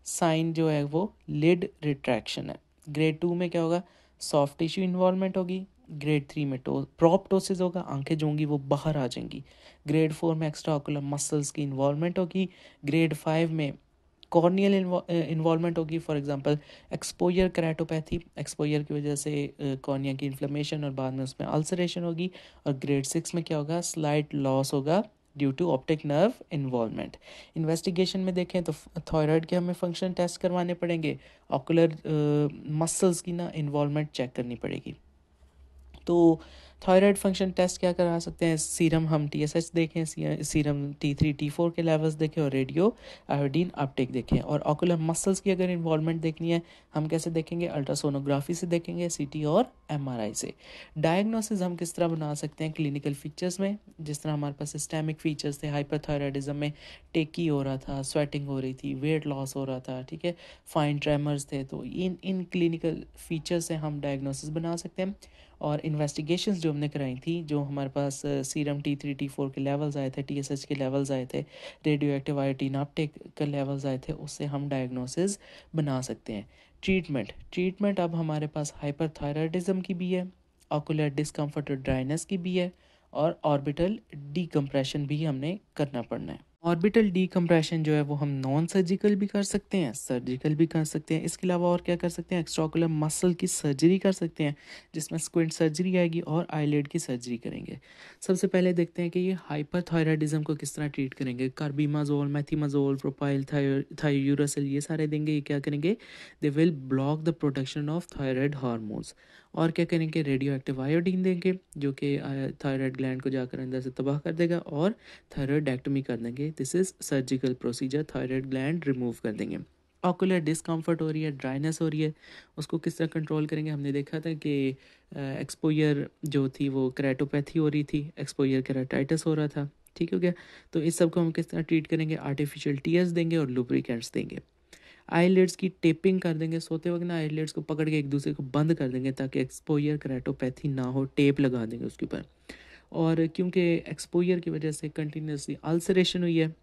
साइन जो है वो लिड रिट्रैक्शन है। ग्रेड 2 में क्या होगा, सॉफ्ट टिश्यू इन्वॉल्वमेंट होगी। ग्रेड 3 में प्रोप्टोसिस होगा, आंखें जो होंगी वो बाहर आ जाएंगी। ग्रेड 4 में एक्स्ट्रा ऑकुलर मसल्स की इन्वॉल्वमेंट होगी। ग्रेड 5 में कॉर्नियल इन्वॉल्वमेंट होगी, for example exposure keratopathy, exposure की वजह से कॉर्निया की इन्फ्लेमेशन और बाद में उसमें अल्सरेशन होगी। और ग्रेड 6 में क्या होगा, स्लाइट लॉस होगा due to optic nerve involvement. Investigation में देखें तो थायराइड के हमें फंक्शन टेस्ट करवाने पड़ेंगे, ऑकुलर मसल्स की ना इन्वॉल्वमेंट चेक करनी पड़ेगी। तो थायराइड फंक्शन टेस्ट क्या करा सकते हैं, सीरम हम TSH देखें, सीरम T3 T4 के लेवल्स देखें और रेडियो आयोडीन अपटेक देखें। और ऑकुलर मसल्स की अगर इन्वॉल्वमेंट देखनी है हम कैसे देखेंगे, अल्ट्रासोनोग्राफी से देखेंगे, CT और MRI से। डायग्नोसिस हम किस तरह बना सकते हैं क्लिनिकल फीचर्स में, जिस तरह हमारे पास सिस्टेमिक फीचर्स थे, हाइपरथायराइडिज्म में टेकी हो रहा था, स्वेटिंग हो रही थी, वेट लॉस हो रहा था, ठीक है, फाइन ट्रेमर्स थे, तो इन क्लिनिकल फीचर्स से हम डायग्नोसिस बना सकते हैं। और इन्वेस्टिगेशंस जो हमने कराई थी, जो हमारे पास सीरम T3 T4 के लेवल्स आए थे, TSH के लेवल्स आए थे, रेडियो एक्टिव आयोडीन अपटेक के लेवल्स आए थे, उससे हम डायग्नोसिस बना सकते हैं। ट्रीटमेंट अब हमारे पास हाइपरथायराइडिज्म की भी है, ऑकुलर डिस्कम्फर्ट और ड्राइनेस की भी है, और ऑर्बिटल डीकम्प्रेशन भी हमने करना पड़ना है। ऑर्बिटल डीकम्प्रेशन जो है वो हम नॉन सर्जिकल भी कर सकते हैं, सर्जिकल भी कर सकते हैं। इसके अलावा और क्या कर सकते हैं, एक्स्ट्राओकुलर मसल की सर्जरी कर सकते हैं, जिसमें स्क्विंट सर्जरी आएगी और आईलिड की सर्जरी करेंगे। सबसे पहले देखते हैं कि ये हाइपरथायराइडिज्म को किस तरह ट्रीट करेंगे। कार्बिमाजोल, मेथिमाजोल, प्रोपाइल, थायोयूरासिल, ये सारे देंगे। ये क्या करेंगे, they will block the production of thyroid hormones. और क्या करेंगे, रेडियो एक्टिव आयोडीन देंगे जो कि थायराइड ग्लैंड को जाकर अंदर से तबाह कर देगा, और थायराइडेक्टमी कर देंगे। This is surgical procedure, thyroid gland remove कर देंगे। ऑकुलर डिस्कम्फर्ट हो रही है, ड्राइनेस हो रही है, उसको किस तरह कंट्रोल करेंगे। हमने देखा था कि एक्सपोजर जो थी वो केराटोपैथी हो रही थी, एक्सपोजर केराटाइटिस हो रहा था, ठीक हो गया। तो इस सब को हम किस तरह ट्रीट करेंगे, आर्टिफिशियल टीयर्स देंगे और लुब्रिकेंट्स देंगे। आईलिड्स की टेपिंग कर देंगे, सोते वक्त ना आईलिड्स को पकड़ के एक दूसरे को बंद कर देंगे ताकि एक्सपोजर केराटोपैथी ना हो, टेप लगा देंगे उसके ऊपर। और क्योंकि एक्सपोजर की वजह से कंटिन्यूसली अल्सरेशन हुई है,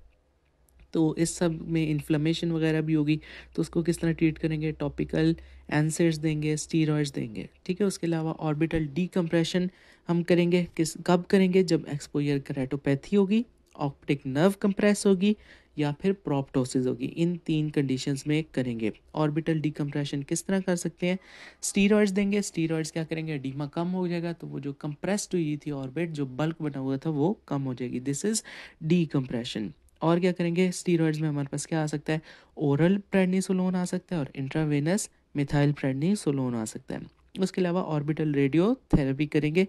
तो इस सब में इन्फ्लेमेशन वगैरह भी होगी, तो उसको किस तरह ट्रीट करेंगे, टॉपिकल एनसेड्स देंगे, स्टीरॉइड्स देंगे, ठीक है। उसके अलावा ऑर्बिटल डीकम्प्रेशन हम करेंगे, कब करेंगे, जब एक्सपोजर केराटोपैथी होगी, ऑप्टिक नर्व कंप्रेस होगी, या फिर प्रोप्टोसिस होगी। इन 3 कंडीशंस में करेंगे। ऑर्बिटल डीकम्प्रेशन किस तरह कर सकते हैं, स्टीरॉइड्स देंगे। स्टीरॉइड्स क्या करेंगे, एडिमा कम हो जाएगा, तो वो जो कंप्रेस्ड हुई थी ऑर्बिट, जो बल्क बना हुआ था, वो कम हो जाएगी। This is decompression. और क्या करेंगे, स्टीरॉइड्स में हमारे पास क्या आ सकता है, ओरल प्रेडनिसोलोन आ सकता है और इंट्रावेनस मिथाइल प्रेडनिसोलोन आ सकता है। उसके अलावा ऑर्बिटल रेडियो थेरेपी करेंगे,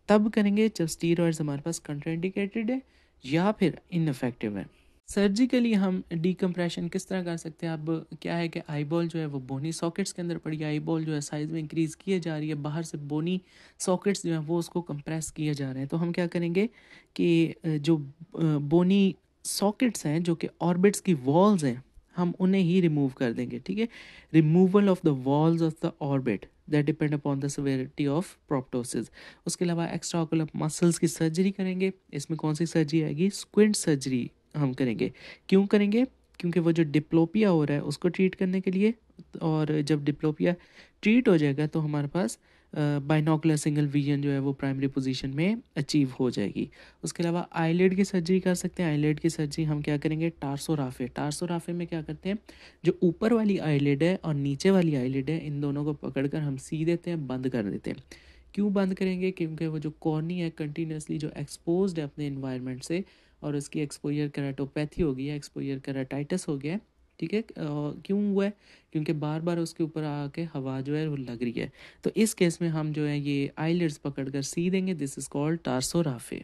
तब करेंगे जब स्टीरॉइड्स हमारे पास कंट्राइंडिकेटेड है या फिर इनफेक्टिव है। सर्जिकली हम डीकम्प्रेशन किस तरह कर सकते हैं। अब क्या है कि आई बॉल जो है वो बोनी सॉकेट्स के अंदर पड़ी है, आई बॉल जो है साइज़ में इंक्रीज़ किए जा रही है, बाहर से बोनी सॉकेट्स जो हैं वो उसको कंप्रेस किए जा रहे हैं। तो हम क्या करेंगे कि जो बोनी सॉकेट्स हैं, जो कि ऑर्बिट्स की वॉल्स हैं, हम उन्हें ही रिमूव कर देंगे, ठीक है। Removal of the walls of the orbit that depend upon the severity of proptosis. उसके अलावा एक्स्ट्रा ऑकुलर मसल्स की सर्जरी करेंगे। इसमें कौन सी सर्जरी आएगी, स्क्विंट सर्जरी हम करेंगे। क्यों करेंगे, क्योंकि वो जो डिप्लोपिया हो रहा है उसको ट्रीट करने के लिए। और जब डिप्लोपिया ट्रीट हो जाएगा तो हमारे पास बाइनोकुलर सिंगल विजन जो है वो प्राइमरी पोजीशन में अचीव हो जाएगी। उसके अलावा आईलिड की सर्जरी कर सकते हैं। आईलिड की सर्जरी हम क्या करेंगे, टार्सोराफे। टार्सोराफे में क्या करते हैं, जो ऊपर वाली आईलिड है और नीचे वाली आईलिड है, इन दोनों को पकड़कर हम सी देते हैं, बंद कर देते हैं। क्यों बंद करेंगे, क्योंकि वो जो कॉर्नी है कंटिन्यूसली जो एक्सपोज्ड है अपने इन्वायरमेंट से, और उसकी एक्सपोजर केराटोपैथी हो गई है, एक्सपोजर केराटाइटिस हो गया है, ठीक है। क्यों हुआ है, क्योंकि बार बार उसके ऊपर आके हवा जो है वो लग रही है। तो इस केस में हम जो है ये आईलिड्स पकड़ कर सी देंगे। This is called टार्सोराफे।